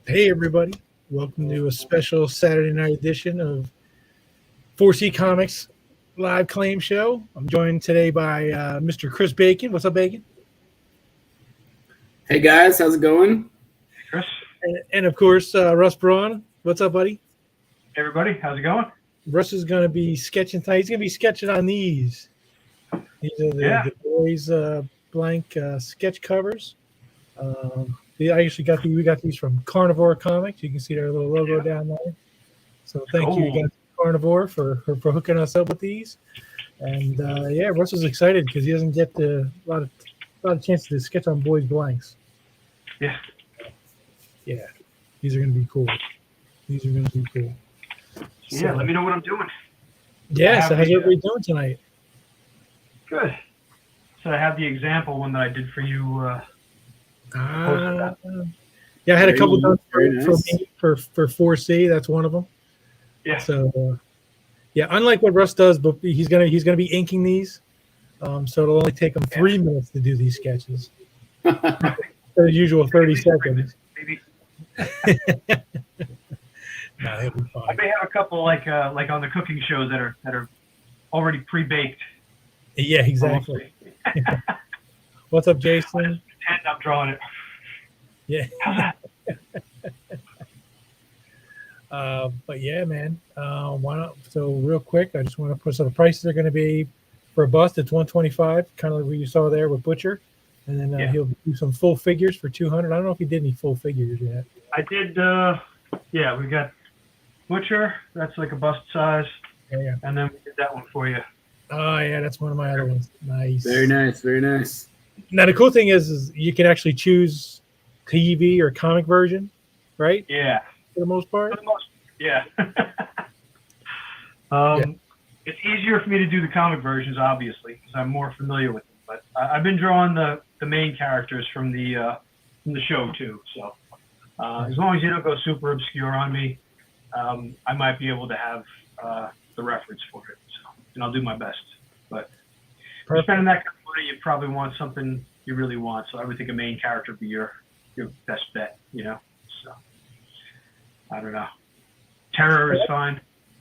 Hey, everybody. Welcome to a special Saturday night edition of 4C Comics live claim show. I'm joined today by Mr. Chris Bacon. What's up, Bacon? Hey guys, how's it going? Chris, And of course, Russ Braun. What's up, buddy? everybody, how's it going? Russ is going to be sketching tonight. He's going to be sketching on these. These are the boys' blank sketch covers. I actually got we got these from Carnivore Comics. You can see their little logo down there. So thank you again, Carnivore, for hooking us up with these. And Russ is excited because he doesn't get a lot of chances to sketch on boys' blanks. Yeah. Yeah, these are going to be cool. These are going to be cool. Yeah, let me know what I'm doing. Yeah, so how's everybody doing tonight? Good. So I have the example one that I did for you. Yeah, I had a couple done for me for 4C. That's one of them. Yeah. So, unlike what Russ does, but he's gonna be inking these, so it'll only take him 3 minutes to do these sketches. The usual 30 seconds. Maybe. No, he'll be fine. I may have a couple like on the cooking shows that are already pre-baked. Yeah, exactly. What's up, Jason? I just pretend I'm drawing it. Yeah. How's that? But yeah, man. Why not? So real quick, I just want to put the prices are going to be for a bust. It's $125, kind of like what you saw there with Butcher, and then he'll do some full figures for $200. I don't know if he did any full figures yet. I did. We got Butcher. That's like a bust size. Yeah. And then we did that one for you. Oh yeah, that's one of my other ones. Nice. Very nice, very nice. Now the cool thing is you can actually choose TV or comic version, right? Yeah. For the most part. Yeah. It's easier for me to do the comic versions, obviously, because I'm more familiar with them. But I've been drawing the main characters from the show too. So as long as you don't go super obscure on me, I might be able to have the reference for it. So, and I'll do my best. But if you're spending that kind of money, you probably want something you really want. So I would think a main character would be your best bet. So I don't know. Terror is fine.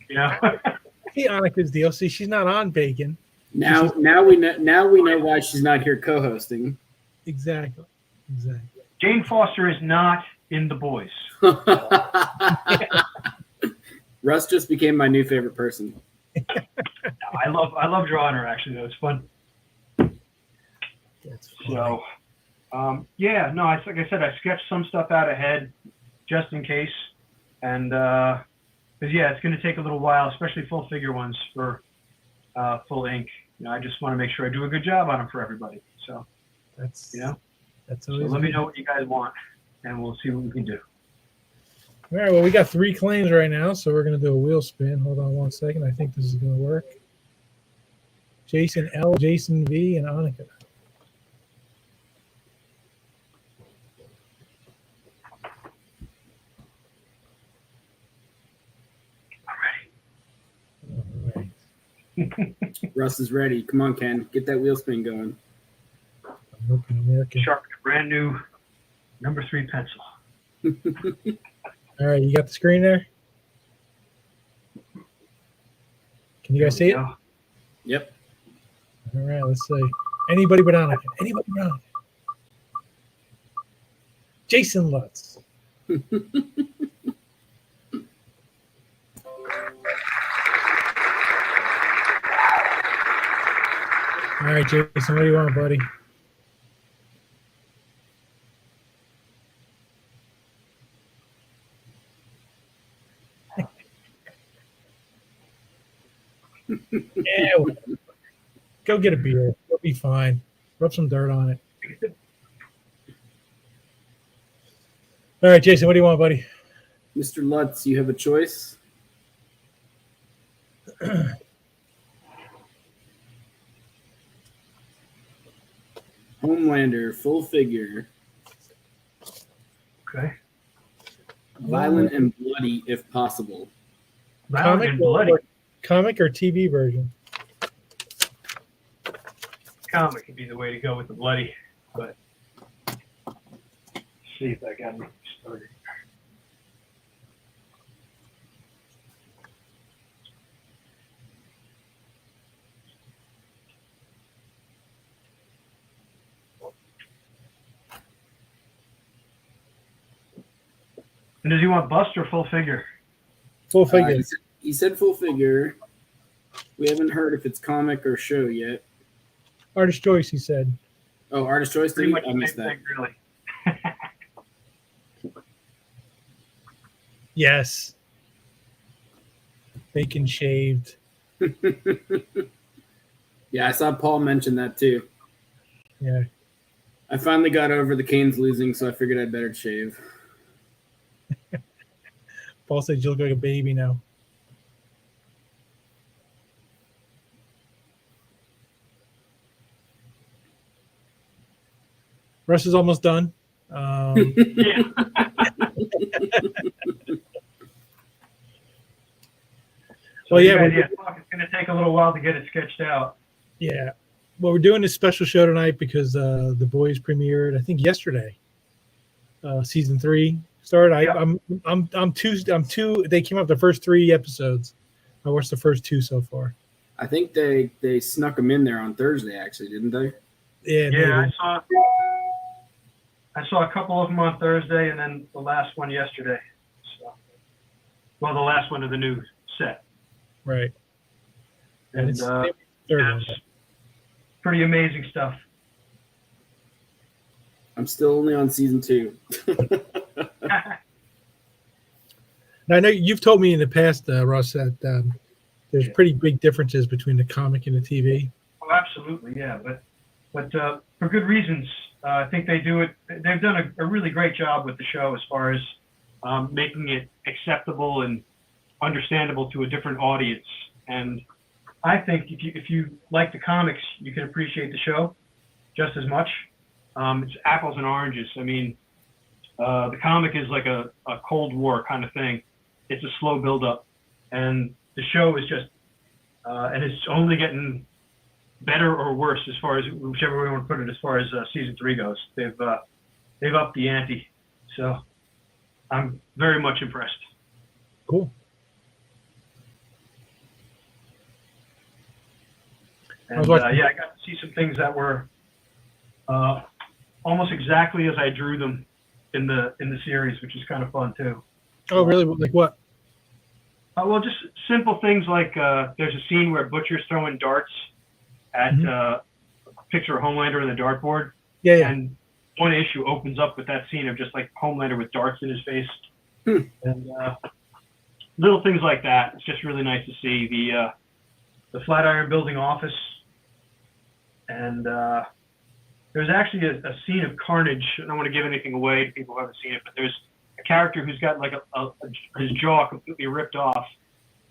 See Annika's deal. See, she's not on Bacon. Now we know why she's not here co-hosting. Exactly. Jane Foster is not in The Boys. Russ just became my new favorite person. I love drawing her. Actually, though, it's fun. That's funny. So, like I said, I sketched some stuff out ahead just in case, and because it's going to take a little while, especially full figure ones for full ink. I just want to make sure I do a good job on them for everybody. So that's so always let me know what you guys want, and we'll see what we can do. All right. Well, we got 3 claims right now, so we're going to do a wheel spin. Hold on one second. I think this is going to work. Jason L, Jason V, and Annika. Russ is ready. Come on, Ken. Get that wheel spin going. I'm working. Sharpen a brand new number 3 pencil. All right, you got the screen there? Can you guys see it? All Yep. right, let's see. Anybody but Annika. Anybody but Annika. Jason Lutz. All right, Jason, what do you want, buddy? Yeah, go get a beer. You'll be fine. Rub some dirt on it. All right, Jason, what do you want, buddy? Mr. Lutz, you have a choice. Homelander, full figure. Okay. Violent and bloody, if possible. Violent and bloody. Comic or TV version? Comic would be the way to go with the bloody, but see if I got me started. And does he want bust or full figure? Full figure. He said full figure. We haven't heard if it's comic or show yet. Artist choice, he said. Oh, artist choice. Pretty Did much I the missed same that. thing, really. Yes. Bacon shaved. Yeah, I saw Paul mention that too. Yeah. I finally got over the Canes losing, so I figured I'd better shave. Paul said you look like a baby now. Russ is almost done. Yeah. Well, yeah, It's going to take a little while to get it sketched out. Yeah. Well, we're doing this special show tonight because The Boys premiered, I think, yesterday. Season 3 started. Yeah. I'm two. They came out the first 3 episodes. I watched the first 2 so far. I think they snuck them in there on Thursday, actually, didn't they? Yeah. Yeah, I saw a couple of them on Thursday, and then the last one yesterday. So, well, the last one of the new set. Right. And it's that's third one. pretty amazing stuff. I'm still only on season 2. Now, I know you've told me in the past, Russ, that there's pretty big differences between the comic and the TV. Oh, absolutely, yeah. But for good reasons. I think they do it. They've done a really great job with the show as far as making it acceptable and understandable to a different audience. And I think if you like the comics, you can appreciate the show just as much. It's apples and oranges. I mean, the comic is like a Cold War kind of thing. It's a slow build-up, and the show is just, and it's only getting better or worse as far as whichever way you want to put it. As far as season 3 goes, they've upped the ante. So I'm very much impressed. Cool. And I got to see some things that were almost exactly as I drew them in the series, which is kind of fun too. Oh, really? Like what? Well, just simple things like there's a scene where Butcher's throwing darts at a picture of Homelander in the dartboard. Yeah. And one issue opens up with that scene of just like Homelander with darts in his face. And little things like that. It's just really nice to see the Flatiron Building office. And there's actually a scene of carnage. I don't want to give anything away to people who haven't seen it, but there's a character who's got like his jaw completely ripped off,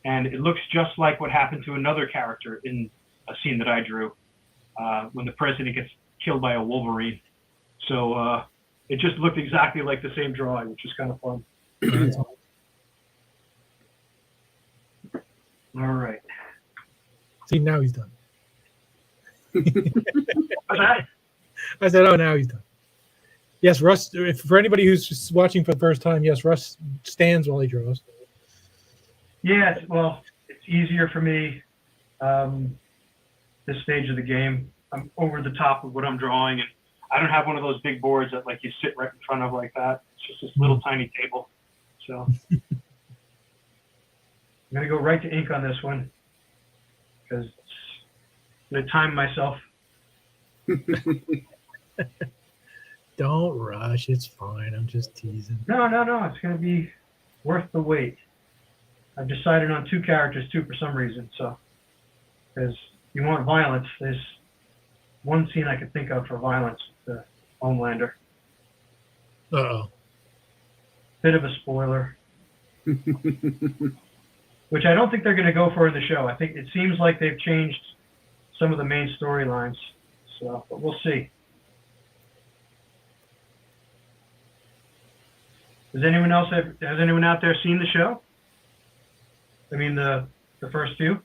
and it looks just like what happened to another character in a scene that I drew when the president gets killed by a Wolverine. So it just looked exactly like the same drawing, which was kind of fun. All right. See, now he's done. What's that? I said, oh, now he's done. Yes, Russ, for anybody who's just watching for the first time, yes, Russ stands while he draws. Yeah, well, it's easier for me this stage of the game. I'm over the top of what I'm drawing, and I don't have one of those big boards that like you sit right in front of like that. It's just this little tiny table. So I'm going to go right to ink on this one because I'm going to time myself. Don't rush. It's fine. I'm just teasing. No. It's going to be worth the wait. I've decided on 2 characters, too, for some reason. So, because you want violence, there's one scene I could think of for violence with the Homelander. Uh-oh. Bit of a spoiler. Which I don't think they're going to go for in the show. I think it seems like they've changed some of the main storylines. So, but we'll see. Has anyone out there seen the show? I mean, the first few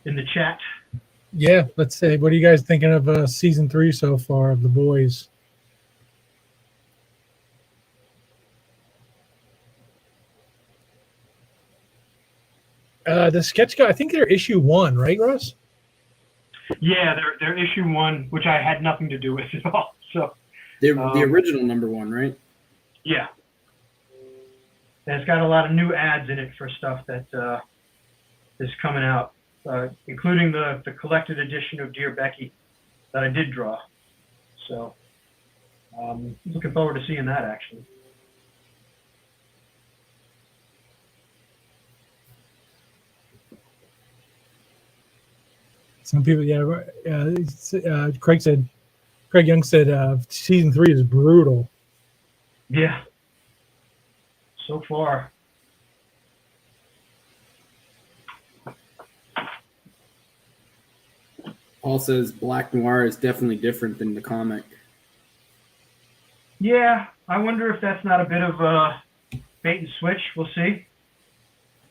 in the chat. Yeah, let's say, what are you guys thinking of season 3 so far of The Boys? The sketch guy, I think they're issue 1, right, Russ? Yeah, they're issue 1, which I had nothing to do with at all. So The original number 1, right? yeah. And it's got a lot of new ads in it for stuff that is coming out, including the collected edition of Dear Becky that I did draw. So looking forward to seeing that, actually. Some people, Craig Young said season 3 is brutal. Yeah. So far. Paul says Black Noir is definitely different than the comic. Yeah, I wonder if that's not a bit of a bait and switch. We'll see.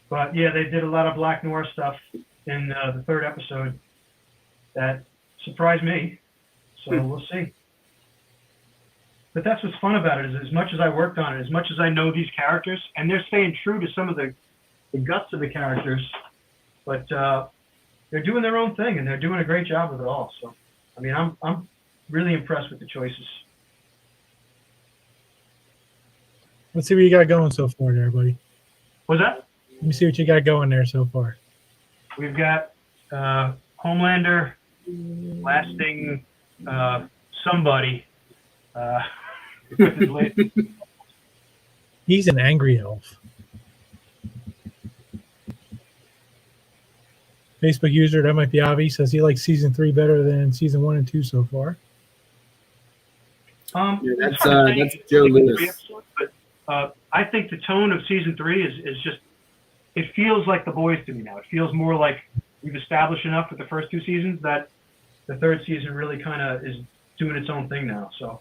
But yeah, they did a lot of Black Noir stuff in the 3rd episode that surprised me. So we'll see. But that's what's fun about it, is as much as I worked on it, as much as I know these characters, and they're staying true to some of the guts of the characters, but they're doing their own thing, and they're doing a great job with it all. So, I mean, I'm really impressed with the choices. Let's see what you got going so far there, buddy. What's that? Let me see what you got going there so far. We've got Homelander lasting somebody. With his latest. He's an angry elf. Facebook user, that might be Avi, says he likes season 3 better than season 1 and 2 so far. That's Joe Lewis. But I think the tone of season 3 is just, it feels like The Boys to me now. It feels more like we've established enough with the first 2 seasons that the 3rd season really kind of is doing its own thing now. So,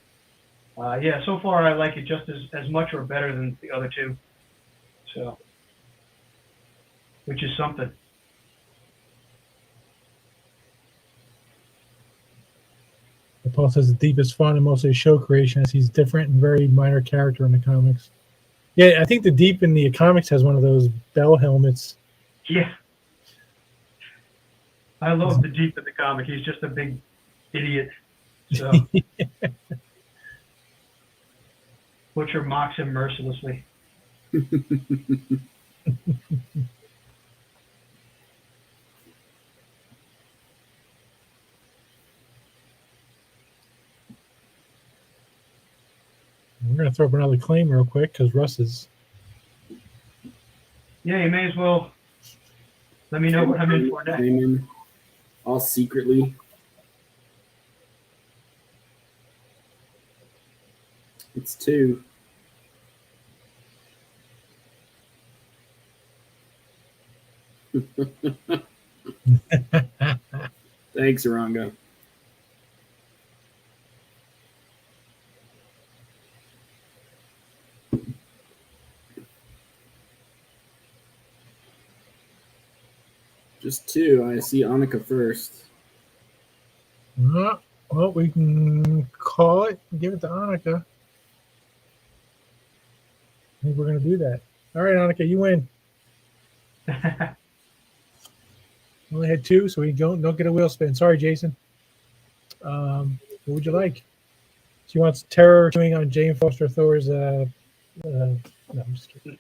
yeah, so far I like it just as much or better than the other 2. So, which is something. Paul says the deepest fun and mostly show creation, as he's different and very minor character in the comics. Yeah, I think the Deep in the comics has one of those bell helmets. Yeah. I love the Deep in the comic. He's just a big idiot. So Butcher mocks him mercilessly. We're going to throw up another claim real quick because Russ is. Yeah, you may as well let me know what I'm in for next. All secretly. It's 2. Thanks, Arango. Just 2. I see Annika first. Well, we can call it and give it to Annika. I think we're going to do that. All right, Annika, you win. Only had 2, so we don't get a wheel spin. Sorry, Jason. What would you like? She wants terror chewing on Jane Foster Thor's. No, I'm just kidding.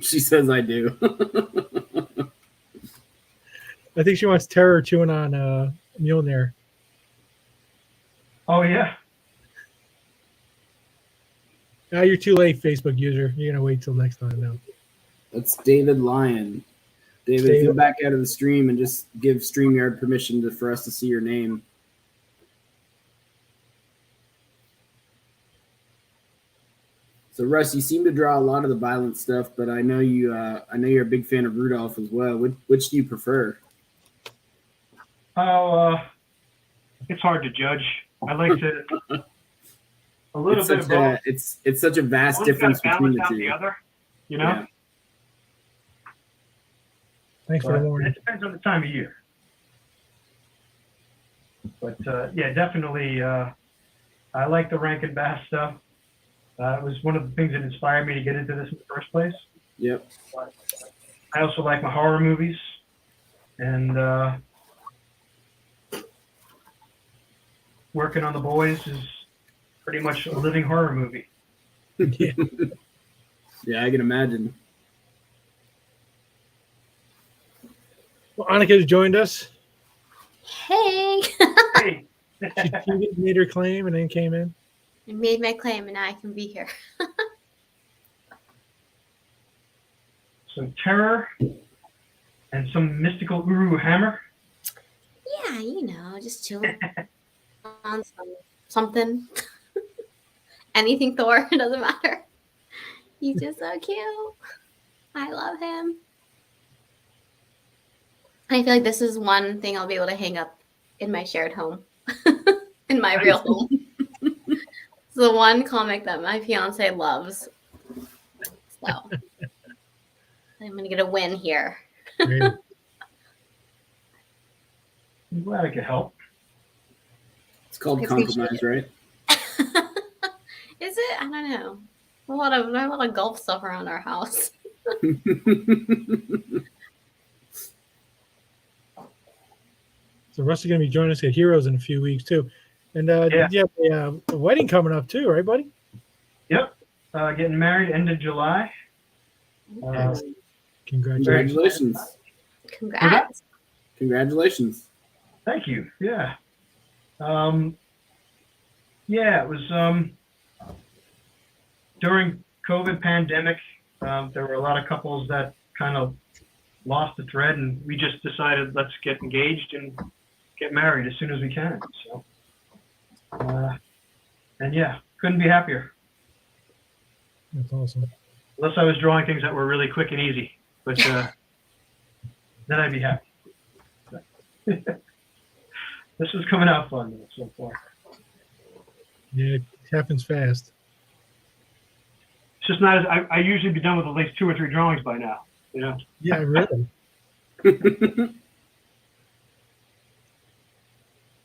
She says I do. I think she wants terror chewing on Mjolnir. Oh, yeah. Now you're too late, Facebook user. You're going to wait till next time now. That's David Lyon. David, go back out of the stream and just give StreamYard permission for us to see your name. So Russ, you seem to draw a lot of the violent stuff, but I know you're a big fan of Rudolph as well. Which do you prefer? Oh, it's hard to judge. I like to a little bit of both. It's such a vast One's difference got between balance the out 2. the other, you know. Yeah. Thanks for the warning. It depends on the time of year. But yeah, definitely. I like the Rankin Bass stuff. It was one of the things that inspired me to get into this in the first place. Yep. But I also like my horror movies, and working on The Boys is pretty much a living horror movie. Yeah. Yeah, I can imagine. Well, Annika's joined us. Hey, Hey, She made her claim and then came in. I made my claim and now I can be here. some terror and some mystical uru hammer. Yeah, just chilling on something. Anything Thor, it doesn't matter. He's just so cute. I love him. I feel like this is one thing I'll be able to hang up in my shared home, in my real home. It's the one comic that my fiance loves. So I'm gonna get a win here. Great. I'm glad I could help. It's called I appreciate compromise, right? Is it? I don't know. There's a lot of golf stuff around our house. So Russ is going to be joining us at Heroes in a few weeks too. And Yeah. you have a wedding coming up too, right, buddy? Yep. Getting married end of July. Congratulations. Congrats. Congratulations. Thank you. Yeah. Yeah, it was during COVID pandemic. There were a lot of couples that kind of lost the thread, and we just decided let's get engaged and get married as soon as we can. So, and yeah, couldn't be happier. That's awesome. Unless I was drawing things that were really quick and easy, but then I'd be happy. This is coming out fun though, so far. Yeah, it happens fast. It's just not as I usually be done with at least 2 or 3 drawings by now. You know. Yeah, really.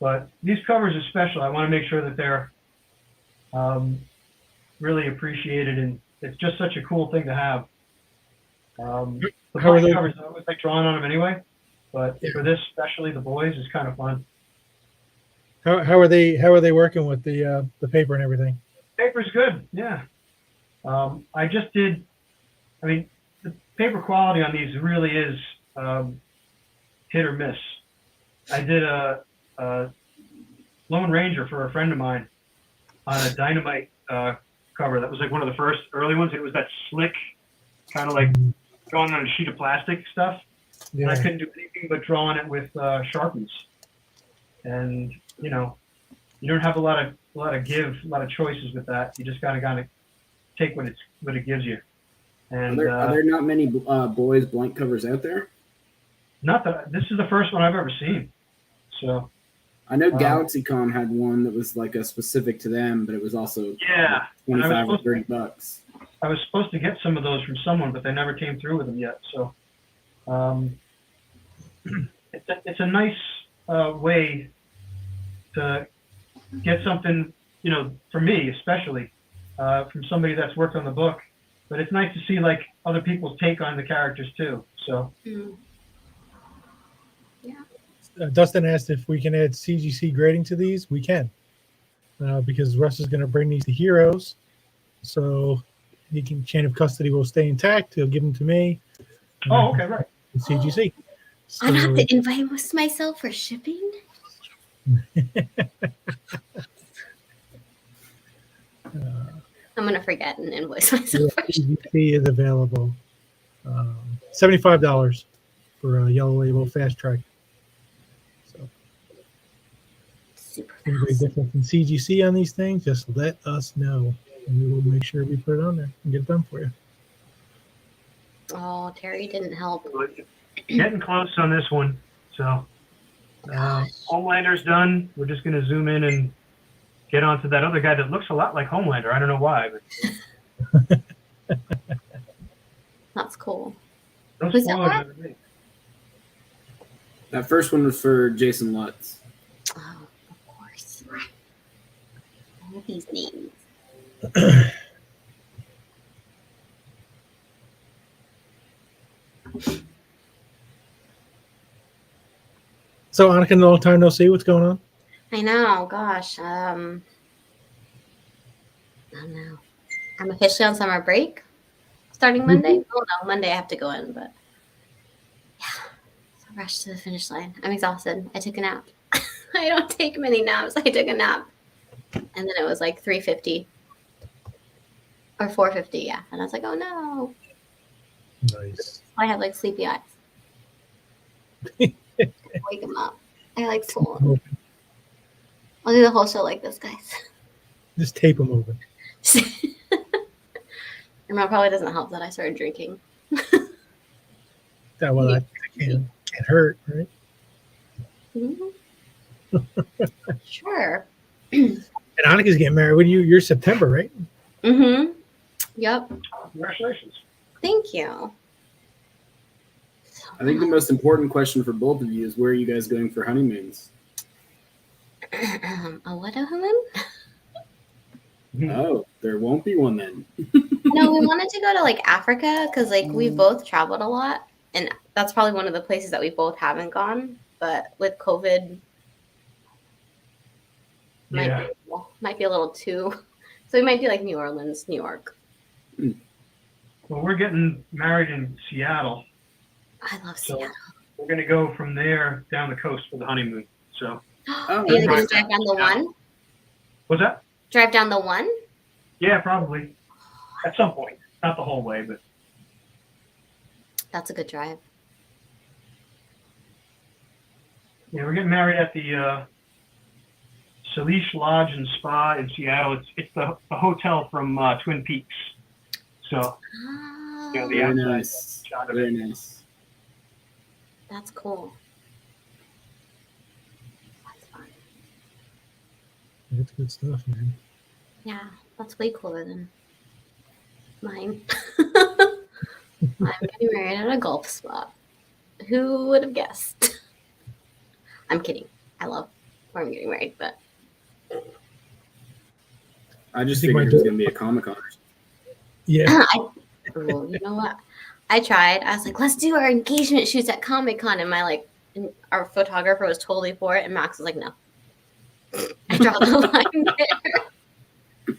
But these covers are special. I want to make sure that they're really appreciated, and it's just such a cool thing to have. The How are blank they- covers, I always like drawing on them anyway, but Yeah. for this, especially the boys, is kind of fun. How are they working with the paper and everything? Paper's good, yeah. I just did. I mean, the paper quality on these really is hit or miss. I did a Lone Ranger for a friend of mine on a Dynamite cover. That was like one of the first early ones. It was that slick, kind of like going on a sheet of plastic stuff. And I Yeah. couldn't do anything but drawing it with Sharpies. And you don't have a lot of choices with that. You just gotta take what it gives you. And Are there not many boys blank covers out there? not that this is the first one I've ever seen. So I know GalaxyCon had one that was like a specific to them, but it was also yeah, and I was $25 or supposed to- $30. I was supposed to get some of those from someone, but they never came through with them yet. So it's a nice way to get something, for me especially, from somebody that's worked on the book. But it's nice to see like other people's take on the characters too. So Dustin asked if we can add CGC grading to these. We can, because Russ is going to bring these to Heroes, so he can chain of custody will stay intact. He'll give them to me. oh, okay, right. CGC. So, I don't have to invite myself for shipping. I'm gonna forget and invoice myself. For shipping. CGC is available. $75 for a yellow label fast track. So Super anybody fast. different from CGC on these things, just let us know, and we will make sure we put it on there and get it done for you. Oh, Terry didn't help. Getting close on this one. So Homelander's done. We're just going to zoom in and get onto that other guy that looks a lot like Homelander. I don't know why, but That's cool. no Was that spoilers. what? for me. That first one was for Jason Lutz. Oh, of course. All these names. So, Annika, long time no see. What's going on? I know, gosh. I don't know. I'm officially on summer break starting Monday. Oh no, Monday I have to go in, but yeah, so rush to the finish line. I'm exhausted. I took a nap. I don't take many naps. I took a nap, and then it was like 3:50 or 4:50. Yeah, and I was like, oh no. Nice. I have like sleepy eyes. Wake them up. I like swollen. I'll do the whole show like this, guys. Just tape them open. And that probably doesn't help that I started drinking. That well, that can't hurt, right? Mm-hmm. Sure. And Annika's getting married. When you're September, right? Mm-hmm. Yep. Congratulations. Thank you. I think the most important question for both of you is where are you guys going for honeymoons? A what a woman? Oh, there won't be one then. No, we wanted to go to like Africa because like we both traveled a lot, and that's probably one of the places that we both haven't gone. But with COVID, might be a little too. So we might do like New Orleans, New York. Well, we're getting married in Seattle. I love So Seattle. we're going to go from there down the coast for the honeymoon. So Are you gonna right. drive down the one? what's that? Drive down the one? Yeah, probably at some point. Not the whole way, but That's a good drive. yeah, we're getting married at the Salish Lodge and Spa in Seattle. It's the hotel from Twin Peaks. So Oh, you know, the Very outside nice. shot of Very it. nice. that's cool. That's fun. That's good stuff, man. Yeah, that's way cooler than mine. I'm getting married at a golf spot. Who would have guessed? I'm kidding. I love where I'm getting married, but I just I think figured it was going to be a Comic-Con. Yeah. you know what? I tried. I was like, let's do our engagement shoots at Comic-Con, and our photographer was totally for it, and Max was like, no. I draw the line there.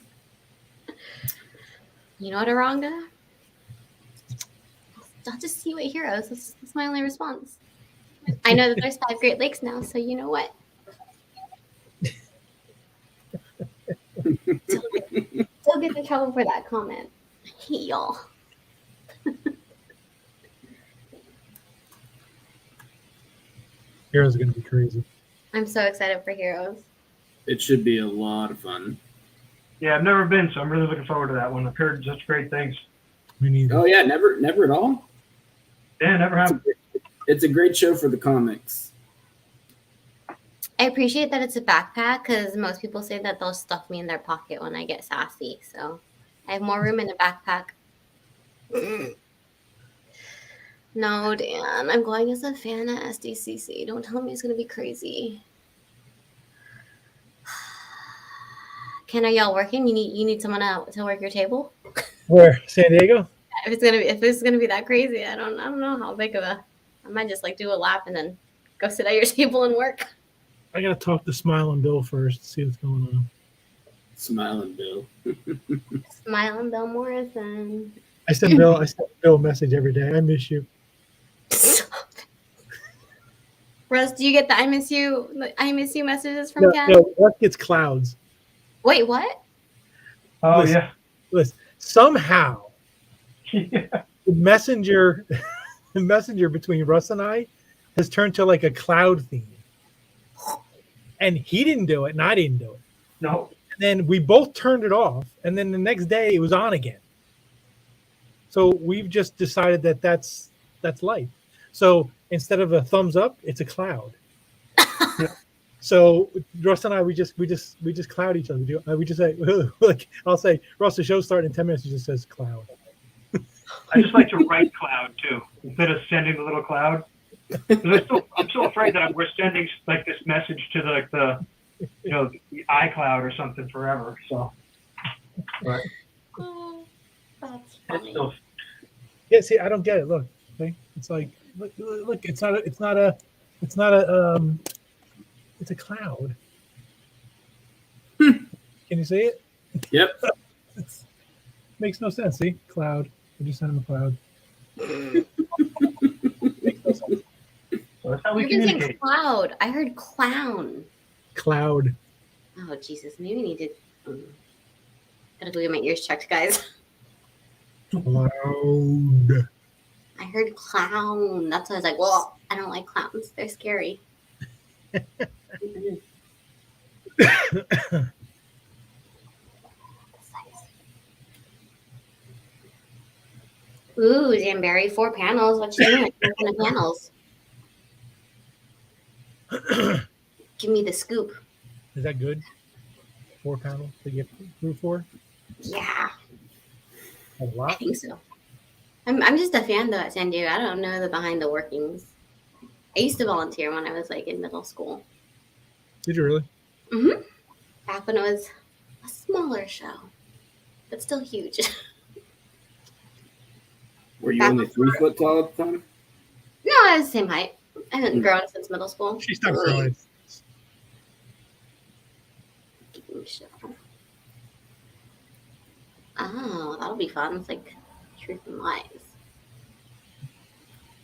You know what, Aranga? I'll just see what heroes. That's my only response. I know that there's 5 Great Lakes now, so you know what? Still get in trouble for that comment. I hate y'all. Heroes are gonna be crazy. I'm so excited for Heroes. It should be a lot of fun. Yeah, I've never been, so I'm really looking forward to that one. I've heard such great things. We need. Oh yeah, never at all. Yeah, never have. It's a great show for the comics. I appreciate that it's a backpack because most people say that they'll stuff me in their pocket when I get sassy. So I have more room in the backpack. No, Dan, I'm going as a fan at SDCC. Don't tell me it's going to be crazy. Ken, are y'all working? You need someone to work your table? Where? San Diego? If it's gonna be that crazy, I don't know how big of a. I might just like do a lap and then go sit at your table and work. I gotta talk to Smile and Bill first to see what's going on. Smiling Bill. Smiling Bill Morrison. I send Bill a message every day. I miss you. Russ, do you get the I miss you messages from No, Ken? no, what gets clouds? Wait, what? Oh Listen. yeah. Listen, somehow Yeah. the messenger between Russ and I has turned to like a cloud theme. And he didn't do it, and I didn't do it. No. And then we both turned it off, and then the next day it was on again. So we've just decided that that's life. So instead of a thumbs up, it's a cloud. So Russ and I, we just cloud each other. We just say, like, I'll say, Russ, the show's starting in 10 minutes. He just says cloud. I just like to write cloud too, instead of sending the little cloud. 'Cause I'm so afraid that we're sending like this message to the iCloud or something forever. So, but Oh, that's it's funny. still, Yeah, see, I don't get it. Look, okay? It's like, look, it's not a It's a cloud. Hmm. Can you see it? Yep. Makes no sense. See, cloud. We just sent him a cloud. Makes no sense. So that's how we You're using communicate. cloud. I heard clown. Cloud. Oh Jesus, maybe we need to. Gotta go get my ears checked, guys. Cloud. I heard clown. That's why I was like, well, I don't like clowns. They're scary. Ooh, Danbury, 4 panels. What you doing? What kind of panels? Give me the scoop. Is that good? 4 panels to get through 4? Yeah, A I lot. think so. I'm just a fan though at San Diego. I don't know the behind the workings. I used to volunteer when I was like in middle school. Did you really? Mm-hmm. Back when it was a smaller show, but still huge. Were you only 3 foot tall at the time? No, I was the same height. I haven't grown since middle school. She stopped growing. Oh, that'll be fun. It's like truth and lies.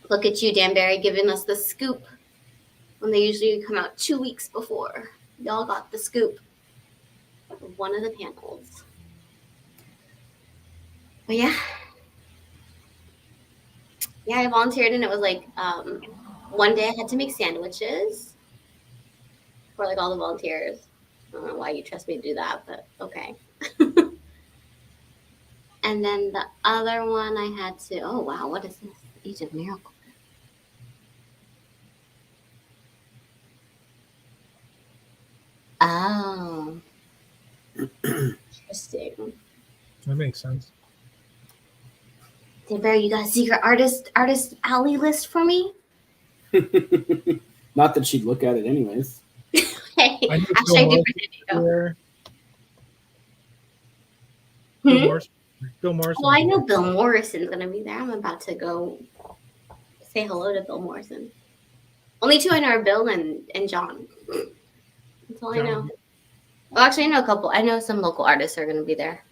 Look at you, Danbury, giving us the scoop when they usually come out 2 weeks before. Y'all got the scoop of one of the panels. But yeah. Yeah, I volunteered and it was like one day I had to make sandwiches for like all the volunteers. I don't know why you trust me to do that, but okay. And then the other one I had to, oh wow, what is this? Age of Miracle. Oh. Interesting. That makes sense. Hey Barry, you got a secret artist alley list for me? Not that she'd look at it anyways. Hey, I know I'll Bill show you Marston for video. there. Bill Hmm? Marston. Bill Marston. Well, I know Bill Morrison's gonna be there. I'm about to go say hello to Bill Morrison. Only 2 I know are Bill and John. That's all I know. Well, actually, I know a couple. I know some local artists are gonna be there.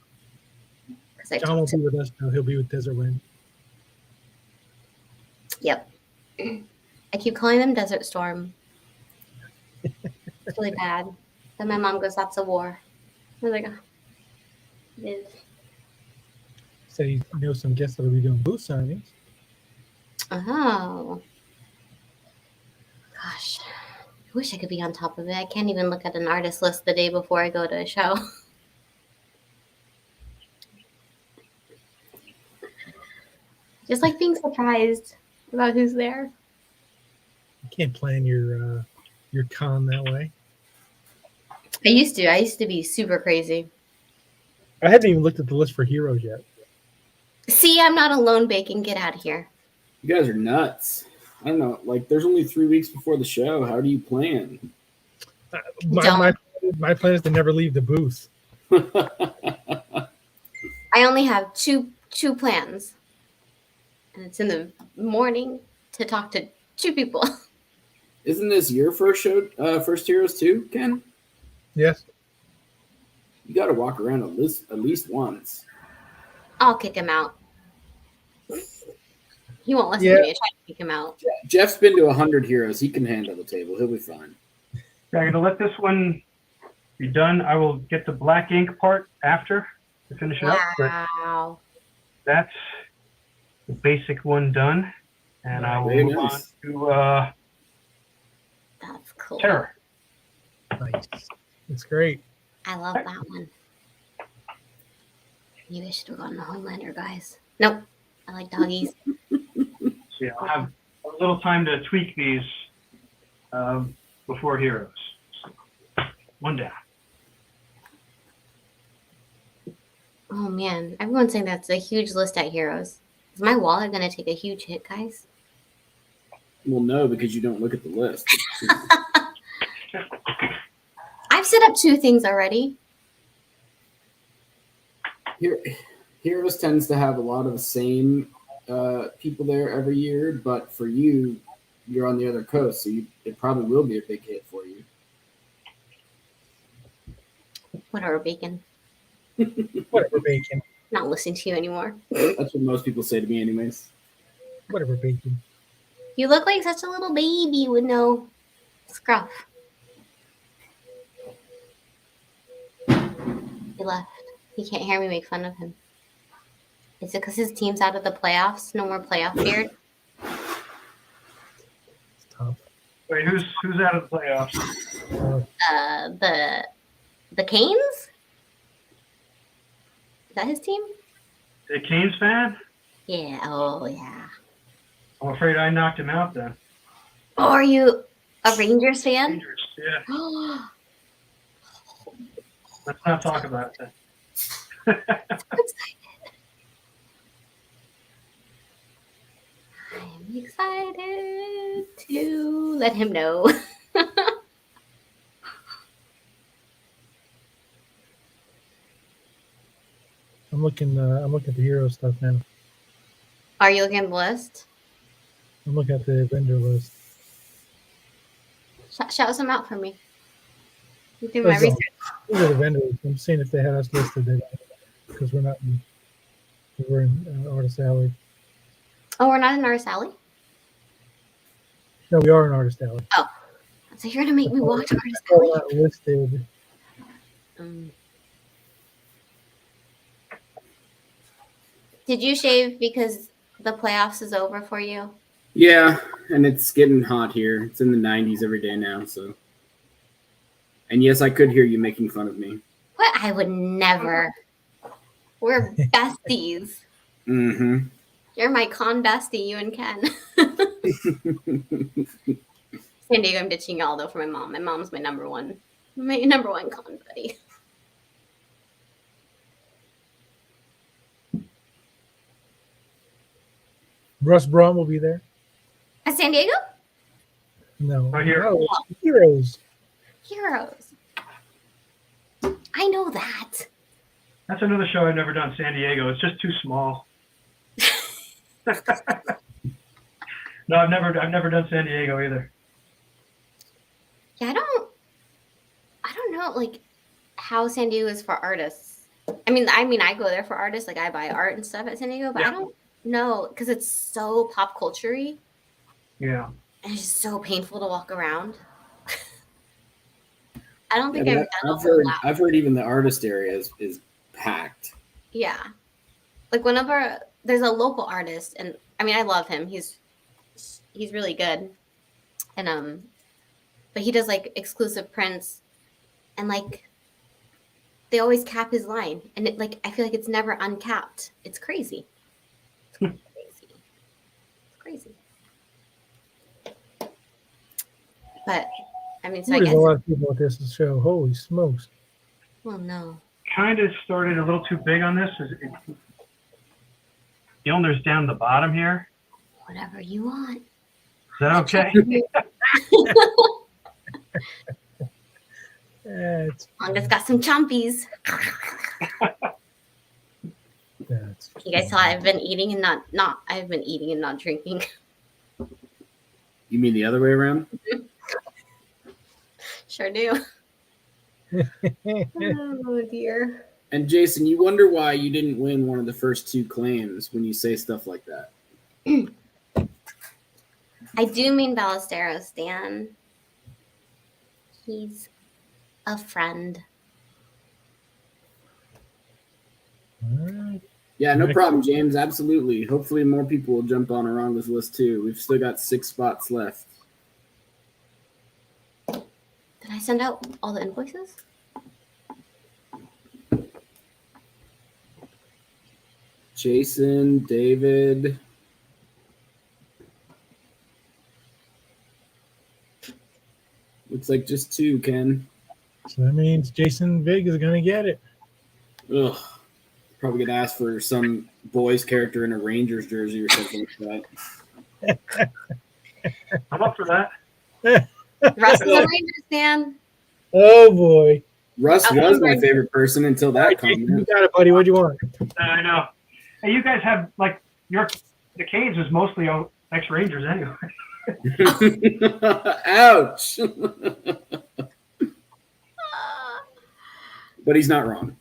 I John won't be with us now. He'll be with Desert Wind. Yep. I keep calling them Desert Storm. It's really bad. Then my mom goes, "That's a war." I was like, oh, it is. Said he knows some guests that'll be doing booth signings. Oh. Gosh. I wish I could be on top of it. I can't even look at an artist list the day before I go to a show. Just like being surprised about who's there. You can't plan your con that way. I used to be super crazy. I haven't even looked at the list for heroes yet. See, I'm not alone baking. Get out of here. You guys are nuts. I don't know. Like, there's only 3 weeks before the show. How do you plan? My plan is to never leave the booth. I only have two plans. And it's in the morning to talk to 2 people. Isn't this your first show, first Heroes too, Ken? Yes. You got to walk around at least once. I'll kick him out. He won't listen Yeah. to me. I try to kick him out. Jeff's been to 100 Heroes. He can handle the table. He'll be fine. Yeah, I'm gonna let this one be done. I will get the black ink part after to finish it up. But Wow. that's the basic one done, and I will Very move nice. on to That's cool. terror. Nice. It's great. I love that one. Maybe I should have gone to Homelander, guys. Nope. I like doggies. So yeah, I'll have a little time to tweak these before Heroes. So, one down. Oh man, everyone's saying that's a huge list at Heroes. Is my wallet gonna take a huge hit, guys? Well, no, because you don't look at the list. I've set up 2 things already. Heroes tends to have a lot of the same people there every year, but for you, you're on the other coast, so it probably will be a big hit for you. Whatever, Bacon. Whatever, Bacon. Not listening to you anymore. That's what most people say to me, anyways. Whatever, Bacon. You look like such a little baby with no scruff. He left. He can't hear me make fun of him. Is it because his team's out of the playoffs? No more playoff beard? It's tough. Wait, who's out of the playoffs? The Canes? Is that his team? The Canes fan? Yeah. Oh, yeah. I'm afraid I knocked him out then. Oh, are you a Rangers fan? Rangers, yeah. Let's not talk about it then. I'm excited to let him know. I'm looking at the hero stuff now. Are you looking at the list? I'm looking at the vendor list. Shout some out for me. You do Those my are- research. These are the vendors. I'm seeing if they had us listed because we're not in, we're in Artist Alley. Oh, we're not in Artist Alley? No, we are in Artist Alley. So you're going to make me watch Artist We're Alley? not listed. Did you shave because the playoffs is over for you? Yeah, and it's getting hot here. It's in the 90s every day now, so. And yes, I could hear you making fun of me. What? I would never. We're besties. Mm-hmm. You're my con bestie, you and Ken. San Diego, I'm ditching y'all though for my mom. My mom's my number one con buddy. Russ Braun will be there. At San Diego? No. Oh, Heroes. No, Heroes. Heroes. I know that. That's another show I've never done, San Diego. It's just too small. No, I've never done San Diego either. Yeah, I don't know like how San Diego is for artists. I mean I go there for artists, like I buy art and stuff at San Diego, but Yeah. I don't know because it's so pop culture-y Yeah. and it's just so painful to walk around. I don't think Yeah, I've done a I've whole heard lot. I've heard even the artist area is packed. Yeah. Like whenever there's a local artist, and I mean I love him. He's really good. And but he does like exclusive prints and like they always cap his line. And it like I feel like it's never uncapped. It's crazy. It's crazy. But I mean so I There's guess a lot of people at this show. Holy smokes. well no. Kind of started a little too big on this. The owner's down the bottom here. Whatever you want. Is that okay? That's Longa's got some chompies. that's You guys saw I've been eating and not I've been eating and not drinking. You mean the other way around? Sure do. Oh dear. And Jason, you wonder why you didn't win one of the first two claims when you say stuff like that. I do mean Ballesteros, Dan. He's a friend. all right. Yeah, no Right. problem, James. Absolutely. Hopefully more people will jump on Aranga's list too. We've still got 6 spots left. Did I send out all the invoices? Jason, David. Looks like just 2, Ken. So that means Jason Vig is gonna get it. Ugh. Probably gonna ask for some boys character in a Rangers jersey or something like that. I'm up for that. Russ is a Rangers fan. Oh boy. Russ was my favorite person until All that right, Jason, you comment. got it, buddy. What'd you want? I know. Hey, you guys have like the Canes was mostly ex-Rangers anyway. Ouch. but he's not wrong.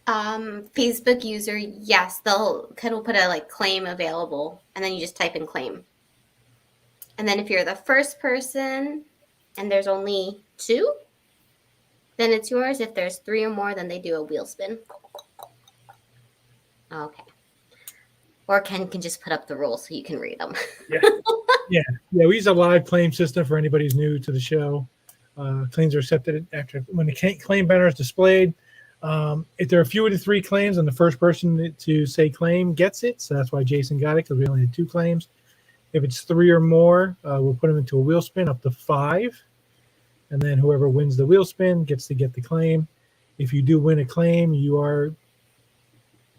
Facebook user, yes, they'll kind of put a like claim available, and then you just type in claim. And then if you're the first person and there's only 2, then it's yours. If there's 3 or more, then they do a wheel spin. Okay. Or Ken can just put up the rules so you can read them. Yeah. We use a live claim system for anybody who's new to the show. Claims are accepted after when the claim banner is displayed. If there are fewer than 3 claims, then the first person to say claim gets it. So that's why Jason got it, because we only had 2 claims. If it's 3 or more, we'll put them into a wheel spin up to 5. And then whoever wins the wheel spin gets to get the claim. If you do win a claim, you are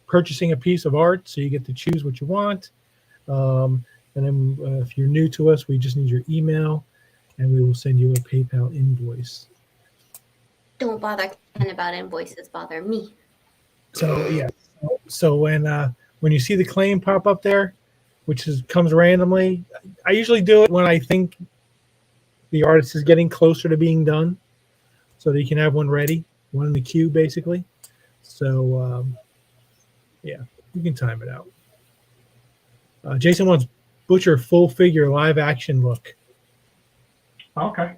purchasing a piece of art, so you get to choose what you want. And then if you're new to us, we just need your email, and we will send you a PayPal invoice. Don't bother Ken about invoices, bother me. So yeah. So when you see the claim pop up there, which comes randomly, I usually do it when I think the artist is getting closer to being done, so that you can have one ready, one in the queue, basically. So yeah, you can time it out. Jason wants Butcher full figure live action look. Okay.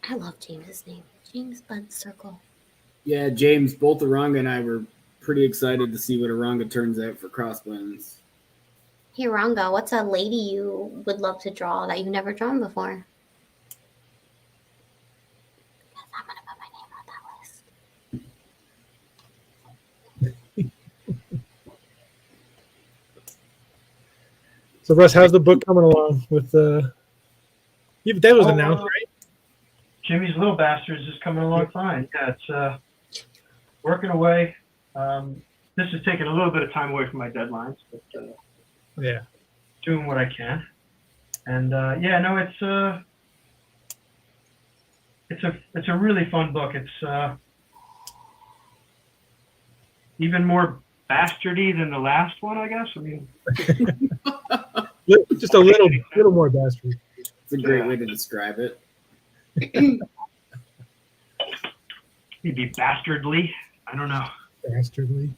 I love James's name. James Bud Circle. Yeah, James, both Aranga and I were pretty excited to see what Aranga turns out for crossbones. Hey, Ranga, what's a lady you would love to draw that you've never drawn before? Yes, I'm going to put my name on that list. So Russ, how's the book coming along with that was announced, right? Jimmy's Little Bastards is coming along fine. Yeah, it's working away. This is taking a little bit of time away from my deadlines, but yeah, doing what I can. And it's a really fun book. It's even more bastardy than the last one, I guess. I mean, just a little more bastard. It's a great way to describe it. Maybe bastardly. I don't know. Bastardly.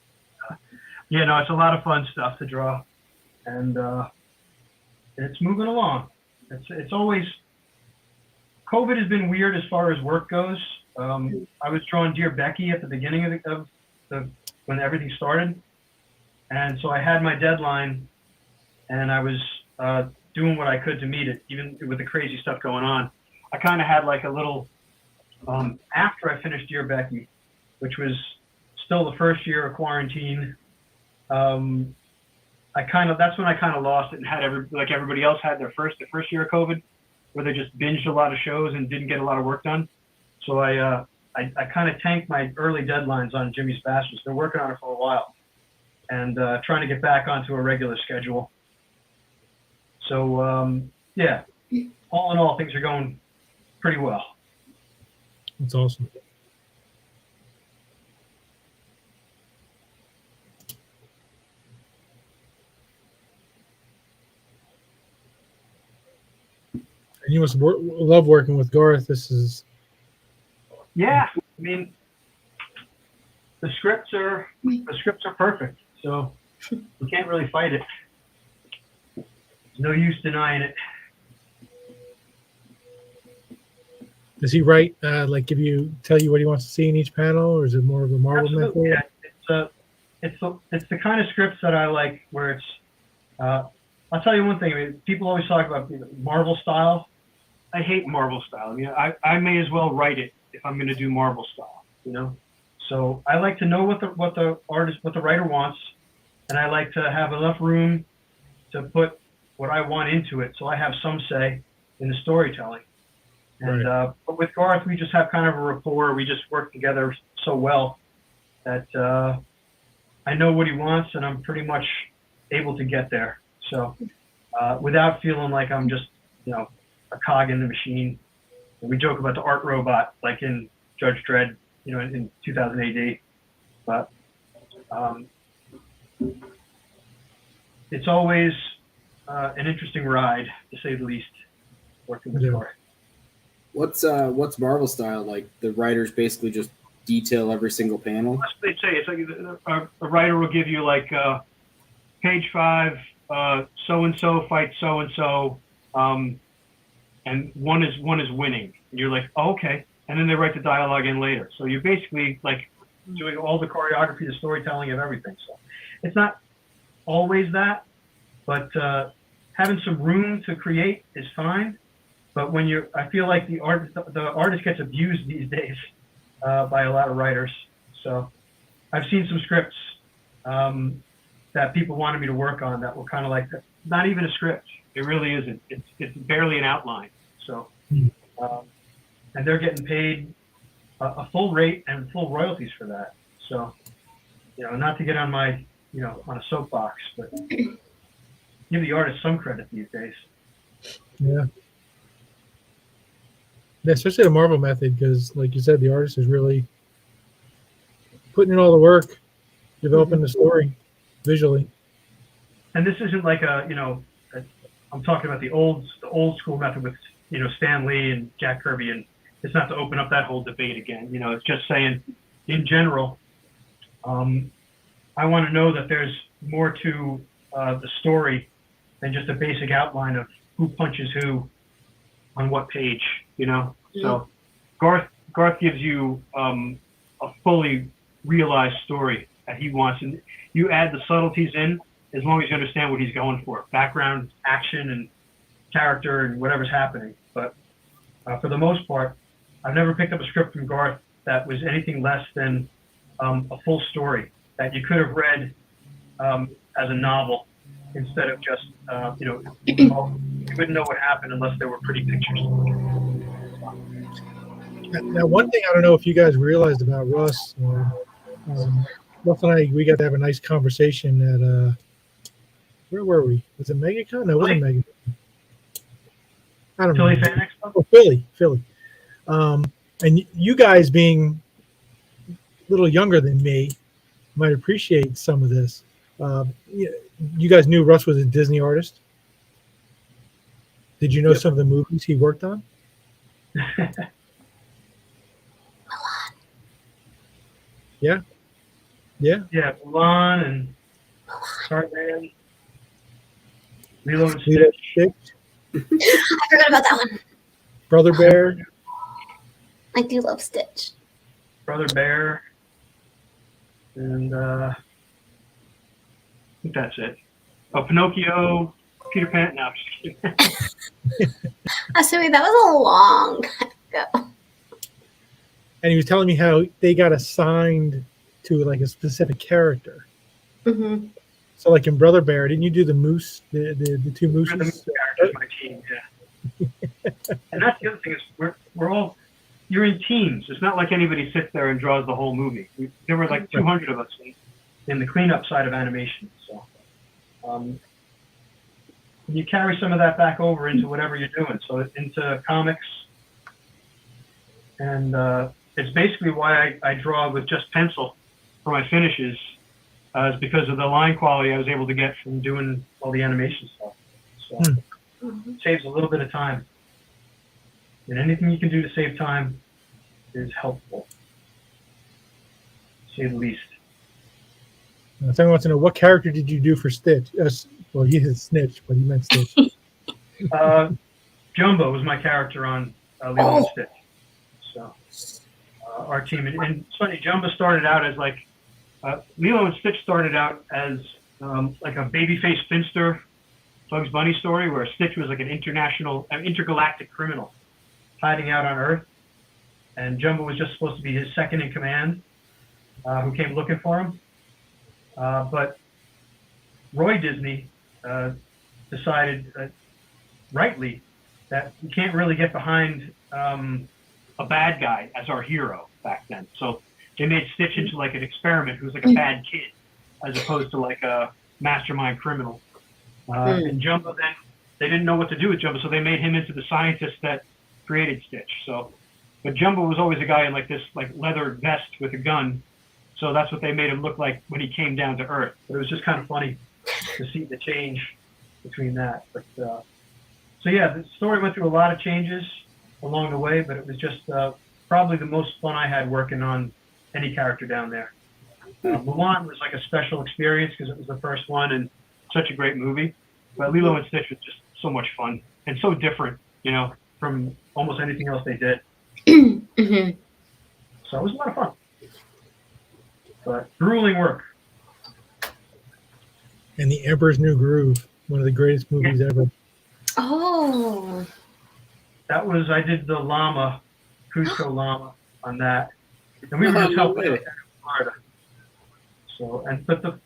It's a lot of fun stuff to draw, and it's moving along. It's always COVID has been weird as far as work goes. I was drawing Dear Becky at the beginning of when everything started, and so I had my deadline, and I was doing what I could to meet it, even with the crazy stuff going on. I kind of had like a little after I finished Dear Becky, which was still the first year of quarantine. That's when I kind of lost it and had everybody else had the first year of COVID, where they just binged a lot of shows and didn't get a lot of work done. So I kind of tanked my early deadlines on Jimmy's Bastards. Been working on it for a while, and trying to get back onto a regular schedule. So all in all, things are going pretty well. That's awesome. And you must love working with Garth. I mean, the scripts are perfect, so we can't really fight it. There's no use denying it. Does he write tell you what he wants to see in each panel, or is it more of a Marvel method? Yeah, it's the kind of scripts that I like, where it's. I'll tell you one thing. I mean, people always talk about Marvel style. I hate Marvel style. I mean, I may as well write it if I'm going to do Marvel style. So I like to know what the writer wants, and I like to have enough room to put what I want into it, so I have some say in the storytelling. And right. But with Garth, we just have kind of a rapport. We just work together so well that I know what he wants, and I'm pretty much able to get there. So without feeling like I'm just a cog in the machine. And we joke about the art robot, like in Judge Dredd, in 2000 AD. But it's always an interesting ride, to say the least. working the Yeah. story. What's Marvel style like? The writers basically just detail every single panel. That's what they say. It's like a writer will give you like page 5, so and so fights so and so, and one is winning. And you're like, oh, okay. And then they write the dialogue in later. So you're basically like doing all the choreography, the storytelling of everything. So it's not always that, but having some room to create is fine. But when I feel like the artist gets abused these days by a lot of writers. So I've seen some scripts that people wanted me to work on that were kind of like not even a script. It really isn't. It's barely an outline. So, and they're getting paid a full rate and full royalties for that. So, not to get on my, on a soapbox, but give the artist some credit these days. Yeah. Yeah, especially the Marvel method, because, like you said, the artist is really putting in all the work, developing the story visually. And this isn't like I'm talking about the old school method with Stan Lee and Jack Kirby, and it's not to open up that whole debate again. It's just saying, in general, I want to know that there's more to the story than just a basic outline of who punches who on what page. So Garth gives you a fully realized story that he wants, and you add the subtleties in as long as you understand what he's going for, background, action, and character, and whatever's happening. But for the most part, I've never picked up a script from Garth that was anything less than a full story that you could have read as a novel instead of just, you wouldn't know what happened unless there were pretty pictures. Now, one thing I don't know if you guys realized about Russ, Russ and we got to have a nice conversation at, where were we? Was it MegaCon? No, it wasn't MegaCon. I don't know. Philly Fan Expo? Oh, Philly. And you guys being a little younger than me might appreciate some of this. You guys knew Russ was a Disney artist. Did you know some of the movies he worked on? Yeah. Yeah, Mulan and Tarzan, Lilo and Lilo Stitch. Stitch, I forgot about that one. Brother Bear. I do love Stitch. Brother Bear, and I think that's it. Oh, Pinocchio, Peter Pan. No, I'm just kidding. Assuming that was a long time ago. And he was telling me how they got assigned to like a specific character. Mm-hmm. So like in Brother Bear, didn't you do the moose, the two mooses? The characters, my team, yeah. And that's the other thing is we're all, you're in teams. It's not like anybody sits there and draws the whole movie. There were like 200 of us in the cleanup side of animation. So you carry some of that back over into whatever you're doing. So into comics. And it's basically why I draw with just pencil for my finishes, is because of the line quality I was able to get from doing all the animation stuff. So it saves a little bit of time. And anything you can do to save time is helpful, to say the least. Someone wants to know, what character did you do for Stitch? Well, he is Snitch, but he meant Stitch. Jumbo was my character on Lilo and Stitch. So our team, and it's funny, Jumbo started out as like, Lilo and Stitch started out as like a babyface spinster Bugs Bunny story where Stitch was like an intergalactic criminal hiding out on Earth, and Jumbo was just supposed to be his second in command, who came looking for him. But Roy Disney decided, rightly, that you can't really get behind a bad guy as our hero back then. So they made Stitch into like an experiment who's like a bad kid as opposed to like a mastermind criminal. And Jumbo then, they didn't know what to do with Jumbo, so they made him into the scientist that created Stitch. So, but Jumbo was always a guy in like this like leather vest with a gun. So that's what they made him look like when he came down to Earth. But it was just kind of funny to see the change between that. But So yeah, the story went through a lot of changes along the way, but it was just probably the most fun I had working on any character down there. Mulan was like a special experience because it was the first one and such a great movie. But Lilo and Stitch was just so much fun and so different, from almost anything else they did. Mhm. So it was a lot of fun. But grueling work. And The Emperor's New Groove, one of the greatest movies ever. Oh. I did the llama, Cusco llama on that. And we were just helping out in Florida. So, but the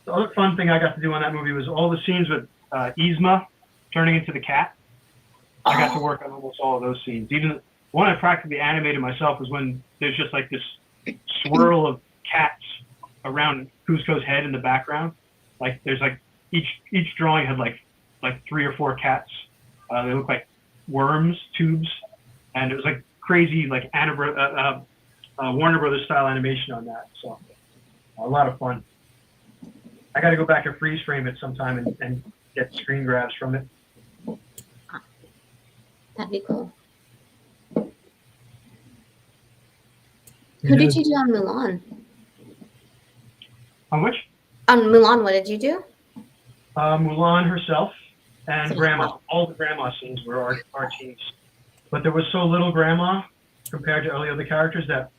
other fun thing I got to do on that movie was all the scenes with Yzma turning into the cat. I got to work on almost all of those scenes. Even the one I practically animated myself was when there's just like this swirl of cats around Cusco's head in the background. Like there's like each drawing had like 3 or 4 cats. They look like worms, tubes, and it was like crazy like Warner Brothers style animation on that. So a lot of fun. I got to go back and freeze frame it sometime and get screen grabs from it. That'd be cool. Who did you do on Mulan? On which? On Mulan, what did you do? Mulan herself and Grandma. All the Grandma scenes were our teams. But there was so little Grandma compared to all the other characters that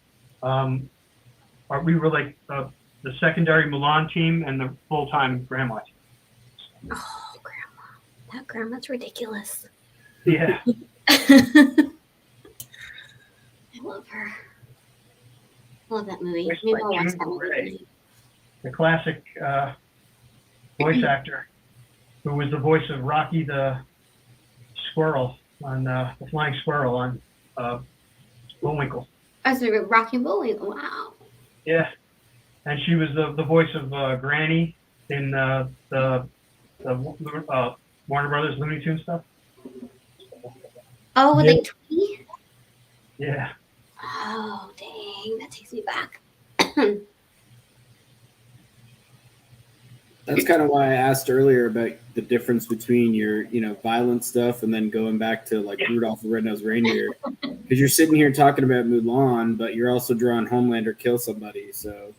we were like the secondary Mulan team and the full-time Grandma team. Oh, Grandma. That Grandma's ridiculous. Yeah. I love her. Love that movie. Maybe I'll watch that movie. The classic voice actor who was the voice of Rocky the Squirrel on the Flying Squirrel on Bullwinkle. Oh, so Rocky and Bullwinkle. Wow. Yeah, and she was the voice of Granny in the Warner Brothers Looney Tunes stuff. Oh, with like Tweety? Yeah. Oh, dang. That takes me back. That's kind of why I asked earlier about the difference between your, violent stuff and then going back to like Rudolph the Red-Nosed Reindeer. Because you're sitting here talking about Mulan, but you're also drawing Homelander kill somebody. So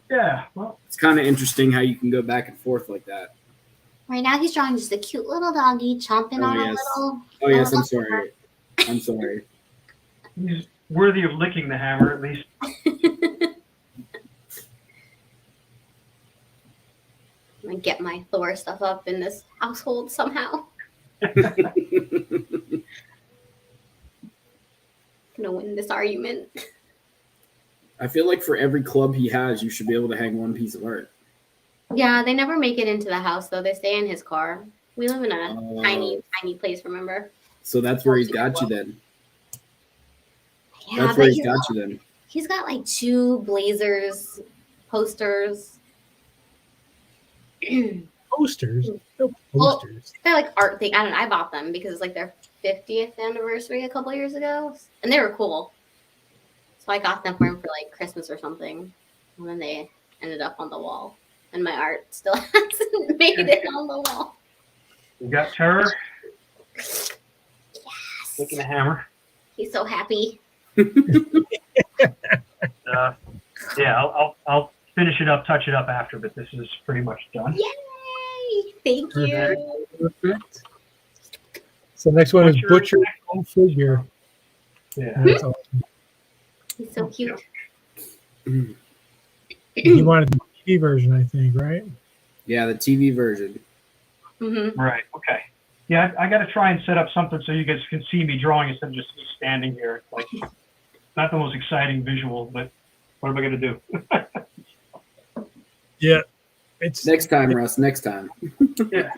Yeah. Well, it's kind of interesting how you can go back and forth like that. Right now, he's drawing just a cute little doggy chomping on a little. Oh, yes. I'm sorry. I'm sorry. he's worthy of licking the hammer at least. I'm gonna get my Thor stuff up in this household somehow. Gonna win this argument. I feel like for every club he has, you should be able to hang one piece of art. Yeah, they never make it into the house though. They stay in his car. We live in a tiny place, remember? So that's where he's got you then. Yeah, That's where he's got you then. He's got like 2 Blazers posters. Posters? No Well, posters. they're like art thing. I don't know. I bought them because it's like their 50th anniversary a couple years ago, and they were cool. So I got them for him for like Christmas or something, and then they ended up on the wall, and my art still hasn't made it on the wall. We got Terror Yes. licking the hammer. He's so happy. I'll finish it up, touch it up after, but this is pretty much done. Yay! Thank you. Perfect. So next one is Butcher. Butcher Full Figure. Yeah. That's awesome. He's so cute. You wanted the TV version, I think, right? Yeah, the TV version. Mm-hmm. Right. Okay. Yeah, I got to try and set up something so you guys can see me drawing instead of just me standing here. Like, not the most exciting visual, but what am I going to do? Yeah. It's Next time, Russ. Next time. Yeah.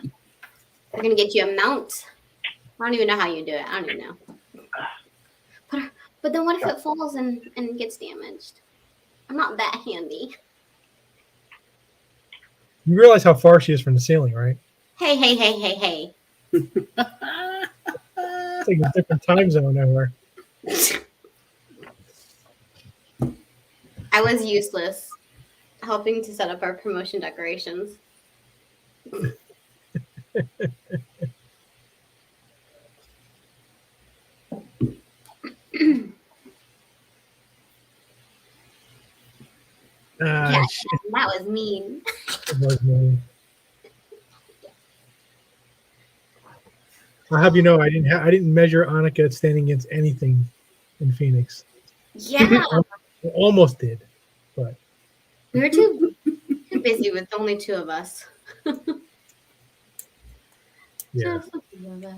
We're gonna get you a mount. I don't even know how you do it. I don't even know. But then what if it falls and gets damaged? I'm not that handy. You realize how far she is from the ceiling, right? Hey. It's like a different time zone over. I was useless helping to set up our promotion decorations. Yeah, Shit, that was mean. it was me. I'll have you know, I didn't measure Annika standing against anything in Phoenix. Yeah, I almost did, but we were too busy with only two of us. yeah. Just the two of us.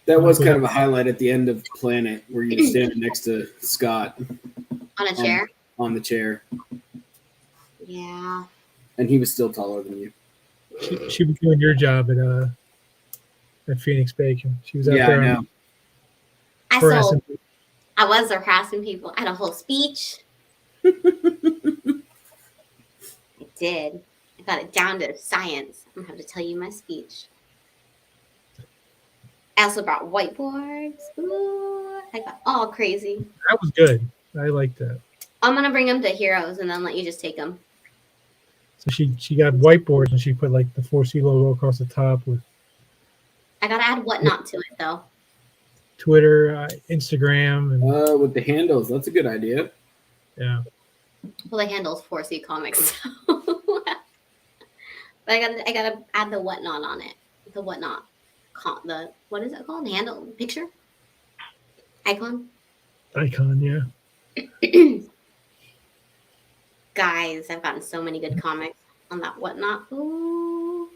That was kind of a highlight at the end of Planet where you were standing next to Scott On a chair? on the chair, Yeah. and he was still taller than you. She was doing your job at Phoenix Bacon. She was out Yeah, I there know. harassing. I was harassing people. I had a whole speech. I did. I got it down to science. I'm gonna have to tell you my speech. I also brought whiteboards. Ooh, I got all crazy. That was good. I liked that. I'm gonna bring them to Heroes and then let you just take them. So she got whiteboards and she put like the 4C logo across the top with I gotta add whatnot to it though. Twitter, Instagram, and With the handles, that's a good idea. yeah. Well, the handle's 4C Comics. But I gotta add the whatnot on it. The whatnot. The what is it called? The handle picture? Icon? Icon, yeah. Guys, I've gotten so many good comics on that whatnot. Ooh.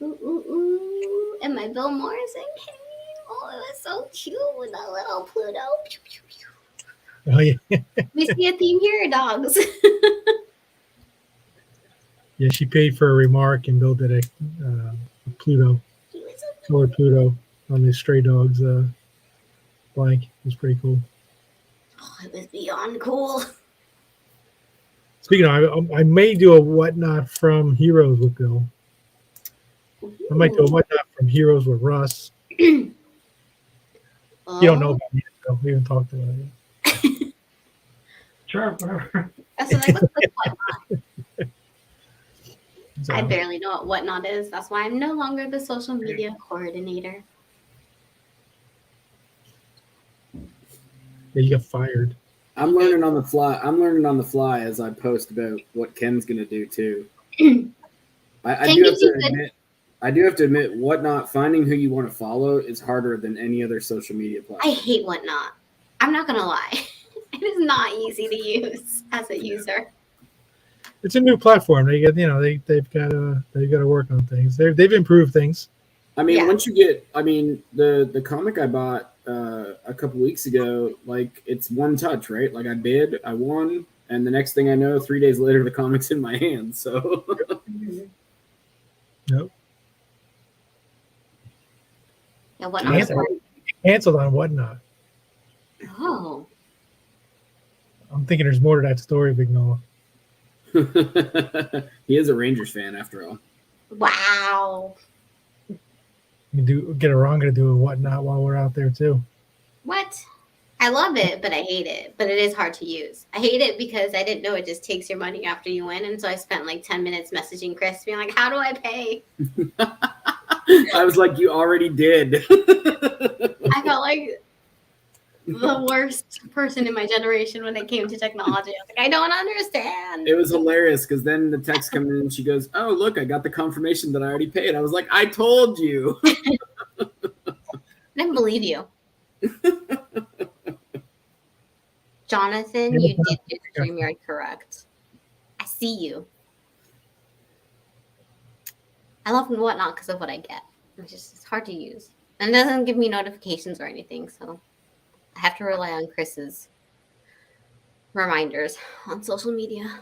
Ooh, ooh, ooh. And my Bill Morrison came. Oh, it was so cute with that little Pluto. Pew, pew, pew. Oh yeah. We see a theme here, dogs. Yeah, she paid for a remark and built it a Pluto, He was so color Pluto on the Stray Dogs blank. It was pretty cool. Oh, it was beyond cool. Speaking of, I may do a whatnot from Heroes with Bill. I might do a whatnot from Heroes with Russ. You don't know about it, though. We haven't talked about it. Sure, whatever. That's what what's the whatnot? So, I barely know what whatnot is. That's why I'm no longer the social media coordinator. yeah, you got fired. I'm learning on the fly. As I post about what Ken's gonna do too. I Ken do have gives to you good- admit. I do have to admit, whatnot finding who you want to follow is harder than any other social media I platform. hate whatnot. I'm not gonna lie. It is not easy to use as a user. It's a new platform. They get, they've got to work on things. They've improved things. I mean, Yeah. once you get, the comic I bought a couple weeks ago, like it's one touch, right? Like I bid, I won, and the next thing I know, 3 days later, the comic's in my hand. So Nope. Yeah, whatnot's Canceled. fun. Canceled on whatnot. Oh, I'm thinking there's more to that story, Big Noah. he is a Rangers fan after all. wow. We're gonna do a whatnot while we're out there too. What? I love it, but I hate it. But it is hard to use. I hate it because I didn't know it just takes your money after you win. And so I spent like 10 minutes messaging Chris, being like, how do I pay? I was like, you already did. I felt like the worst person in my generation when it came to technology. I was like, I don't understand. It was hilarious because then the text comes in and she goes, oh, look, I got the confirmation that I already paid. I was like, I told you. I didn't believe you. Jonathan, you did your StreamYard correct. I see you. I love whatnot because of what I get. It's hard to use. And it doesn't give me notifications or anything, so I have to rely on Chris's reminders on social media.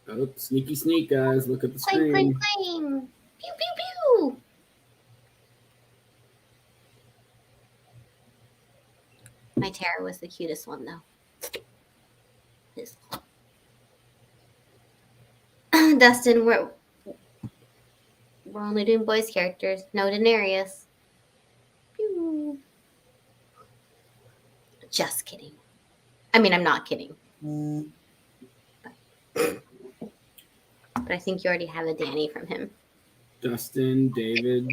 Oh, sneaky sneak, guys. Look at the Clang, screen. clang, clang. Pew, pew, pew. My Tara was the cutest one, though. This. Dustin, we're only doing boys' characters. No Daenerys. Pew. Just kidding. I mean, I'm not kidding. But I think you already have a Danny from him. Dustin, David.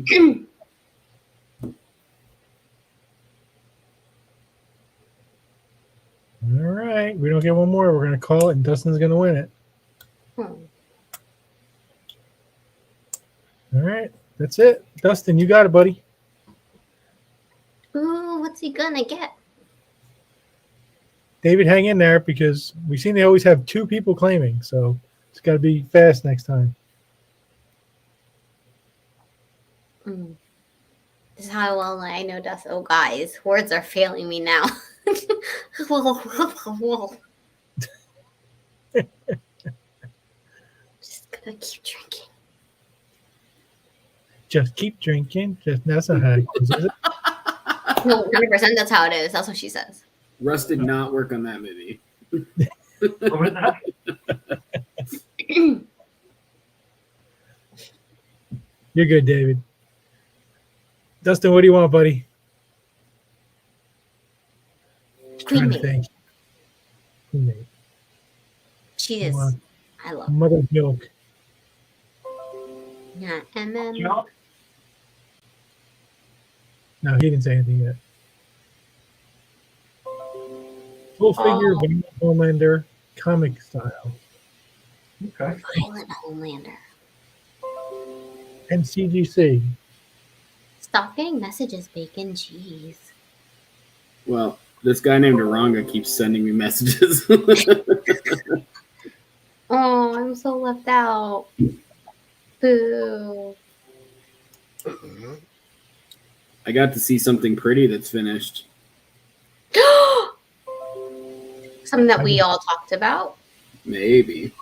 All right. We don't get one more. We're going to call it, and Dustin's going to win it. Hmm. All right. That's it. Dustin, you got it, buddy. Ooh, what's he gonna get? David, hang in there because we seem they always have two people claiming. So it's got to be fast next time. Mm. This is how well I know Dustin. Oh, guys, words are failing me now. Just gonna keep drinking. Just keep drinking. That's not how it goes, is it? No, 100%. That's how it is. That's what she says. Russ did not work on that movie. What was that? You're good, David. Dustin, what do you want, buddy? Queen Trying to Maeve. think. Queen Maeve. She is. Come on. I love her. Mother's milk. Yeah, and then Joe? No, he didn't say anything yet. Full figure Homelander comic style. Okay. Violent Homelander. And CGC. Stop getting messages, Bacon. Jeez. Well, this guy named Aranga keeps sending me messages. Oh, I'm so left out. Boo. I got to see something pretty that's finished. Something that we all talked about. Maybe.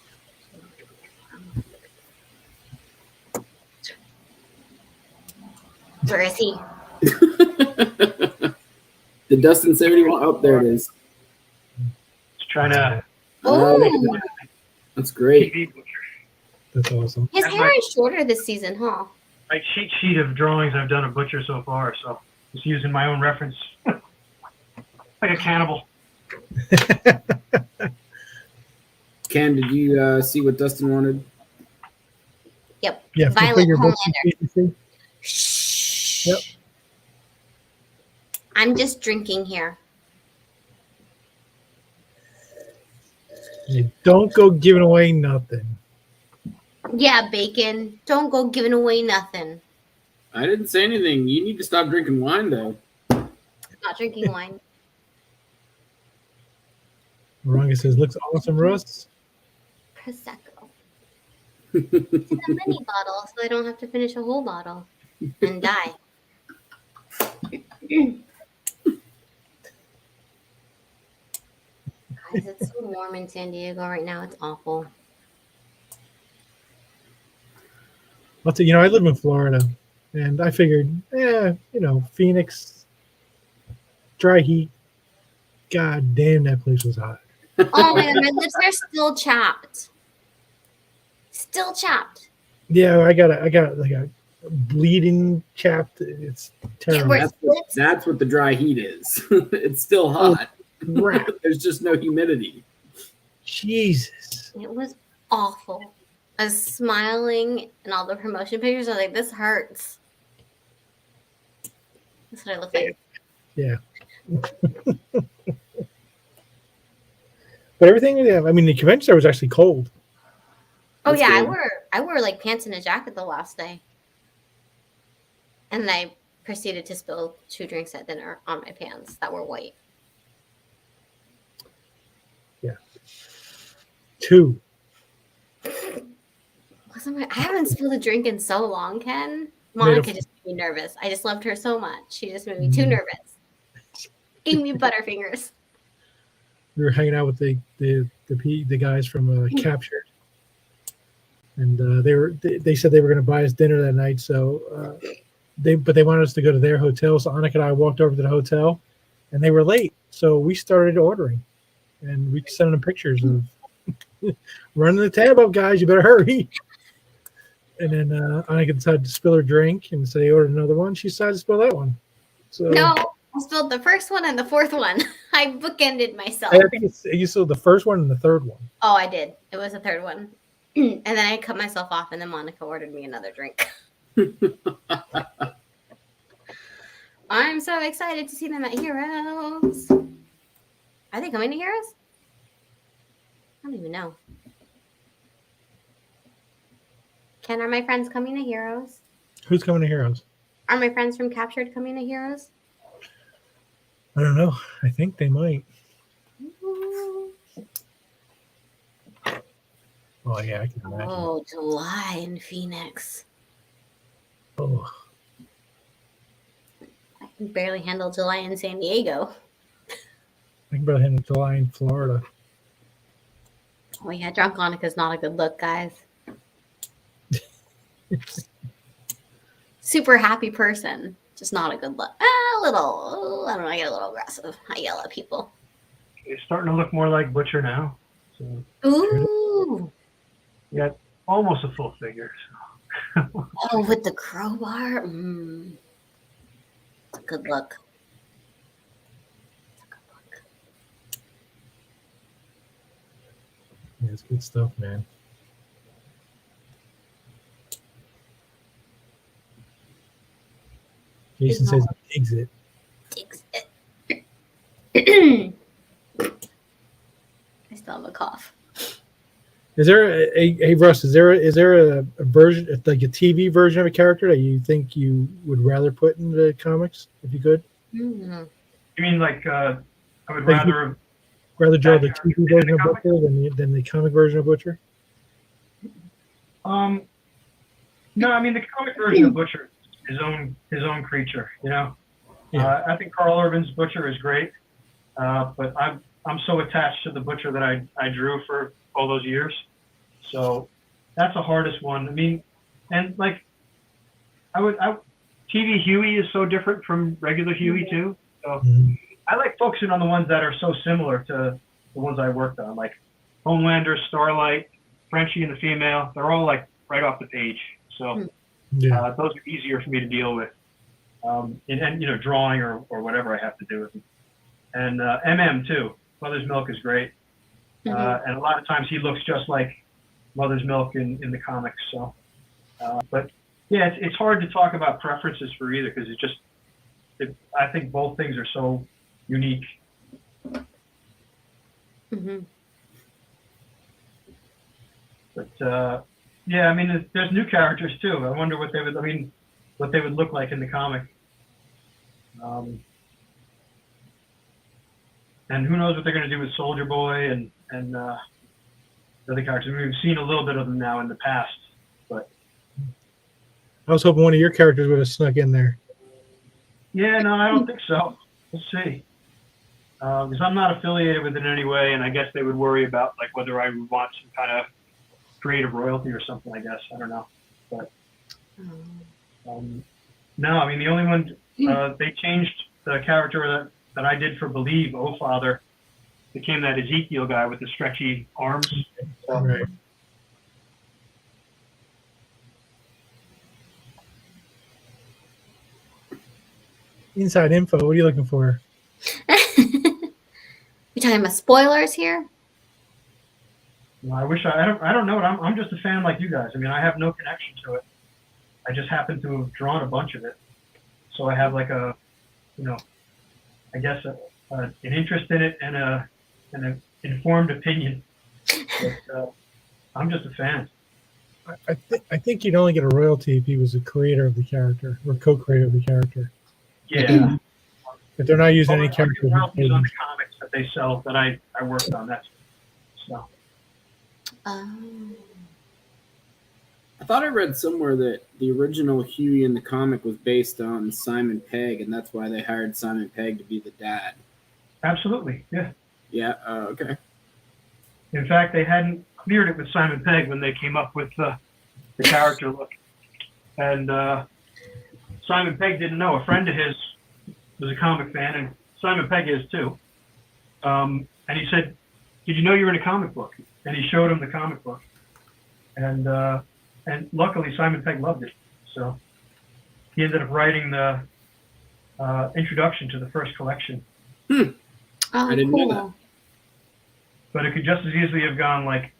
Where is he? Did Dustin say what he want? Oh, there it is. Just trying to Oh, That's great. keep That's awesome. his hair is shorter this season, huh? my cheat sheet of drawings I've done of Butcher so far, so just using my own reference. Like a cannibal. Ken, did you see what Dustin wanted? Yep. Yeah, full Violent figure Homelander. CGC. Shh. Yep. I'm just drinking here. You don't go giving away nothing. Yeah, Bacon. Don't go giving away nothing. I didn't say anything. You need to stop drinking wine, though. Not drinking wine. Maranga says, looks awesome, Russ. Prosecco. It's a mini bottle, so I don't have to finish a whole bottle and die. Guys, it's so warm in San Diego right now. It's awful. I'll tell you, I live in Florida, and I figured, Phoenix, dry heat. God damn, that place was hot. Oh my god, my lips are still chapped. Still chapped. Yeah, I got like a bleeding chapped. It's terrible. It was- That's what the dry heat is. It's still hot. Crap. There's just no humidity. Jesus. It was awful. I was smiling in all the promotion pictures. I was like, this hurts. That's what I look like. Yeah. But everything, yeah, I mean, the convention center was actually cold. Oh That's yeah, good. I wore like pants and a jacket the last day. And then I proceeded to spill 2 drinks at dinner on my pants that were white. Yeah. 2. I haven't spilled a drink in so long, Ken. Monica just made me nervous. I just loved her so much. She just made me too nervous. Gave me butterfingers. We were hanging out with the guys from Captured, and they said they were going to buy us dinner that night. So they wanted us to go to their hotel. So Annika and I walked over to the hotel, and they were late. So we started ordering, and we sent them pictures of running the tab up, guys. You better hurry. And then Annika decided to spill her drink, and so they ordered another one. She decided to spill that one. So No, I spilled the first one and the fourth one. I bookended myself. I think you spilled the first one and the third one. Oh, I did. It was the third one. And then I cut myself off, and then Monica ordered me another drink. I'm so excited to see them at Heroes. Are they coming to Heroes? I don't even know. Ken, are my friends coming to Heroes? Who's coming to Heroes? Are my friends from Captured coming to Heroes? I don't know. I think they might. Oh yeah, I can imagine. Oh, July in Phoenix. Oh, I can barely handle July in San Diego. I can barely handle July in Florida. Oh yeah, Drunkonica's not a good look, guys. Super happy person, just not a good look. A little, I don't know, I get a little aggressive. I yell at people. It's starting to look more like Butcher now. So Ooh. yeah, almost a full figure. So. Oh, with the crowbar? It's a good look. It's a good look. Yeah, it's good stuff, man. Jason says he digs it. Digs it. I still have a cough. Is there a Russ? Is there a version, like a TV version of a character that you think you would rather put in the comics if you could? You mean like I would Like rather draw the TV version of Butcher than the comic version of Butcher? No, I mean the comic version of Butcher is his own creature. You know, Yeah. I think Carl Urban's Butcher is great, but I'm so attached to the Butcher that I drew for all those years, so that's the hardest one. I mean, and like TV Huey is so different from regular Huey too. So I like focusing on the ones that are so similar to the ones I worked on, like Homelander, Starlight, Frenchie and the Female. They're all like right off the page. So those are easier for me to deal with. And you know, drawing or whatever I have to do with them. And MM too. Mother's Milk is great. And a lot of times he looks just like Mother's Milk in the comics. So, but yeah, it's hard to talk about preferences for either because I think both things are so unique. But yeah, I mean, there's new characters too. I wonder what they would look like in the comic. And who knows what they're going to do with Soldier Boy and the other characters. I mean, we've seen a little bit of them now in the past, but I was hoping one of your characters would have snuck in there. yeah, no, I don't think so. We'll see. Because I'm not affiliated with it in any way, and I guess they would worry about like whether I would want some kind of creative royalty or something. I guess I don't know, but no, I mean the only one they changed the character that I did for Believe, Oh Father, became that Ezekiel guy with the stretchy arms. So, Right. Inside info. What are you looking for? You talking about spoilers here? you know, I don't know. I'm just a fan like you guys. I mean, I have no connection to it. I just happen to have drawn a bunch of it, so I have like a, you know, I guess an interest in it and an informed opinion. But I'm just a fan. I think you'd only get a royalty if he was a creator of the character or co-creator of the character. Yeah. If they're not using any characters, royalties on the comics that they sell that I worked on. That's so. I thought I read somewhere that the original Huey in the comic was based on Simon Pegg, and that's why they hired Simon Pegg to be the dad. Absolutely, yeah. Yeah. Okay. In fact, they hadn't cleared it with Simon Pegg when they came up with the character look, and Simon Pegg didn't know. A friend of his was a comic fan, and Simon Pegg is too. And he said, "Did you know you were in a comic book?" And he showed him the comic book, and luckily Simon Pegg loved it. So he ended up writing the introduction to the first collection. Oh, I didn't know that. But it could just as easily have gone like,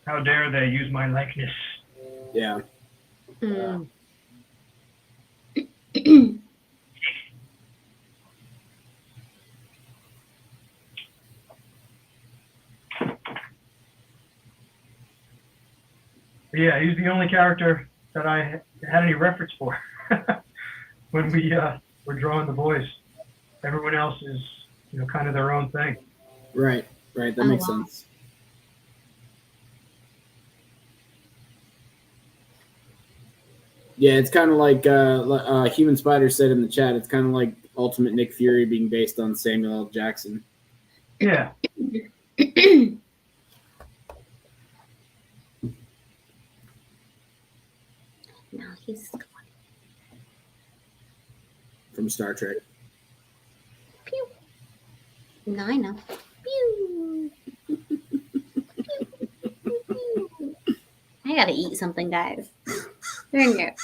"How dare they use my likeness?" Yeah. yeah, he's the only character that I had any reference for when we were drawing the boys. Everyone else is, kind of their own thing. Right. That makes sense. Yeah, it's kind of like Human Spider said in the chat. It's kind of like Ultimate Nick Fury being based on Samuel L. Jackson. Yeah. No, he's gone. From Star Trek. Pew. No, I know. Pew. I gotta eat something, guys.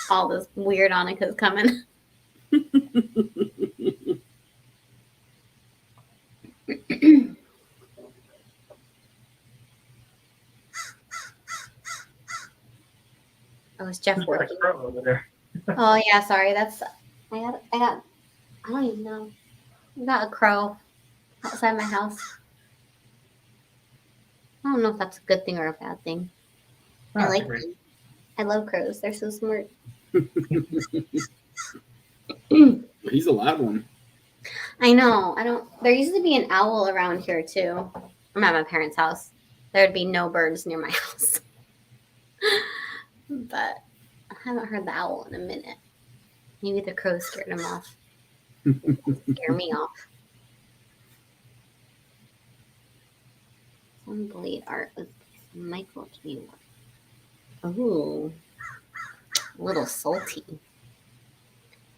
All this weird Annika's coming. Oh, is Jeff Who's got a working? crow over there? Oh yeah, sorry. That's I don't even know. I got a crow outside my house. I don't know if that's a good thing or a bad thing. I That's like great. them. I love crows. They're so smart. He's a loud one. I know. There used to be an owl around here too. I'm at my parents' house. There'd be no birds near my house. But I haven't heard the owl in a minute. Maybe the crow scared him off. Scare me off. Some blade art with Michael Taylor. Ooh. A little salty.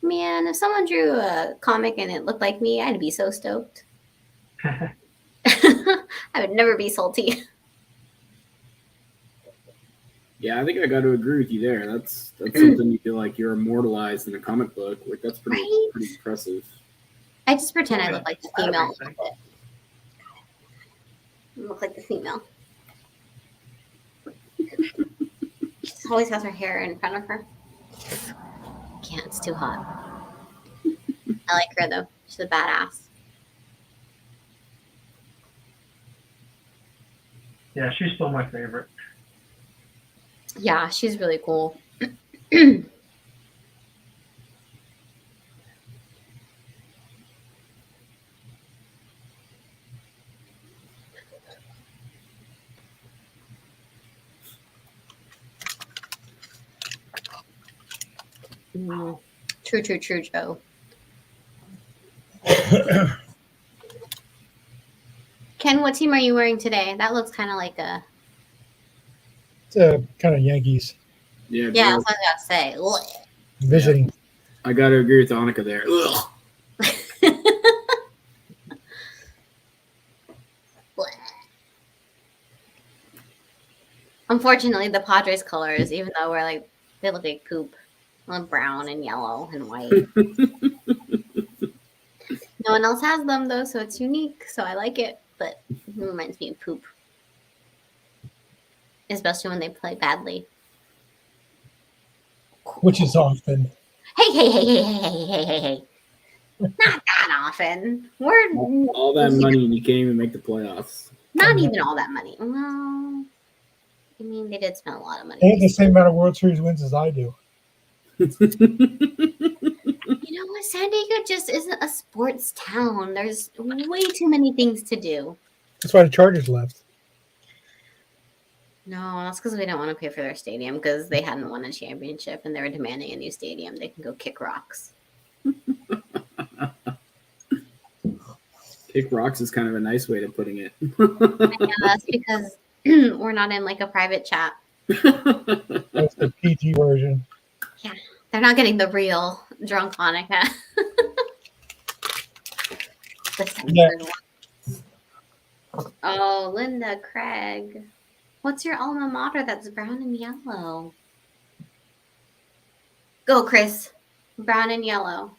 Man, if someone drew a comic and it looked like me, I'd be so stoked. I would never be salty. Yeah, I think I got to agree with you there. That's something you feel like you're immortalized in a comic book. Like that's pretty impressive. I just pretend I look like the female. Everything. I look like the female. She always has her hair in front of her. Can't, it's too hot. I like her though. She's a badass. Yeah, she's still my favorite. Yeah, she's really cool. True, Joe. Ken, what team are you wearing today? That looks kind of like a... It's kind of Yankees Yeah, Yeah, that's what I was going to say. visiting. I got to agree with Annika there. Ugh. Unfortunately, the Padres colors, even though they look like poop. Brown and yellow and white. No one else has them though, so it's unique. So I like it, but it reminds me of poop. Especially when they play badly. Which is often. Hey. Not that often. We're All that money and you can't even make the playoffs. not even all that money. Well, I mean, they did spend a lot of money. They have the same amount of World Series wins as I do. You know what? San Diego just isn't a sports town. There's way too many things to do. That's why the Chargers left. No, that's because we don't want to pay for their stadium because they hadn't won a championship and they were demanding a new stadium. They can go kick rocks. Kick rocks is kind of a nice way of putting it. Yeah, that's because we're not in like a private chat. That's the PG version. Yeah, they're not getting the real drunk Hanukkah. The censored one. Oh, Linda Craig. What's your alma mater that's brown and yellow? Go, Chris. Brown and yellow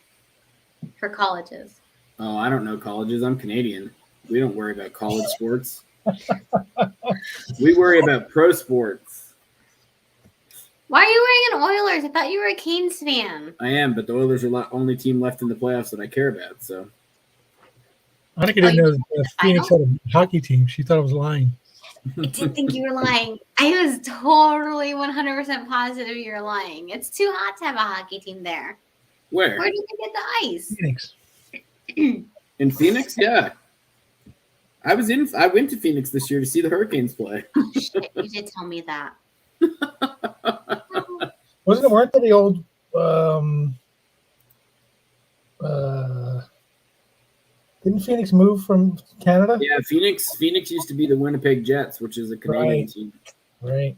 for colleges. Oh, I don't know colleges. I'm Canadian. We don't worry about college sports. We worry about pro sports. Why are you wearing an Oilers? I thought you were a Canes fan. I am, but the Oilers are the only team left in the playoffs that I care about. So Annika didn't know that Phoenix had a hockey team. She thought I was lying. I didn't think you were lying. I was totally 100% positive you're lying. It's too hot to have a hockey team there. Where? Where did they get the ice? Phoenix. In Phoenix? Yeah. I went to Phoenix this year to see the Hurricanes play. Oh, shit, you did tell me that. Weren't they the old didn't Phoenix move from Canada? Yeah, Phoenix used to be the Winnipeg Jets, which is a Canadian Right. team. Right.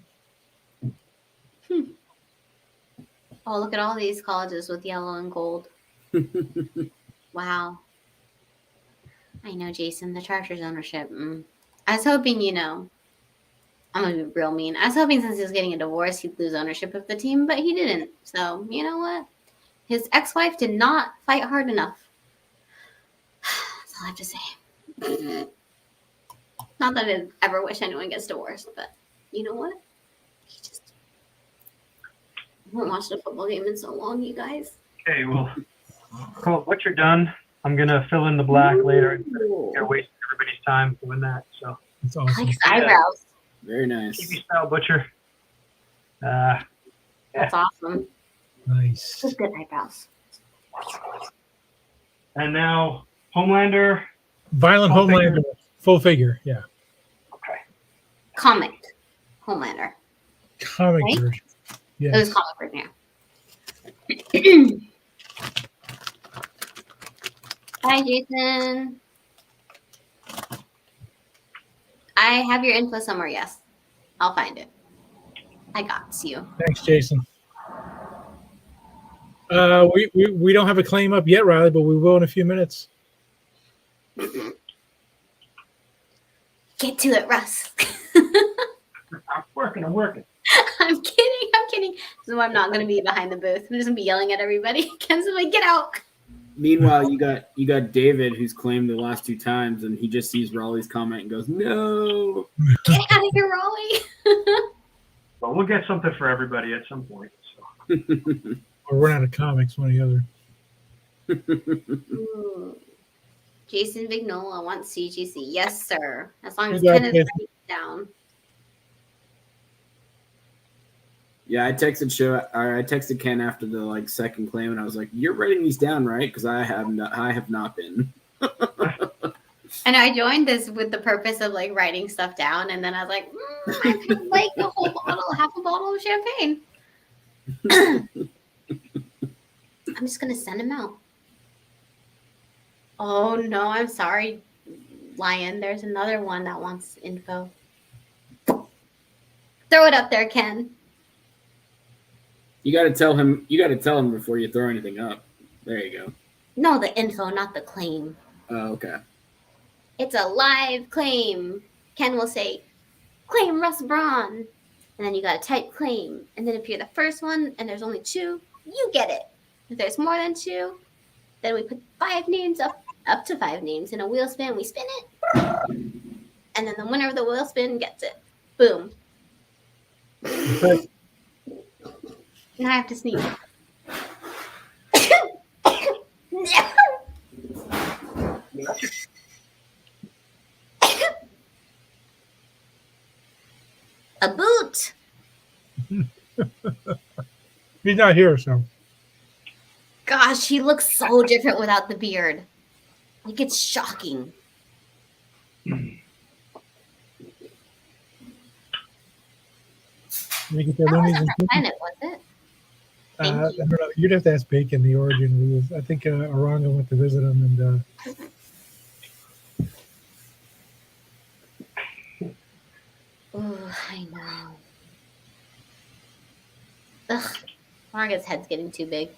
Oh, look at all these colleges with yellow and gold. Wow. I know, Jason, the Chargers ownership. I was hoping, I'm going to be real mean. I was hoping since he was getting a divorce, he'd lose ownership of the team, but he didn't. So, you know what? His ex-wife did not fight hard enough. That's all I have to say. Not that I ever wish anyone gets divorced, but you know what? He just haven't watched a football game in so long, you guys. Okay, well, cool. Once you're done, I'm gonna fill in the black later. I'm gonna waste everybody's time doing that. So That's I awesome. like his eyebrows. Very nice. TV style butcher. That's awesome. Nice. Just good eyebrows. And now Homelander. Violent Full Homelander, figure. full figure. Yeah. Okay. Comic Homelander. Comic Right? version. It was Yes. comic right now. Bye, Jason. I have your info somewhere. Yes, I'll find it. I got you. Thanks, Jason. We don't have a claim up yet, Riley, but we will in a few minutes. Get to it, Russ. I'm working. I'm kidding. So I'm not going to be behind the booth. I'm just going to be yelling at everybody. Ken's like, get out. Meanwhile, you got David, who's claimed the last 2 times, and he just sees Raleigh's comment and goes, "No." Get out of here, Raleigh. But we'll get something for everybody at some point. So. Or run out of comics, one or the other. Ooh. Jason Vignola wants CGC. Yes, sir. As long as You got Ken is it. writing it down. Yeah, I texted Ken after the second claim, and I was like, "You're writing these down, right? Because I have not been." And I joined this with the purpose of writing stuff down, and then I was like, I could a whole bottle, half a bottle of champagne. I'm just gonna send him out. Oh no, I'm sorry, Lion. There's another one that wants info. Throw it up there, Ken. You got to tell him. You got to tell him before you throw anything up. There you go. No, the info, not the claim. Oh, okay. It's a live claim. Ken will say, claim Russ Braun. And then you got to type claim. And then if you're the first one and there's only 2, you get it. If there's more than 2, then we put 5 names up to 5 names in a wheel spin. We spin it. And then the winner of the wheel spin gets it. Boom. Now I have to sneeze. A boot. He's not here, so. Gosh, he looks so different without the beard. It's shocking. We get their That Loonies wasn't and her planet, was it? I don't know. You'd have to ask Bacon the origin. I think Aranga went to visit him, and Oh, I know. Ugh, Oranga's head's getting too big.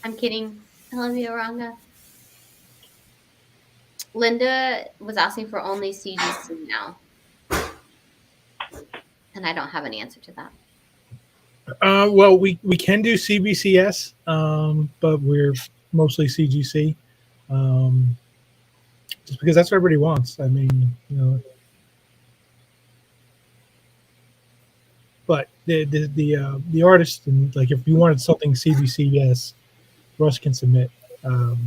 I'm kidding. I love you, Oranga. Linda was asking for only CGC now. And I don't have an answer to that. well, we can do CBCS, but we're mostly CGC, just because that's what everybody wants. I mean, but the artist, and if you wanted something CBCS, Russ can submit to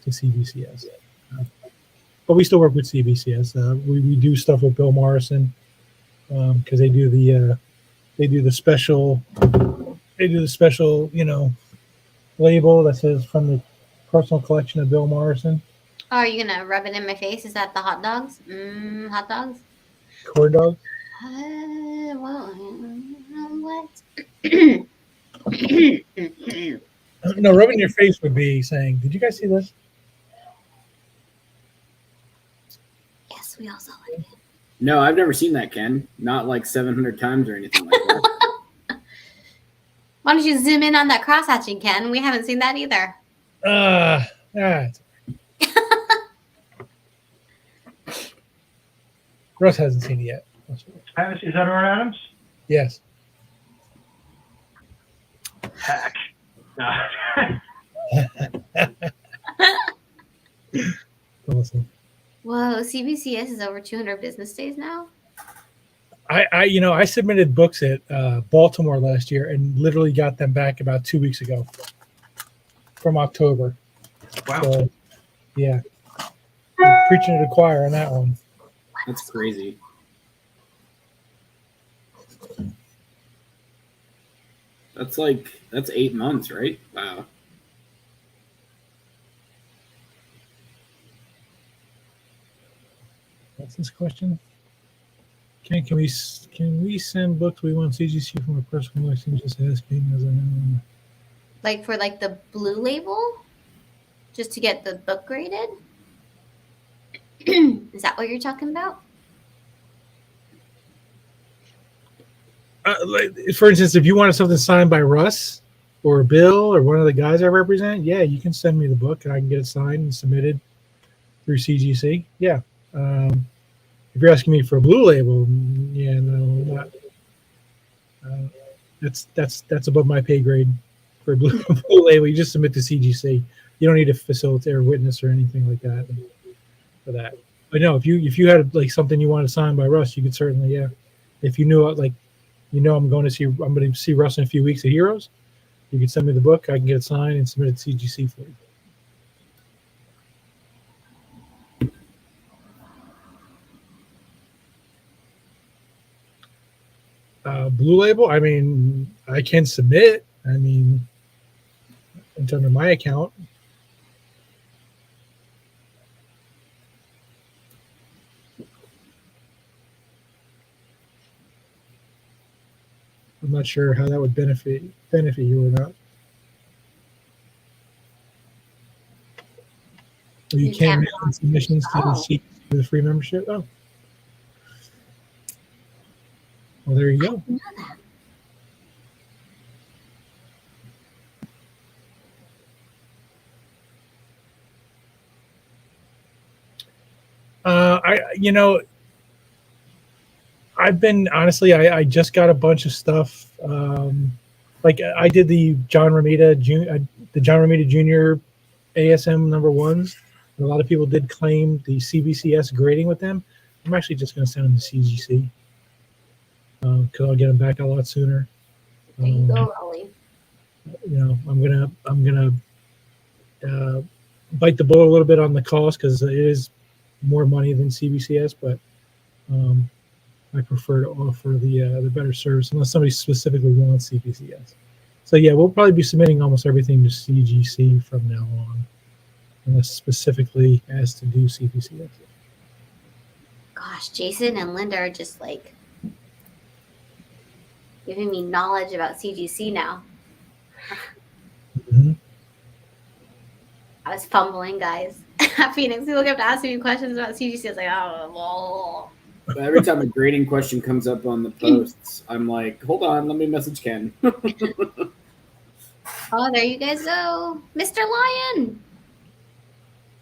CBCS. but we still work with CBCS. We do stuff with Bill Morrison because they do the special label that says from the personal collection of Bill Morrison. Oh, are you gonna rub it in my face? Is that the hot dogs? Hot dogs. Corn dogs. What? No, rubbing your face would be saying, "Did you guys see this?" Yes, we all saw it. No, I've never seen that, Ken. Not like 700 times or anything like that. Why don't you zoom in on that cross hatching, Ken? We haven't seen that either. Russ hasn't seen it yet. Is that Art Adams? Yes. Heck. No. Awesome. Whoa, CBCS is over 200 business days now. I submitted books at Baltimore last year and literally got them back about 2 weeks ago from October. Wow. So, yeah. Preaching to the choir on that one. That's crazy. That's 8 months, right? Wow. What's this question? Can we send books we want CGC from a personal collection? Just asking as I know. Like for like the blue label, just to get the book graded. Is that what you're talking about? For instance, if you wanted something signed by Russ or Bill or one of the guys I represent, yeah, you can send me the book and I can get it signed and submitted through CGC. Yeah. If you're asking me for a blue label, yeah, no, not. That's above my pay grade for a blue label. You just submit to CGC. You don't need a facilitator or witness or anything like that for that. But no, if you had like something you wanted signed by Russ, you could certainly, yeah. If you knew I'm going to see Russ in a few weeks at Heroes, you can send me the book. I can get it signed and submit it to CGC for you. Blue label, I mean, I can submit. I mean, it's under my account. I'm not sure how that would benefit you or not. You can't make submissions to the free membership. Oh, well, there you go. I've been honestly, I just got a bunch of stuff. Like I did the John Romita Jr. ASM #1s. A lot of people did claim the CBCS grading with them. I'm actually just going to send them to CGC because I'll get them back a lot sooner. There you go, Ollie. I'm gonna bite the bullet a little bit on the cost because it is more money than CBCS, but I prefer to offer the better service unless somebody specifically wants CBCS. So yeah, we'll probably be submitting almost everything to CGC from now on, unless specifically asked to do CBCS. Gosh, Jason and Linda are just like giving me knowledge about CGC now. Mm-hmm. I was fumbling, guys. Phoenix, people kept asking me questions about CGC. I was like, oh, But every time a grading question comes up on the posts, I'm like, hold on, let me message Ken. oh, there you guys go. Mr. Lion.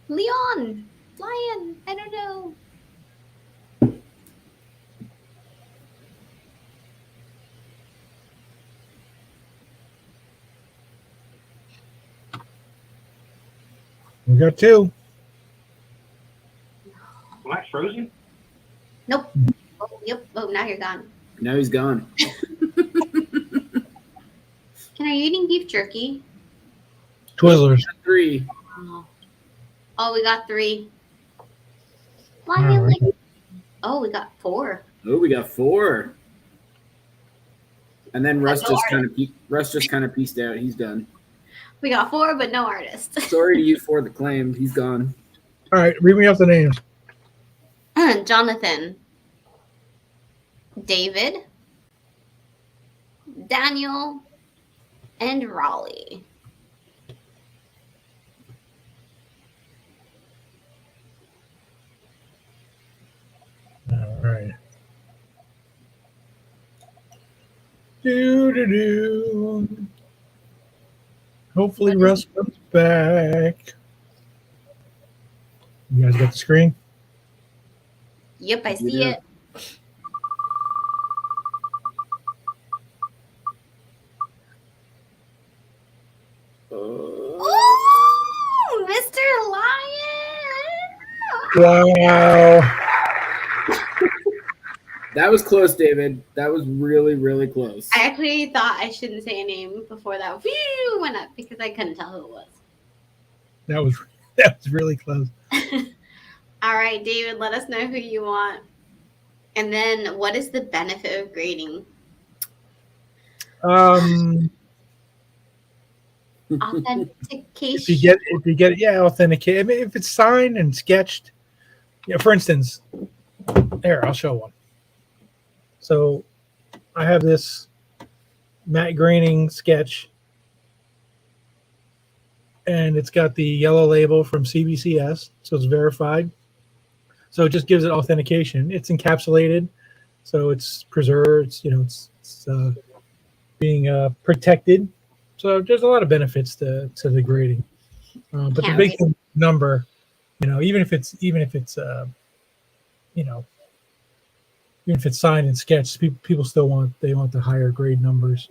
Leon. Lion. I don't know. We got two. Am I frozen? Nope. Oh, yep. Oh, now you're gone. Now he's gone. Ken, are you eating beef jerky? Twizzlers. 3. Oh, we got 3. Why All you right. like? Oh, we got 4. Oh, we got 4. And then Russ no just kind of pieced out. He's done. We got 4, but no artist. Sorry to you for the claim. He's gone. All right. Read me off the names. Jonathan, David, Daniel, and Raleigh. All right. Do. Hopefully Russ comes back. You guys got the screen? Yep, I see Yeah. it. Ooh, Mr. Lion! Wow. That was close, David. That was really, really close. I actually thought I shouldn't say a name before that went up because I couldn't tell who it was. That was really close. All right, David, let us know who you want. And then what is the benefit of grading? Authentication. If you get yeah, authenticate. I mean, if it's signed and sketched, yeah. For instance, here I'll show one. So, I have this matte graining sketch, and it's got the yellow label from CBCS, so it's verified. So it just gives it authentication. It's encapsulated, so it's preserved. It's being protected. So there's a lot of benefits to the grading. But the big thing, number, even if it's signed and sketched, people still want the higher grade numbers.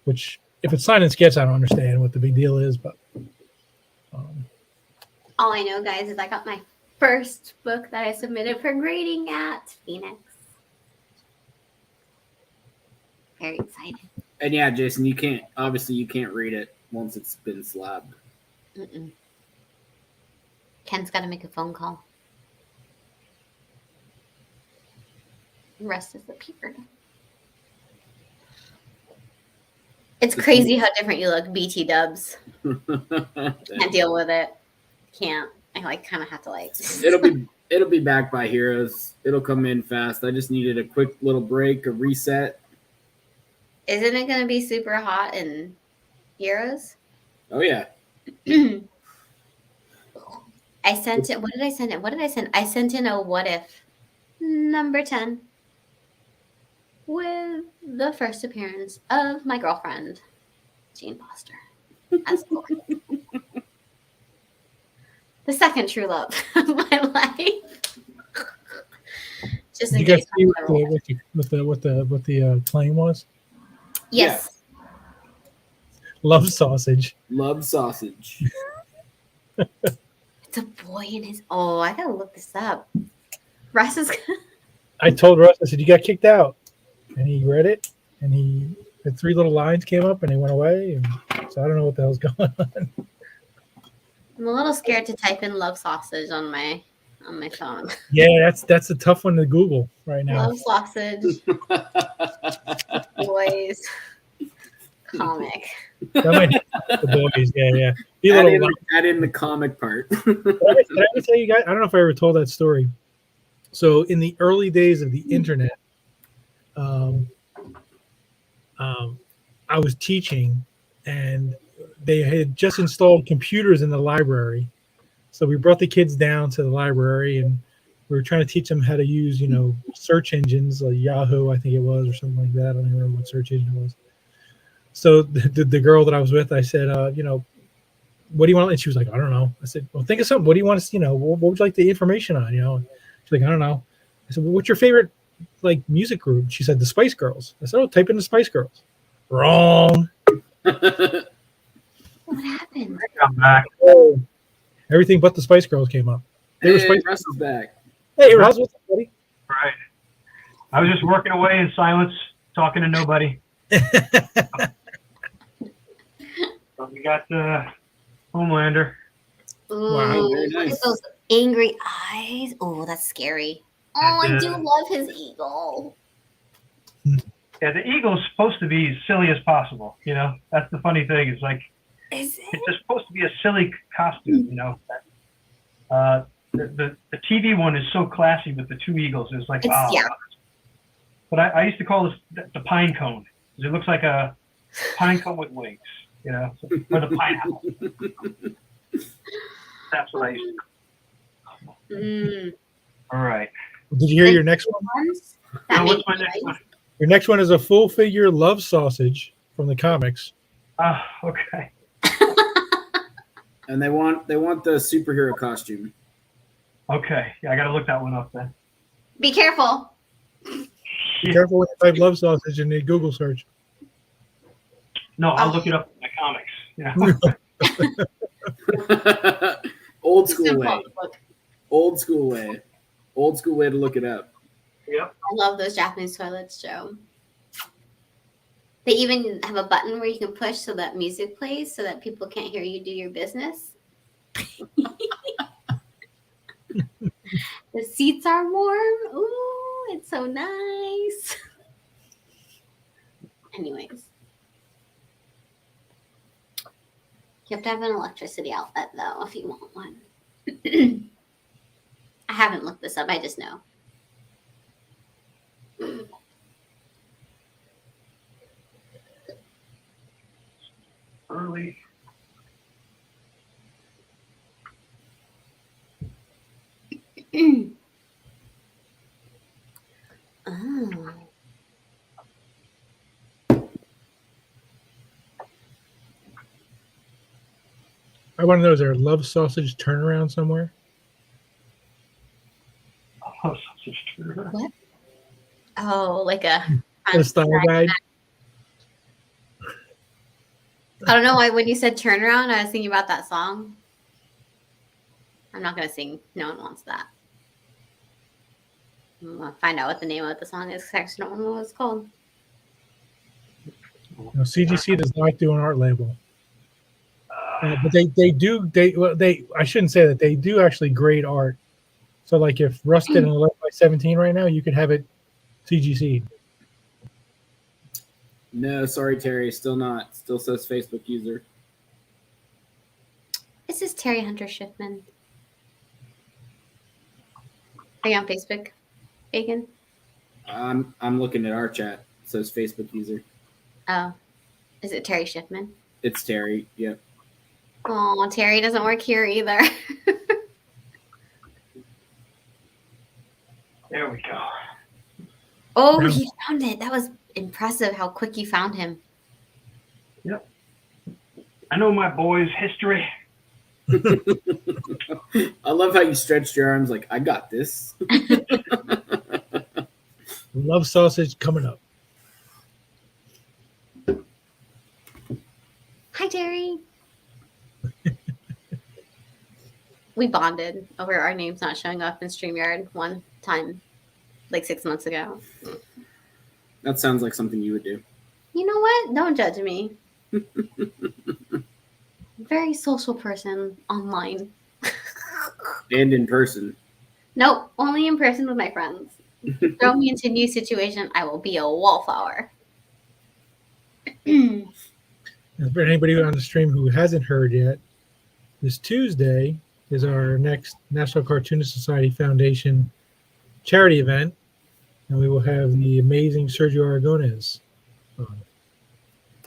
Which if it's signed and sketched, I don't understand what the big deal is. But all I know, guys, is I got my first book that I submitted for grading at Phoenix. Very excited. And yeah, Jason, you can't read it once it's been slabbed. Mm-mm. Ken's got to make a phone call. The rest is the paper. It's crazy how different you look, BT dubs. Can't deal with it. Can't. I kind of have to It'll be back by Heroes. It'll come in fast. I just needed a quick little break, a reset. Isn't it going to be super hot in Heroes? Oh yeah. I sent it. What did I send it? What did I send? I sent in a what if number 10 with the first appearance of my girlfriend, Jane Foster, as Lord. The second true love of my life. Just in you guys case. see what the claim was? Yes. Love sausage. Love sausage. It's a boy in his. Oh, I gotta look this up. Russ is. I told Russ, I said, you got kicked out. And he read it, and the 3 little lines came up, and they went away. And so I don't know what the hell's going on. I'm a little scared to type in love sausage on my phone. Yeah, that's a tough one to Google right now. Love sausage. Boys. Comic. That might the boys, yeah. Add in the comic part. Did I ever tell you guys? I don't know if I ever told that story. So in the early days of the internet, I was teaching, and they had just installed computers in the library. So we brought the kids down to the library, and we were trying to teach them how to use, search engines like Yahoo, I think it was, or something like that. I don't even remember what search engine it was. So the girl that I was with, I said, what do you want? And she was like, I don't know. I said, well, think of something. What do you want to, what would you like the information on? She's like, I don't know. I said, well, what's your favorite music group? She said, the Spice Girls. I said, oh, type in the Spice Girls. Wrong. What happened? I'm back. Oh, everything but the Spice Girls came up. They were Spice Russ is back. Hey, Russ, what's up, buddy? Right. I was just working away in silence, talking to nobody. But we got Homelander. Ooh, Wow, very look nice. at those Angry eyes. Oh, that's scary. Oh, I do love his eagle. Yeah, the eagle's supposed to be as silly as possible. You know, that's the funny thing. It's like Is it's just supposed to be a silly costume. You know, the TV one is so classy with the two eagles. It's like wow. Yeah. But I used to call this the pine cone because it looks like a pine cone with wings. You know, or the pineapple. That's what I used to. All right. Did you hear your next one? Now, what's my next one? Your next one is a full figure love sausage from the comics. Okay. And they want the superhero costume. Okay. Yeah, I got to look that one up then. Be careful. Be careful when you type love sausage in the Google search. No, I'll look it up in my comics. Yeah. Old school way. Old school way. Old school way to look it up. Yep. I love those Japanese toilets, Joe. They even have a button where you can push so that music plays so that people can't hear you do your business. The seats are warm. Ooh, it's so nice. Anyways. You have to have an electricity outlet, though, if you want one. I haven't looked this up. I just know. Early. Oh. I want to know, is there a love sausage turnaround somewhere? Oh, sausage turnaround. What? Oh, like a style guide? I don't know why when you said turnaround, I was thinking about that song. I'm not going to sing. No one wants that. I'm going to find out what the name of the song is because I actually don't know what it's called. No, CGC does not do an art label. But I shouldn't say that. They do actually grade art. So like if Russ did an 11x17 right now, you could have it CGC. No, sorry, Terry. Still not. Still says Facebook user. This is Terry Hunter Schiffman. Are you on Facebook, Bacon? I'm looking at our chat. It says Facebook user. Oh. Is it Terry Schiffman? It's Terry. Yep. Oh, Terry doesn't work here either. There we go. Oh, he found it. That was impressive how quick you found him. Yep. I know my boy's history. I love how you stretched your arms like, I got this. Love sausage coming up. Hi, Terry. We bonded over our names not showing up in StreamYard one time, like 6 months ago. That sounds like something you would do. You know what? Don't judge me. Very social person online. And in person. Nope, only in person with my friends. Throw me into a new situation, I will be a wallflower. For anybody on the stream who hasn't heard yet, this Tuesday is our next National Cartoonist Society Foundation charity event, and we will have the amazing Sergio Aragonés on,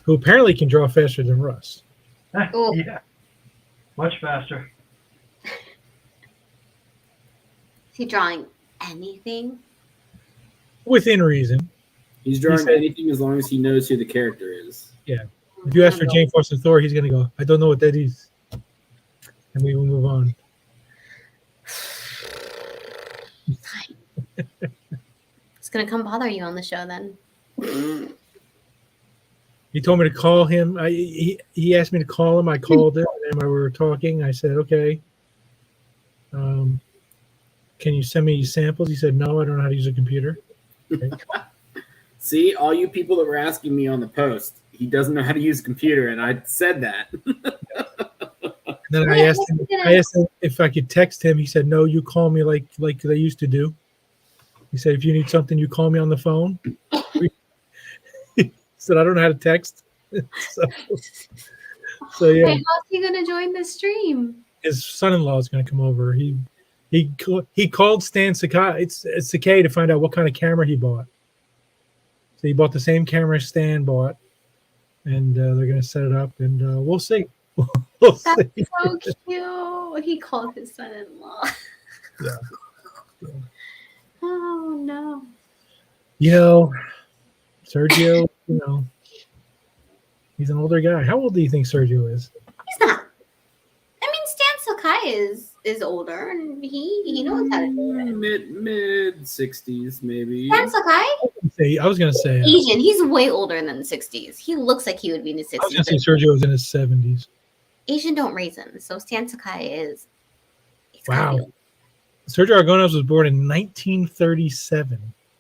who apparently can draw faster than Russ. Ooh. Yeah. Much faster. Is he drawing anything? Within reason. He's drawing anything as long as he knows who the character is. Yeah. If you ask for Jane Foster Thor, he's going to go, I don't know what that is. And we will move on. It's going to come bother you on the show then. He told me to call him. He asked me to call him. I called him, and we were talking. I said, okay. Can you send me samples? He said, no, I don't know how to use a computer. Okay. See, all you people that were asking me on the post, he doesn't know how to use a computer, and I said that. And then Wait, I asked him if I could text him. He said, "No, you call me like they used to do." He said, "If you need something, you call me on the phone." He said, "I don't know how to text." so yeah, Wait, how's he gonna join the stream? his son-in-law is going to come over. He called Stan Sakai. It's Sakai to find out what kind of camera he bought. So he bought the same camera Stan bought, and they're going to set it up, and we'll see. We'll That's see. so cute. He called his son-in-law. Yeah. Oh no. Sergio, he's an older guy. How old do you think Sergio is? He's not. I mean, Stan Sakai is older, and he knows how to do it. Mid 60s, maybe. Stan Sakai? I was going to say Asian. He's way older than the 60s. He looks like he would be in his I was going 60s. to say Sergio is in his 70s. Asian don't raisin, so Stan Sakai is. Wow. Sergio Aragonés was born in 1937.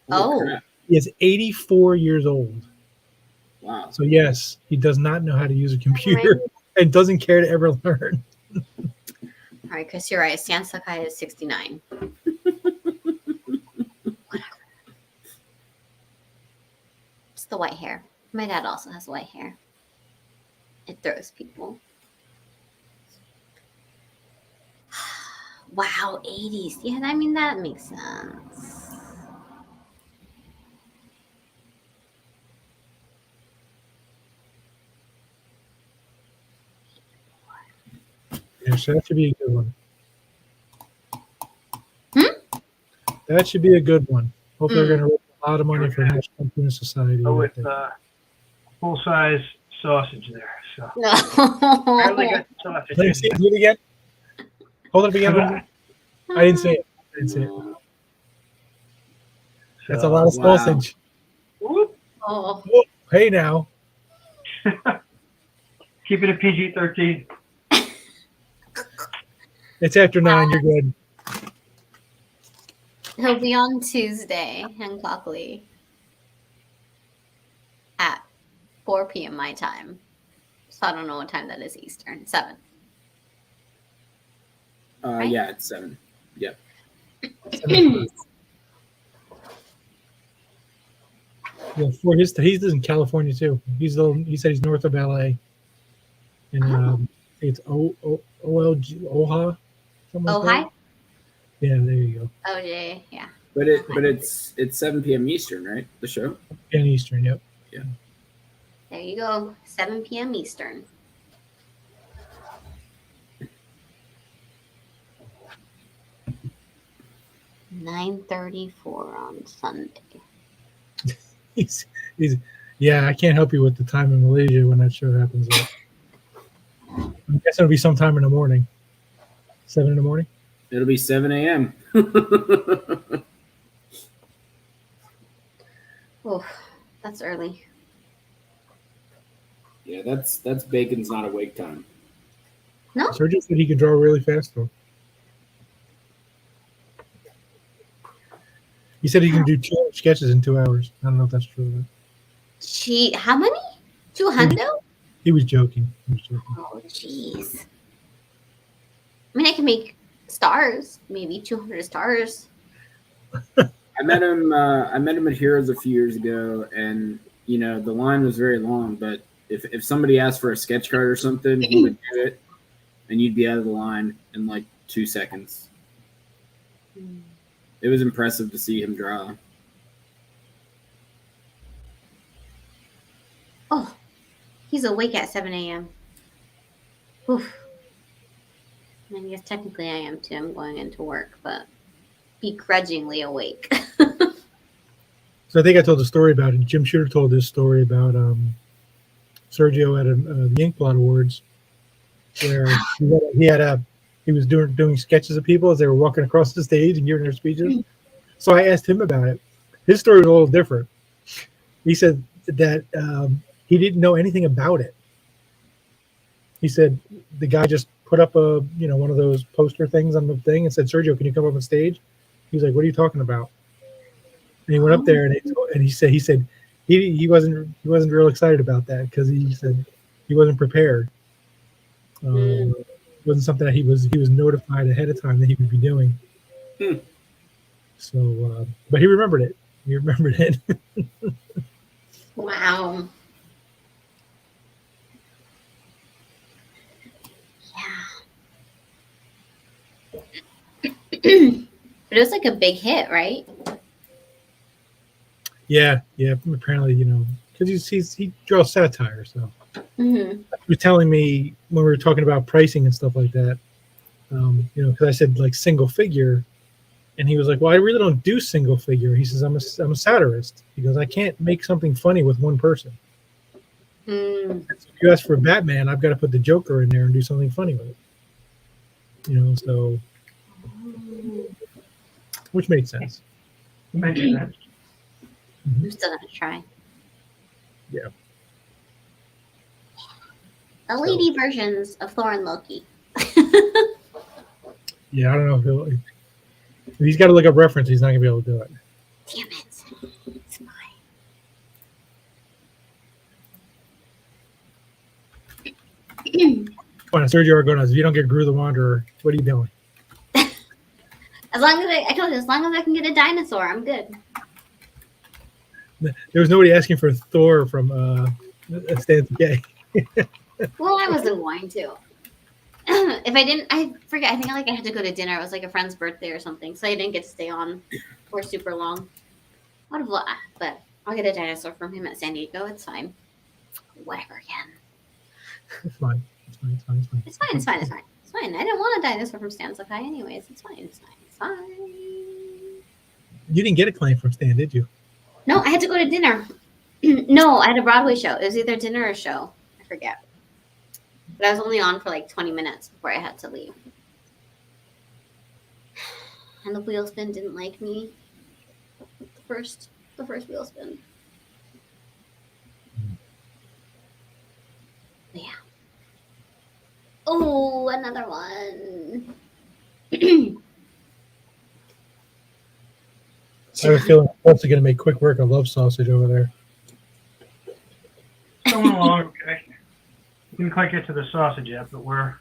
Oh. Crap. He is 84 years old. Wow. So yes, he does not know how to use a computer and doesn't care to ever learn. All right, Chris, you're right. Stan Sakai is 69. It's the white hair. My dad also has white hair. It throws people. Wow, 80s. Yeah, I mean, that makes sense. Yeah, so that should be a good one. That should be a good one. Hopefully, they're going to raise a lot of money for National Lampoon Society. Go with full size sausage there. So No. barely got the sausage. Let me see. Do it again. Hold it up again. I didn't see it. That's a lot of Wow. sausage. Whoop. Oh. Oh, hey now. Keep it a PG-13. It's after 9. You're good. He'll be on Tuesday, Hancockley, at 4 p.m. my time. So I don't know what time that is Eastern. 7. Right? Yeah, it's 7. Yep. Yeah, for his he's in California too. He said he's north of LA. And it's OLG Oha. Something like that. Ojai? Yeah, there you go. OJ, yeah. But it's 7 p.m. Eastern, right? The show. In Eastern, yep. There you go. 7 p.m. Eastern. $9:34 on Sunday. He's yeah. I can't help you with the time in Malaysia when that show happens. I guess it'll be sometime in the morning. 7 in the morning. It'll be 7 a.m. Oh, that's early. Yeah, that's Bacon's not awake time. No? Sergio said he can draw really fast though. He said he can do 200 sketches in 2 hours. I don't know if that's true. How many? 200? He was joking. Oh, jeez. I mean, I can make stars, maybe 200 stars. I met him at Heroes a few years ago, and the line was very long. But if somebody asked for a sketch card or something, he would do it, and you'd be out of the line in like 2 seconds. It was impressive to see him draw. Oh, he's awake at 7 a.m. Oof. I guess technically I am too. I'm going into work, but begrudgingly awake. So I think I told the story about it. Jim Shooter told this story about Sergio at the Inkblot Awards, where he was doing sketches of people as they were walking across the stage and giving their speeches. So I asked him about it. His story was a little different. He said that he didn't know anything about it. He said the guy just put up one of those poster things on the thing and said, "Sergio, can you come up on stage?" He was like, "What are you talking about?" And he went up there and he said he wasn't real excited about that because he said he wasn't prepared. wasn't something that he was notified ahead of time that he would be doing. Hmm. So, but he remembered it. He remembered it. Wow. Yeah. But it was like a big hit, right? Yeah. Apparently, because he draws satire. So Mm-hmm. he was telling me when we were talking about pricing and stuff like that. Because I said like single figure, and he was like, "Well, I really don't do single figure." He says, "I'm a satirist." He goes, "I can't make something funny with one person. Mm. So if you ask for Batman, I've got to put the Joker in there and do something funny with it." So which made sense. Makes sense. I'm still gonna try. Yeah. The lady versions of Thor and Loki. Yeah, I don't know if he's got to look up reference. He's not gonna be able to do it. Damn it! It's fine. Fine, Sergio Aragonas, if you don't get Gru the Wanderer, what are you doing? As long as I told you, as long as I can get a dinosaur, I'm good. There was nobody asking for Thor from Stan Gay. Well, I wasn't going to. If I didn't, I forget. I think I had to go to dinner. It was like a friend's birthday or something, so I didn't get to stay on for super long. But I'll get a dinosaur from him at San Diego. It's fine. Whatever again. It's fine. It's fine. It's fine. I didn't want a dinosaur from Stan Sakai anyways. It's fine. You didn't get a claim from Stan, did you? No, I had to go to dinner. No, I had a Broadway show. It was either dinner or show. I forget. But I was only on for like 20 minutes before I had to leave. And the wheel spin didn't like me. The first wheel spin. But yeah. Oh, another one. I have a feeling I'm also going to make quick work of love sausage over there. Going along, okay. Didn't quite get to the sausage yet, but we're.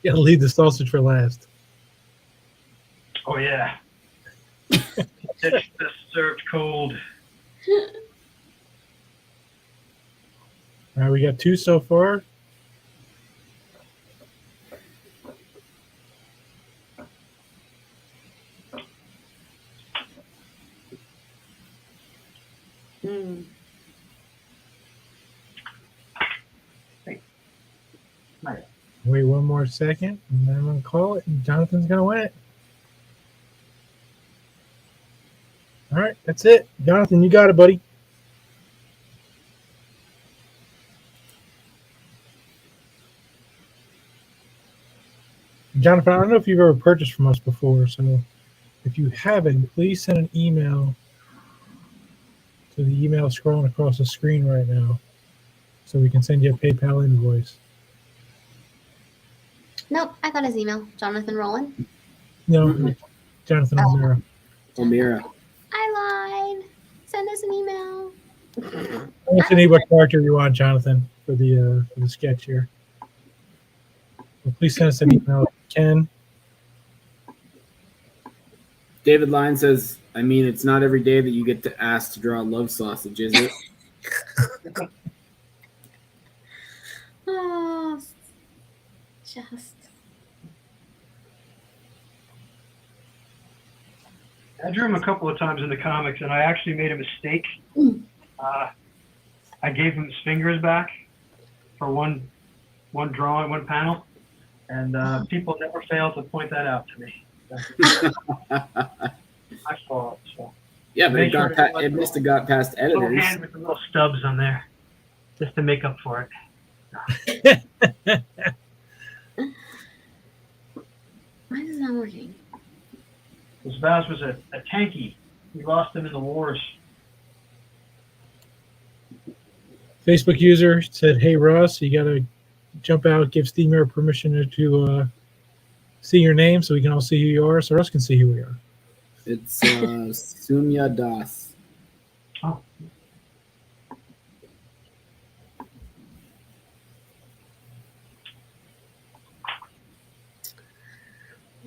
Yeah, leave the sausage for last. Oh yeah. It's served cold. All right, we got 2 so far. Wait one more second, and then I'm going to call it, and Jonathan's going to win it. All right, that's it. Jonathan, you got it, buddy. Jonathan, I don't know if you've ever purchased from us before, so if you haven't, please send an email to the email scrolling across the screen right now so we can send you a PayPal invoice. Nope, I got his email. Jonathan Rowland. No, Jonathan O'Mara. O'Meara. I lied. Send us an email. I want to know what character you want, Jonathan, for the sketch here. Well, please send us an email if you can. David Lyne says, I mean, it's not every day that you get to ask to draw love sausage, is it? Oh, just. I drew him a couple of times in the comics, and I actually made a mistake. I gave him his fingers back for one drawing, one panel, and people never fail to point that out to me. My fault. So. Yeah, but it must have got past Little editors. hand with the little stubs on there, just to make up for it. Why is it not working? His Vaz was a tanky. We lost him in the wars. Facebook user said, "Hey Russ, you gotta jump out, give Steamer permission to see your name, so we can all see who you are, so Russ can see who we are." It's Sumya Das. Oh.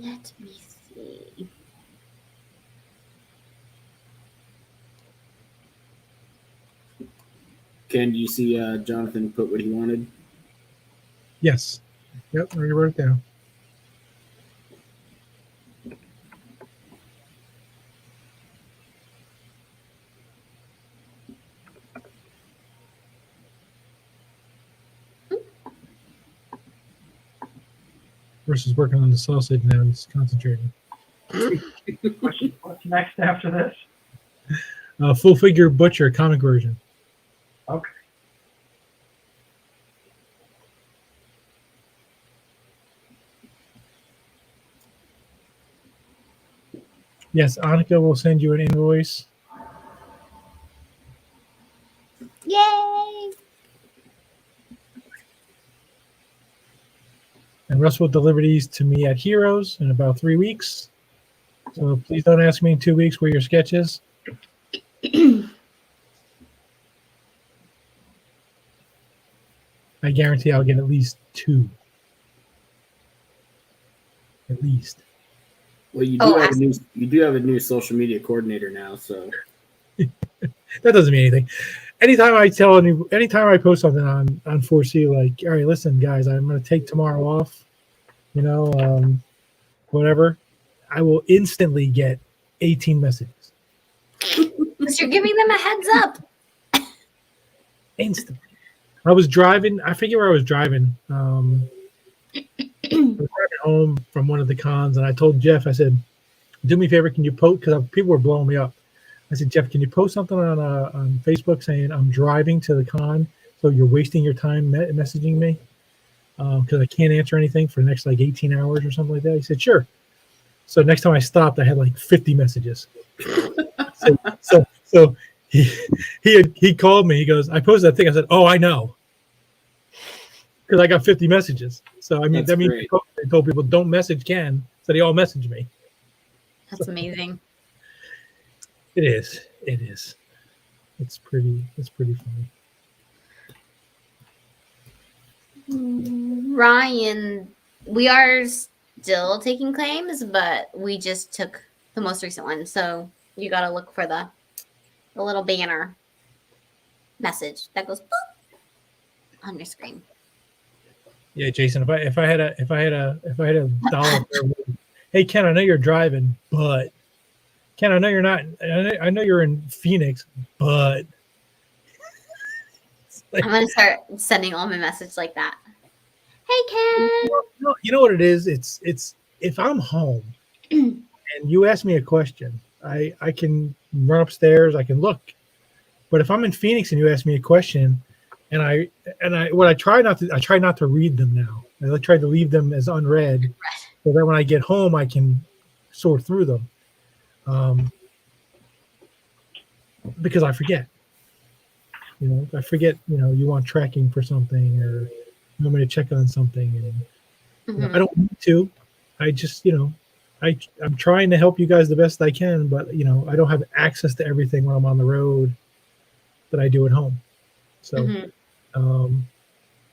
Let me see. Ken, do you see Jonathan put what he wanted? Yes. Yep, I already wrote it down. Russ is working on the sausage now. He's concentrating. What's next after this? Full Figure Butcher comic version. Okay. Yes, Annika will send you an invoice. Yay! And Russ will deliver these to me at Heroes in about 3 weeks. So please don't ask me in 2 weeks where your sketch is. I guarantee I'll get at least 2. At least. Well, you do have a new social media coordinator now, so That doesn't mean anything. Anytime I post something on 4C, like, all right, listen, guys, I'm going to take tomorrow off, whatever, I will instantly get 18 messages. Because you're giving them a heads up. Instantly. I was driving. I forget where I was driving. I was driving home from one of the cons, and I told Jeff, I said, do me a favor, can you post, because people were blowing me up. I said, Jeff, can you post something on Facebook saying I'm driving to the con, so you're wasting your time messaging me because I can't answer anything for the next like 18 hours or something like that? He said, sure. So next time I stopped, I had like 50 messages. so he called me. He goes, I posted that thing. I said, oh, I know, because I got 50 messages. So I mean, that means they told people don't message Ken, so they all messaged me. That's amazing. It is. It is. It's pretty funny. Ryan, we are still taking claims, but we just took the most recent one. So you got to look for the little banner message that goes boop on your screen. Yeah, Jason. If I had a dollar, hey Ken, I know you're driving, but Ken, I know you're not. I know you're in Phoenix, but I'm gonna start sending all my messages like that. Hey Ken. You know what it is? It's if I'm home and you ask me a question, I can run upstairs, I can look. But if I'm in Phoenix and you ask me a question, and I try not to read them now. I try to leave them as unread, so that when I get home I can sort through them. Because I forget. I forget. You want tracking for something, or you want me to check on something, and I don't need to. I just, I'm trying to help you guys the best I can, but I don't have access to everything when I'm on the road that I do at home. So, and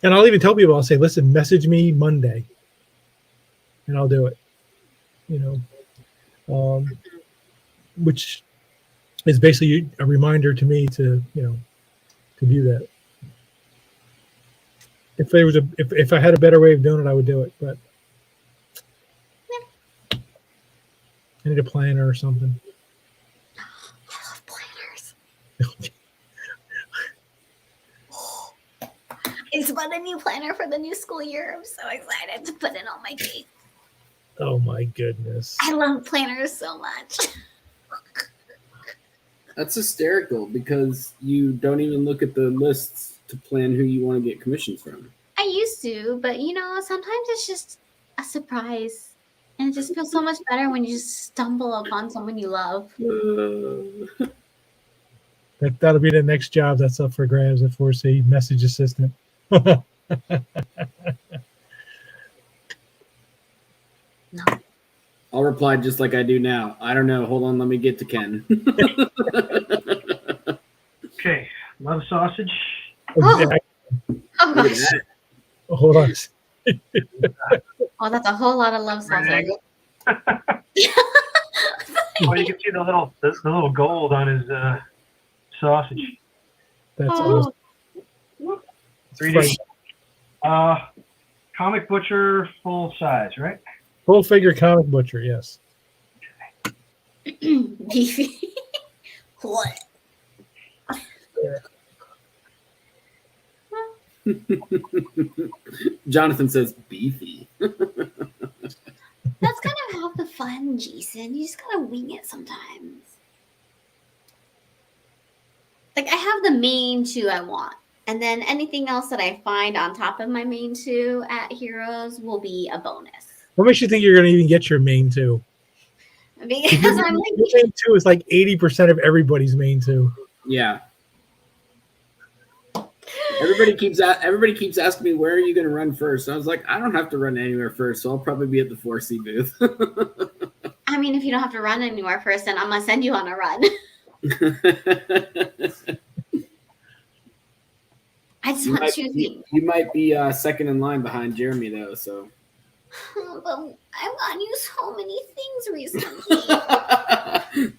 I'll even tell people, I'll say, listen, message me Monday, and I'll do it. Which is basically a reminder to me to do that. If I had a better way of doing it, I would do it, but I need a planner or something. I love planners. I just bought a new planner for the new school year. I'm so excited to put in all my dates. Oh my goodness. I love planners so much. That's hysterical, because you don't even look at the lists to plan who you want to get commissions from. I used to, but sometimes it's just a surprise. And it just feels so much better when you just stumble upon someone you love. That'll be the next job that's up for grabs at 4C, message assistant. No. I'll reply just like I do now. I don't know. Hold on, let me get to Ken. Okay, love sausage. Oh gosh. Hold on. Oh, that's a whole lot of love sausage. Oh, you can see the little gold on his sausage. That's Oh. awesome. 3D. Comic Butcher full size, right? Full figure comic butcher, yes. Beefy. What? Jonathan says beefy. That's kind of half the fun, Jason. You just gotta wing it sometimes. Like, I have the main 2 I want. And then anything else that I find on top of my main 2 at Heroes will be a bonus. What makes you think you're going to even get your main 2? Because I'm like, Your main 2 is like 80% of everybody's main 2. Yeah. Everybody keeps asking me, where are you going to run first? I was like, I don't have to run anywhere first, so I'll probably be at the 4C booth. I mean, if you don't have to run anywhere first, then I'm gonna send you on a run. I just want 2 things. You might be second in line behind Jeremy, though. So. But I've gotten you so many things recently.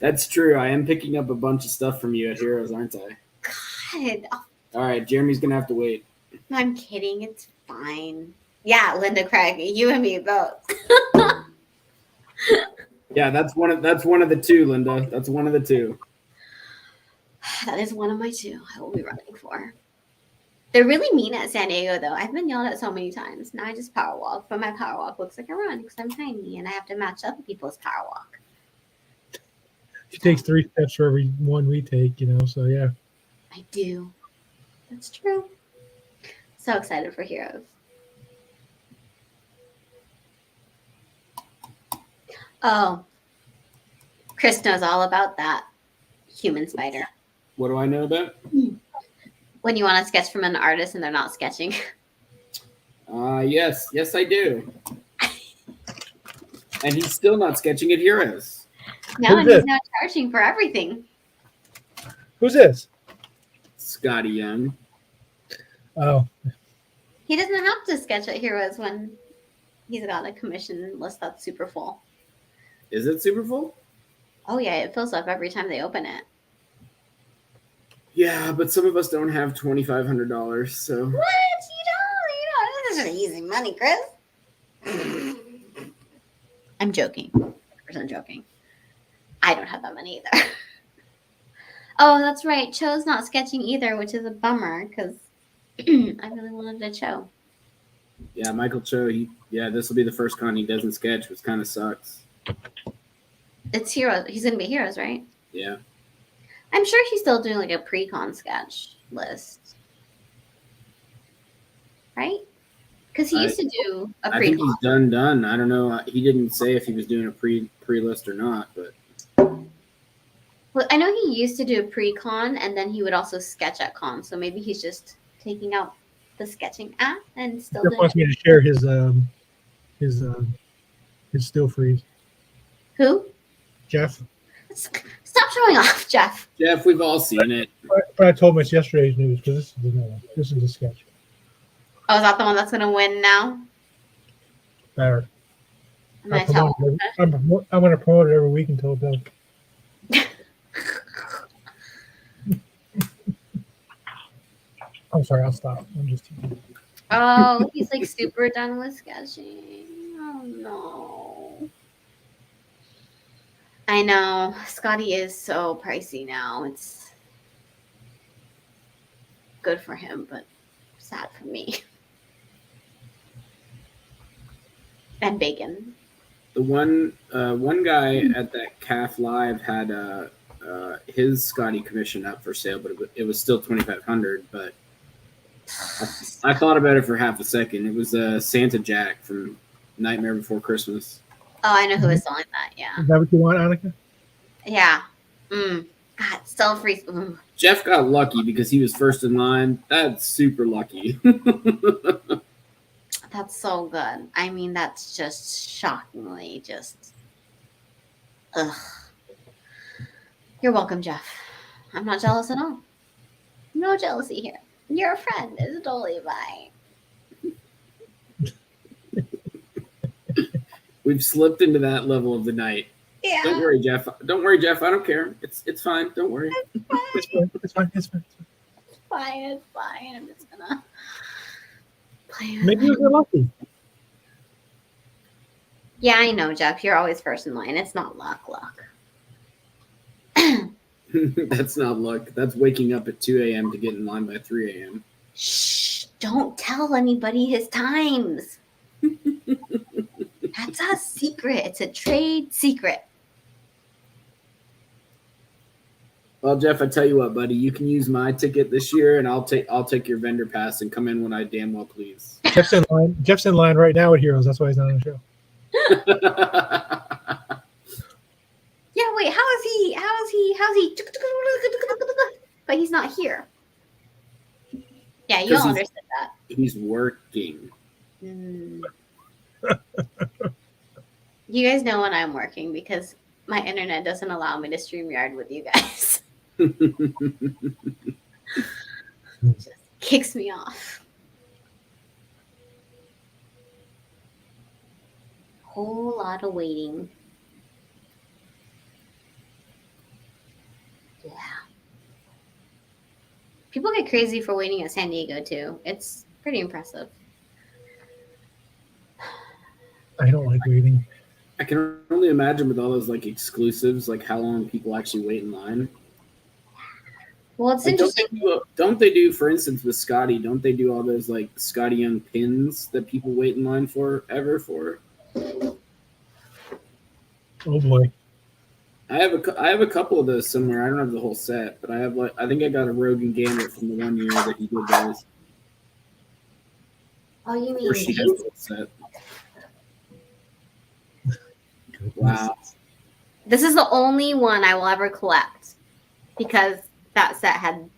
That's true. I am picking up a bunch of stuff from you at Heroes, aren't I? God. Oh, All right, Jeremy's gonna have to wait. no, I'm kidding. It's fine. Yeah, Linda Craig, you and me both. Yeah, that's one of the 2, Linda. That's one of the 2. That is one of my 2 I will be running for. They're really mean at San Diego, though. I've been yelled at so many times. Now I just power walk, but my power walk looks like a run because I'm tiny and I have to match other people's power walk. She takes 3 steps for every one we take, so yeah. I do. That's true. So excited for Heroes. Oh, Chris knows all about that human spider. What do I know about? When you want to sketch from an artist and they're not sketching. Yes, I do. And he's still not sketching at Heroes. No, Who's and he's this? now charging for everything. Who's this? Scotty Young. Oh, He doesn't have to sketch at Heroes when he's got a commission list that's super full. Is it super full? Oh yeah, it fills up every time they open it. Yeah, but some of us don't have $2,500, so. What? You don't. This is easy money, Chris. I'm joking. I'm joking. I don't have that money either. Oh, that's right. Cho's not sketching either, which is a bummer because I really wanted a Cho. Yeah, Michael Cho, this will be the first con he doesn't sketch, which kind of sucks. It's Heroes. He's going to be Heroes, right? Yeah. I'm sure he's still doing like a pre-con sketch list. Right? Because he used to do a I think pre-con. he's done. I don't know. He didn't say if he was doing a pre-list or not, but. Well, I know he used to do a pre-con and then he would also sketch at con. So maybe he's just taking out the sketching app and still Jeff doing wants me to share his still freeze. Who? Jeff. Stop showing off, Jeff. Jeff, we've all seen it. But I told him it's yesterday's news because this is the new one. This is a sketch. Oh, is that the one that's going to win now? Better. I'm going to tell him. I'm going to promote it every week until it does. I'm sorry, I'll stop. I'm just teasing. Oh, he's like super done with sketching. Oh, no. I know. Scotty is so pricey now. It's good for him, but sad for me. And bacon. The one guy at that calf live had his Scotty commission up for sale, but it was still $2,500. But I thought about it for half a second. It was Santa Jack from Nightmare Before Christmas. Oh, I know who is selling that. Yeah. Is that what you want, Annika? Yeah. God, still free. Jeff got lucky because he was first in line. That's super lucky. That's so good. I mean, that's just shockingly just. Ugh. You're welcome, Jeff. I'm not jealous at all. No jealousy here. You're a friend. It's totally fine. We've slipped into that level of the night. Yeah. Don't worry, Jeff. Don't worry, Jeff. I don't care. It's fine. Don't worry. It's fine. It's fine. It's fine. It's fine. I'm just gonna play. Maybe you'll get lucky. Yeah, I know, Jeff. You're always first in line. It's not luck. That's not luck. That's waking up at 2 a.m. to get in line by 3 a.m. Shh! Don't tell anybody his times. That's a secret. It's a trade secret. Well, Jeff, I tell you what, buddy. You can use my ticket this year, and I'll take your vendor pass and come in when I damn well please. Jeff's in line. Jeff's in line right now at Heroes. That's why he's not on the show. Yeah, wait, how's he? But he's not here. Yeah, you all understood that. He's working. You guys know when I'm working because my internet doesn't allow me to StreamYard with you guys. Just kicks me off. Whole lot of waiting. Yeah. People get crazy for waiting at San Diego too. It's pretty impressive. I don't like waiting. I can only imagine with all those like exclusives, like how long people actually wait in line. Well, it's Like, interesting. Don't they do, for instance, with Scotty? Don't they do all those like Scotty Young pins that people wait in line for? Oh boy. I have a couple of those somewhere. I don't have the whole set, but I think I got a Rogue and Gambit from the 1 year that he did those. Oh, you mean Or she has the set. Wow. this is the only one I will ever collect because that set had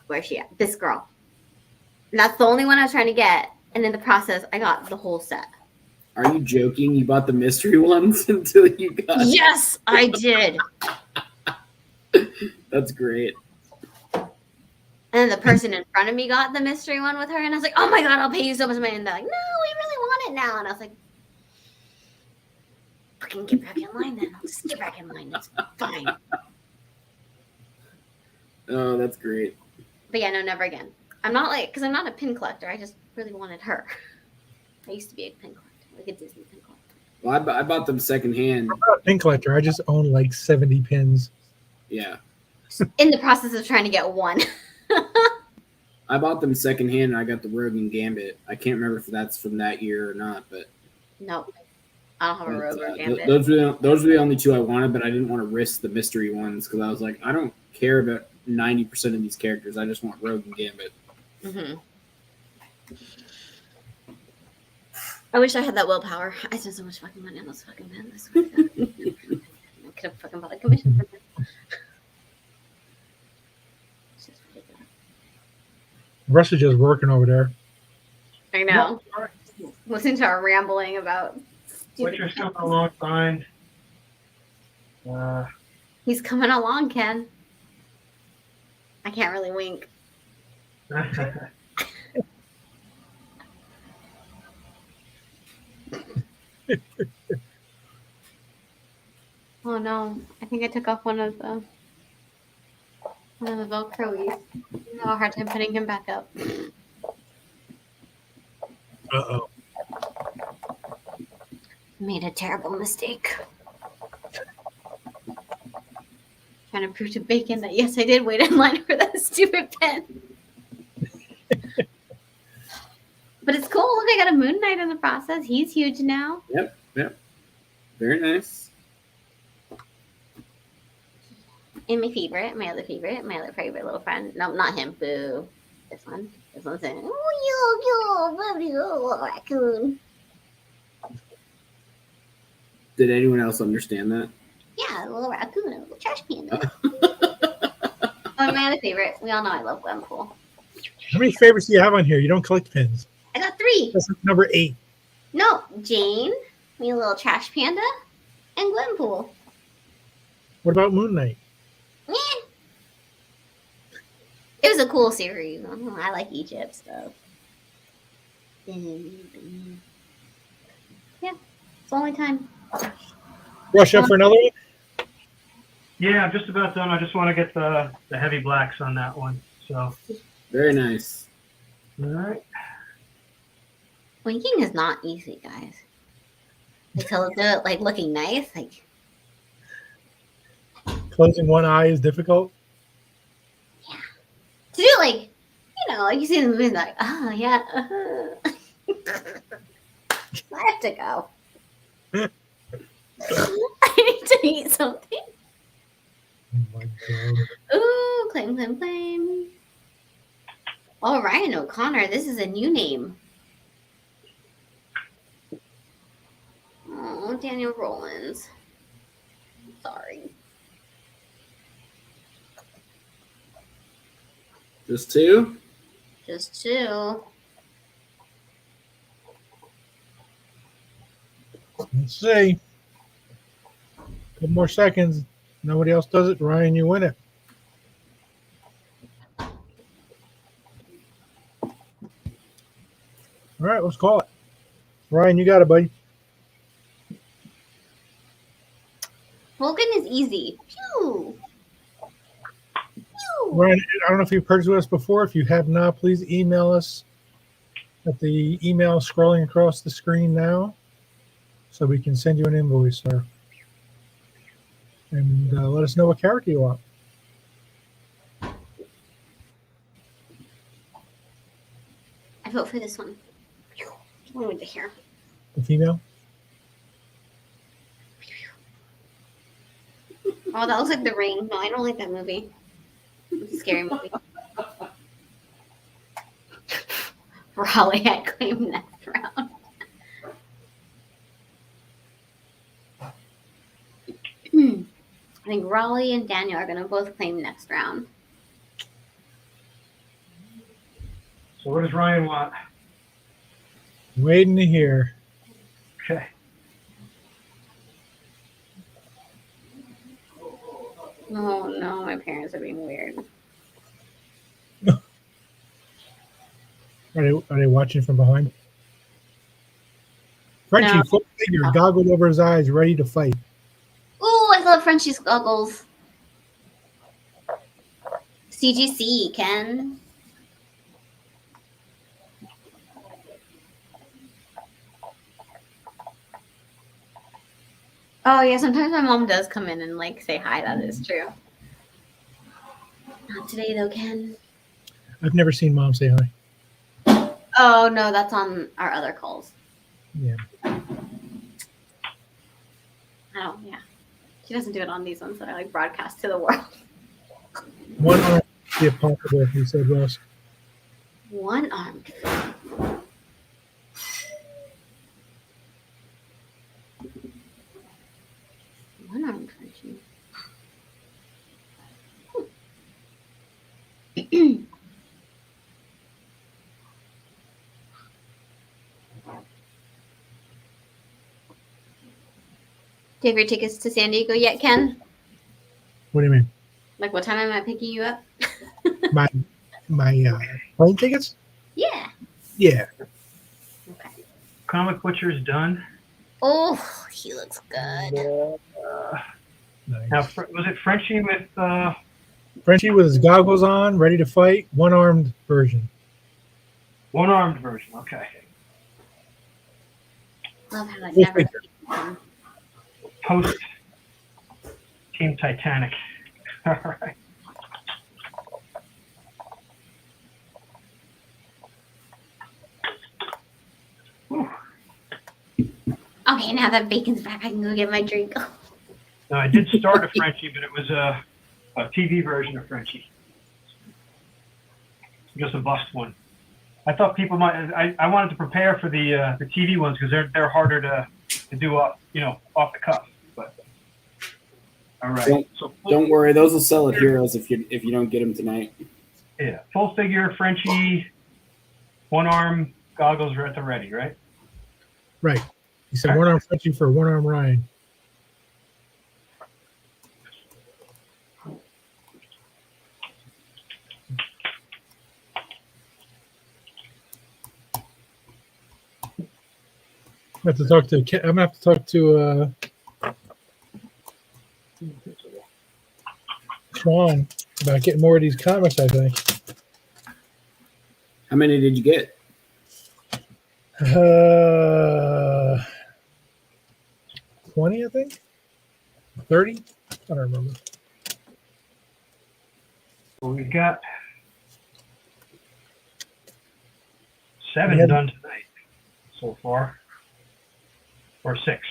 where's she at? This girl. And that's the only one I was trying to get. And in the process, I got the whole set. Are you joking? You bought the mystery ones until you got Yes, I did. That's great. And then the person in front of me got the mystery one with her, and I was like, "Oh my god, I'll pay you so much money." And they're like, "No, we really want it now." And I was like, "Fucking get back in line, then. I'll just get back in line. It's fine." Oh, that's great. But yeah, no, never again. I'm not because I'm not a pin collector. I just really wanted her. I used to be a pin collector, like a Disney pin collector. Well, I bought them secondhand. I'm not a pin collector. I just own like 70 pins. Yeah. In the process of trying to get one. I bought them secondhand and I got the Rogue and Gambit. I can't remember if that's from that year or not, but No, I don't have a Rogue or Gambit. those were the only two I wanted, but I didn't want to risk the mystery ones because I was like, I don't care about 90% of these characters. I just want Rogue and Gambit. Mm-hmm. I wish I had that willpower. I spent so much fucking money on those fucking pins. I could have fucking bought a commission from them. It's just ridiculous. Russ is just working over there. I know. Listen to our rambling about. What's your stuff along behind? He's coming along, Ken. I can't really wink. Oh no! I think I took off one of the Velcroes. I have a hard time putting him back up. Uh-oh. Made a terrible mistake. Trying to prove to Bacon that yes, I did wait in line for that stupid pen. But it's cool. Look, I got a Moon Knight in the process. He's huge now. Yep. Very nice. And my other favorite little friend. No, not him. Boo. This one. This one's saying, "Oh, you, little raccoon." Did anyone else understand that? Yeah, a little raccoon, a little trash panda. Oh, my other favorite. We all know I love Gwenpool. How many favorites do you have on here? You don't collect pins. I got 3. That's number 8. No, Jane, me a little trash panda, and Gwenpool. What about Moon Knight? Yeah. It was a cool series. I like Egypt stuff. Yeah. the only time. Rush up for another one? Yeah, I'm just about done. I just want to get the heavy blacks on that one. So, Very nice. all right. Winking is not easy, guys. Like to do it like looking nice, like Closing one eye is difficult. to do like like you see in the movie, like oh yeah, I have to go. I need to eat something. Oh my god. Ooh, claim, claim, claim. Oh, Ryan O'Connor, this is a new name. Oh, Daniel Rollins. Sorry. Just two? Just two. Let's see. Couple more seconds. Nobody else does it. Ryan, you win it. All right, let's call it. Ryan, you got it, buddy. Vulcan is easy. Pew. Pew. Ryan, I don't know if you've purchased with us before. If you have not, please email us at the email scrolling across the screen now so we can send you an invoice, sir. And let us know what character you want. I vote for this one. One with the hair. The female? Oh, that looks like The Ring. No, I don't like that movie. It's a scary movie. Raleigh, I claim next round. I think Raleigh and Daniel are going to both claim next round. So what does Ryan want? Waiting to hear. Okay. Oh no, my parents are being weird. Are they watching from behind? Frenchie, No. full figure, goggled over his eyes, ready to fight. Ooh, I love Frenchie's goggles. CGC, Ken. Oh yeah, sometimes my mom does come in and like say hi. That is true. Not today though, Ken. I've never seen Mom say hi. Oh no, that's on our other calls. Yeah. Oh yeah, she doesn't do it on these ones that I like broadcast to the world. One arm, the apocalypse, he said, Russ. One armed. One armed Frenchie. Do you have your tickets to San Diego yet, Ken? What do you mean? Like, what time am I picking you up? My plane tickets? Yeah. Yeah. Okay. Comic Butcher's done. Oh, he looks good. Nice. Now, was it Frenchie with? Frenchie with his goggles on, ready to fight, one-armed version. One-armed version. Okay. Love how I Full never. figure. Post Team Titanic. All right. Whew. Okay, now that bacon's back, I can go get my drink. Now, I did start a Frenchie, but it was a TV version of Frenchie. Just a bust one. I thought people might. I wanted to prepare for the TV ones because they're harder to do off the cuff. But all right. Don't worry, those will sell at Heroes if you don't get them tonight. Yeah, full figure Frenchie, one arm goggles are at the ready, right? Right. He said one arm Frenchie for one arm Ryan. have to talk to. I'm gonna have to talk to Sean about getting more of these comics. I think. How many did you get? 20, I think. 30. I don't remember. Well, we've got 7 Yeah. done tonight so far, or 6.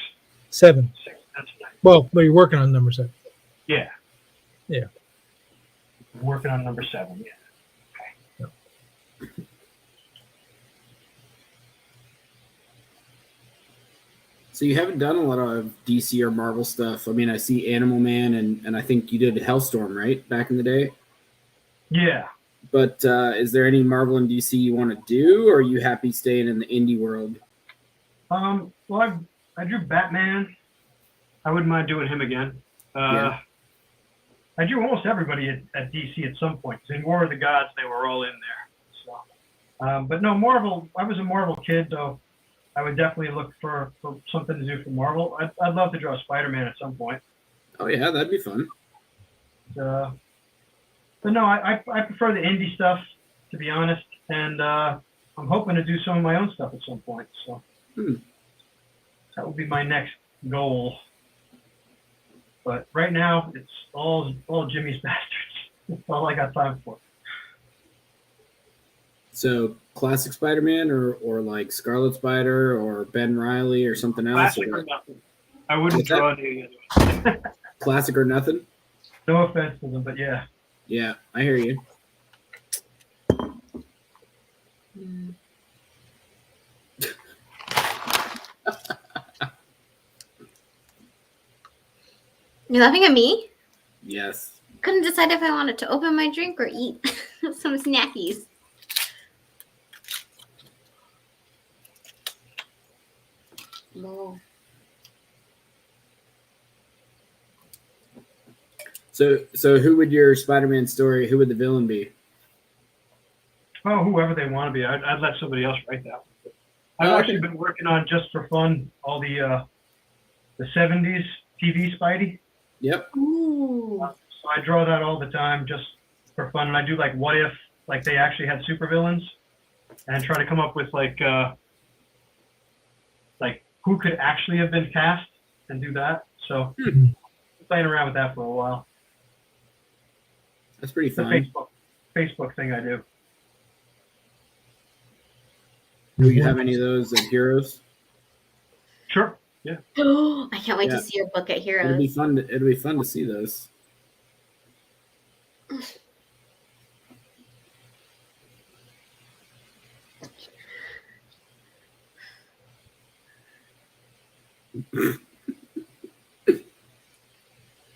7. 6 done tonight. Well, but you're working on number 7. Yeah. Yeah. I'm working on number 7. Yeah. So you haven't done a lot of DC or Marvel stuff. I mean, I see Animal Man, and I think you did Hellstorm, right, back in the day? Yeah. But is there any Marvel and DC you want to do, or are you happy staying in the indie world? Well, I drew Batman. I wouldn't mind doing him again. Yeah. I drew almost everybody at DC at some point. In War of the Gods, they were all in there. So, but no, Marvel. I was a Marvel kid, so I would definitely look for something to do for Marvel. I'd love to draw Spider-Man at some point. Oh yeah, that'd be fun. But no, I prefer the indie stuff, to be honest, and I'm hoping to do some of my own stuff at some point. So that would be my next goal. But right now, it's all Jimmy's Bastards. That's all I got time for. So classic Spider-Man, or like Scarlet Spider, or Ben Reilly, or something else. Classic or nothing. I wouldn't What's that? draw any other way. Classic or nothing. No offense to them, but yeah. Yeah, I hear you. You laughing at me? Yes. Couldn't decide if I wanted to open my drink or eat some snackies. No. So who would your Spider-Man story? Who would the villain be? Oh, whoever they want to be. I'd let somebody else write that. I've actually been working on, just for fun, all the 70s TV Spidey. Yep. Ooh. So I draw that all the time just for fun, and I do like what if like they actually had supervillains, and try to come up with like who could actually have been cast and do that. So playing around with that for a while. That's pretty It's a fun. Facebook thing I do. Do you have any of those heroes? Sure. Yeah. I can't wait Yeah. to see your book at It'd Heroes. be fun. It'd be fun to see those.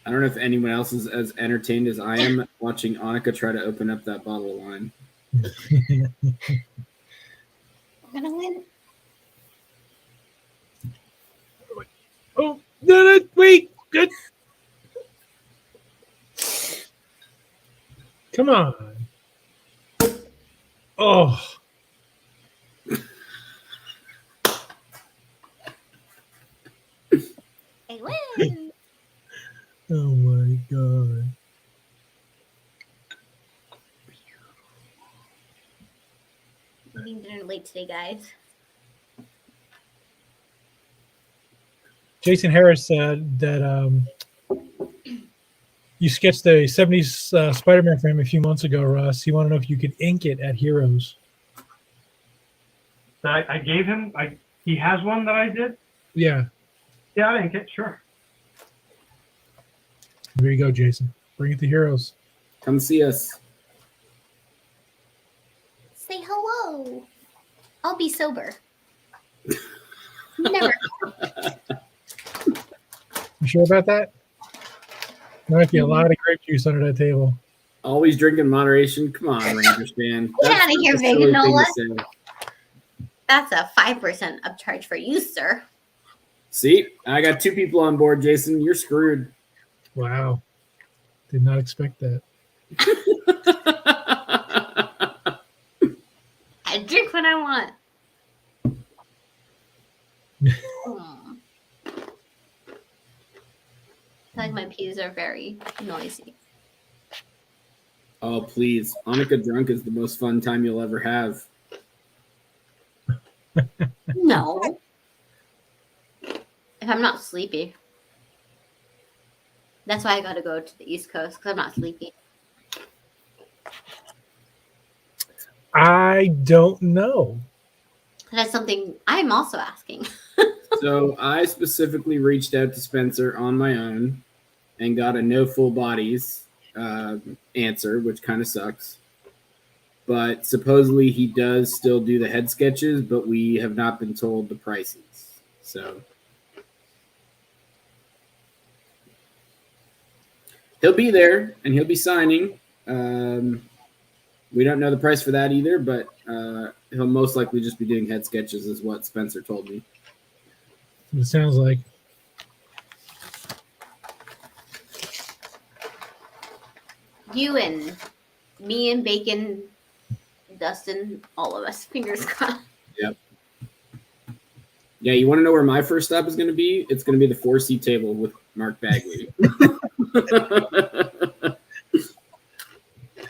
I don't know if anyone else is as entertained as I am watching Annika try to open up that bottle of wine. I'm gonna win. Oh, no, wait. Good. Come on. Oh. I win. Oh my God. Eating dinner late today, guys. Jason Harris said that you sketched the 70s Spider-Man for him a few months ago, Russ. He wanted to know if you could ink it at Heroes. That I gave him. He has one that I did. Yeah. Yeah, I think it. Sure. There you go, Jason. Bring it to Heroes. Come see us. Say hello. I'll be sober. Never. You sure about that? There might be a lot of grape juice under that table. Always drink in moderation. Come on, Rangers fan. Get out of here, a silly thing to Viganola. say. That's a 5% upcharge for you, sir. See, I got 2 people on board, Jason. You're screwed. Wow. Did not expect that. I drink what I want. Hmm. I feel like my peas are very noisy. Oh, please. Annika drunk is the most fun time you'll ever have. No. If I'm not sleepy. That's why I gotta go to the East Coast, because I'm not sleepy. I don't know. That's something I'm also asking. So I specifically reached out to Spencer on my own and got a no full bodies answer, which kind of sucks. But supposedly he does still do the head sketches, but we have not been told the prices. So he'll be there and he'll be signing. We don't know the price for that either, but he'll most likely just be doing head sketches, is what Spencer told me. It sounds like. You and me and Bacon, Dustin, all of us. Fingers crossed. Yep. Yeah, you want to know where my first stop is going to be? It's going to be the 4-seat table with Mark Bagley.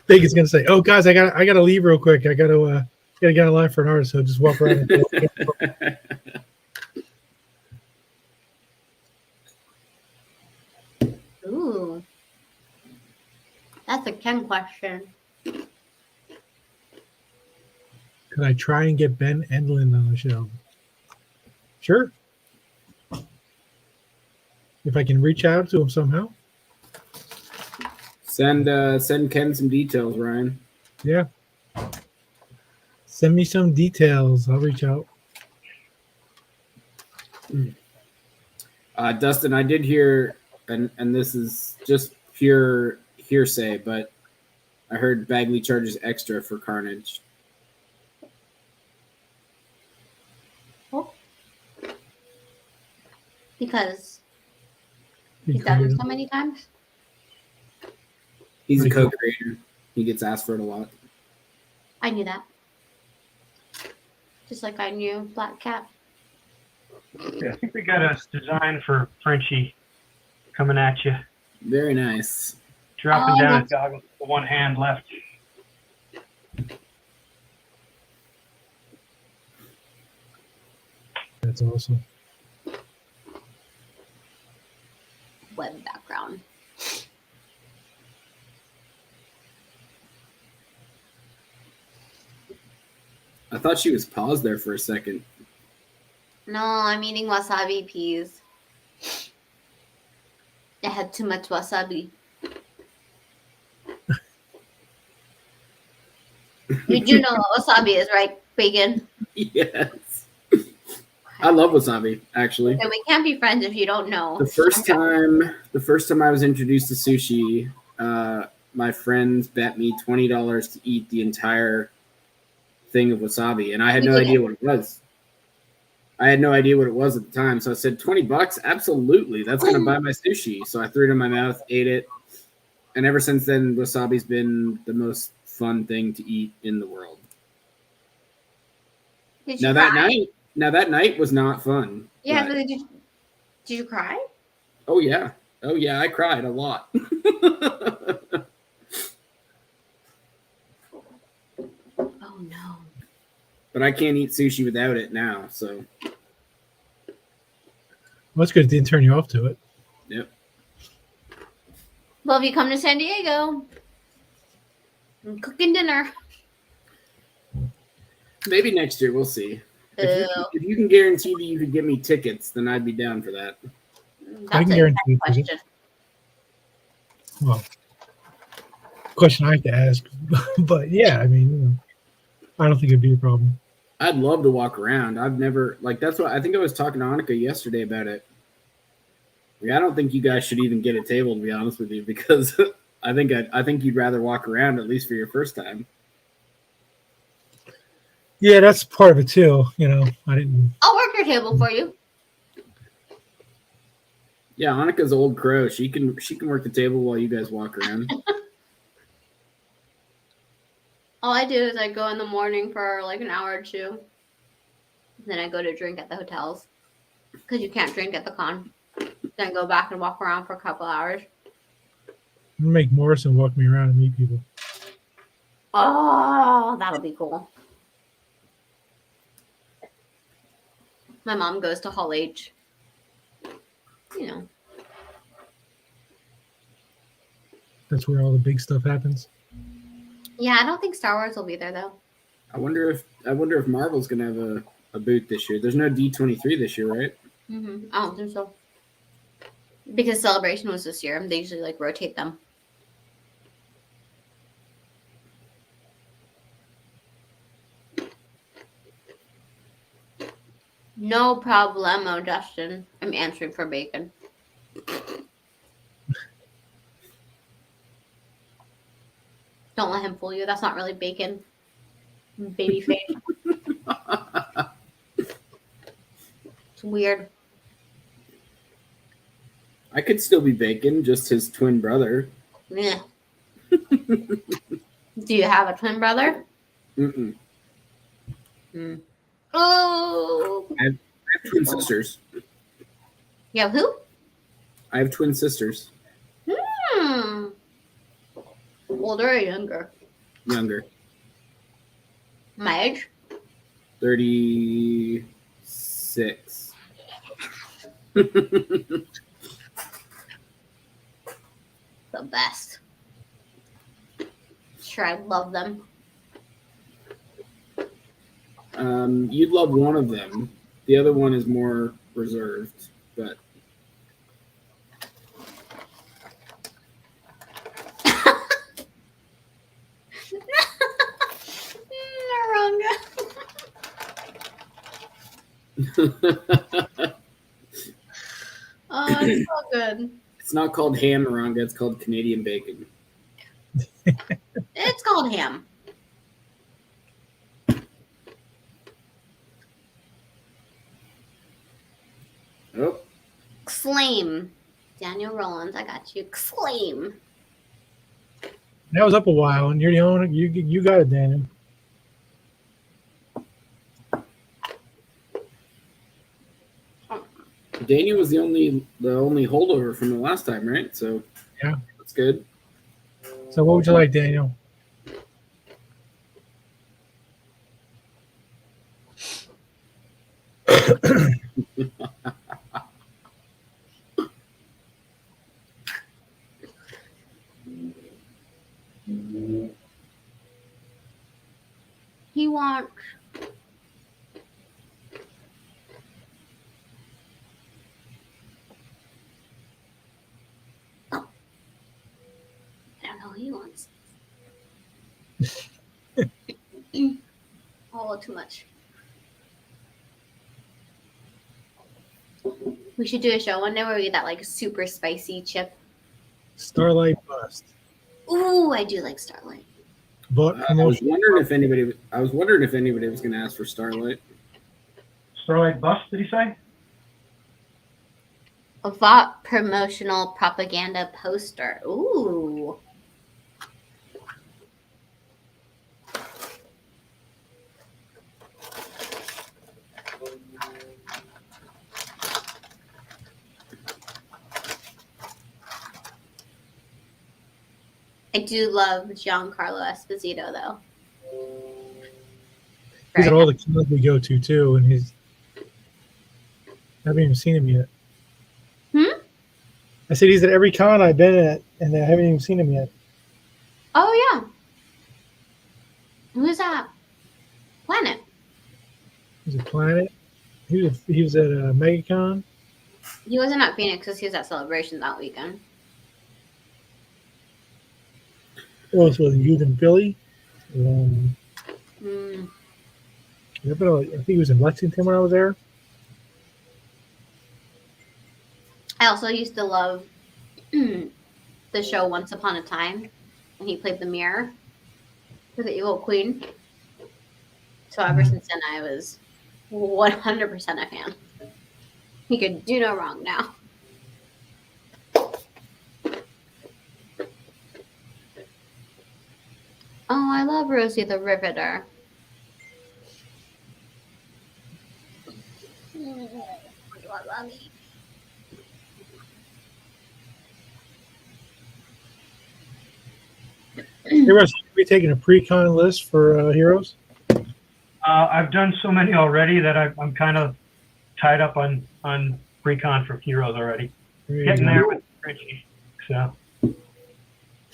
Bacon's gonna say, "Oh, guys, I gotta leave real quick. I gotta get a line for an artist. So just walk around." Ooh. That's a Ken question. Could I try and get Ben Endlin on the show? Sure. If I can reach out to him somehow. Send Ken some details, Ryan. Yeah. Send me some details. I'll reach out. Dustin, I did hear, and this is just pure hearsay, but I heard Bagley charges extra for Carnage. Oh. Because He he's done it created- so many times. He's a Pretty cool. co-creator. He gets asked for it a lot. I knew that. Just like I knew Black Cat. Yeah, I think we got a design for Frenchie coming at you. Very nice. Dropping Oh, down that's- his goggles with the one hand left. That's awesome. Web background. I thought she was paused there for a second. No, I'm eating wasabi peas. I had too much wasabi. You do know what wasabi is, right, Bacon? Yes. I love wasabi, actually. And we can't be friends if you don't know. The first time I was introduced to sushi, my friends bet me $20 to eat the entire thing of wasabi, and I had no idea what it was. I had no idea what it was at the time, so I said, $20? Absolutely, that's gonna buy my sushi. So I threw it in my mouth, ate it, and ever since then, wasabi's been the most fun thing to eat in the world. Did you Now cry? that night was not fun. Yeah, but- did you cry? oh yeah, I cried a lot. Oh no. But I can't eat sushi without it now. So Well, that's good. It didn't turn you off to it. yep. Well, if you come to San Diego, I'm cooking dinner. Maybe next year we'll see. Ew. If you can guarantee that you could get me tickets, then I'd be down for that. I That's can a guarantee you question. tickets. Well, question I have to ask, but yeah, I mean, I don't think it'd be a problem. I'd love to walk around. I've never that's what I think I was talking to Annika yesterday about it. Like, I don't think you guys should even get a table, to be honest with you, because I think you'd rather walk around, at least for your first time. Yeah, that's part of it too. I didn't. I'll work your table for you. Yeah, Annika's old crow. She can work the table while you guys walk around. All I do is I go in the morning for like an hour or two. Then I go to drink at the hotels. because you can't drink at the con. Then go back and walk around for a couple hours. I'm gonna make Morrison walk me around and meet people. Oh, that'll be cool. My mom goes to Hall H. You know. That's where all the big stuff happens. Yeah, I don't think Star Wars will be there though. I wonder if Marvel's gonna have a booth this year. There's no D23 this year, right? I don't think so. Because Celebration was this year. They usually like rotate them. No problemo, Justin. I'm answering for bacon. Don't let him fool you. That's not really bacon. Baby face. It's weird. I could still be Bacon, just his twin brother. Yeah. Do you have a twin brother? Mm-mm. Oh. I have twin sisters. You have who? I have twin sisters. Older or younger? Younger. My age? 36. The best. Sure, I love them. You'd love one of them. The other one is more reserved, but Oh, it's so good. it's not called ham moronga, it's called Canadian bacon. It's called ham. Oh, Claim. Daniel Rollins, I got you. Claim. That was up a while, and you're the owner. You got it, Daniel. Daniel was the only holdover from the last time, right? So yeah, that's good. So what would you like, Daniel? He wants. Oh. I don't know who he wants. Oh, too much. We should do a show one day where we get that like super spicy chip. Starlight Bust. Ooh, I do like Starlight. But I was wondering if anybody was going to ask for Starlight. Starlight Bust, did he say? A VOT promotional propaganda poster. Ooh. I do love Giancarlo Esposito, though. he's at all the clubs we go to too, and I haven't even seen him yet. I said he's at every con I've been at, and I haven't even seen him yet. Oh, yeah. Who's that? Planet. He's a Planet. He was at MegaCon. He wasn't at Phoenix because he was at Celebration that weekend. Also with Youth in Philly. I think he was in Lexington when I was there. I also used to love the show Once Upon a Time, and he played the mirror for the Evil Queen. So ever since then, I was 100% a fan. He could do no wrong now. Oh, I love Rosie the Riveter. Wasabi. Hey, Russ, are we taking a pre-con list for heroes? I've done so many already that I'm kind of tied up on pre-con for heroes already. Getting there with Richie. So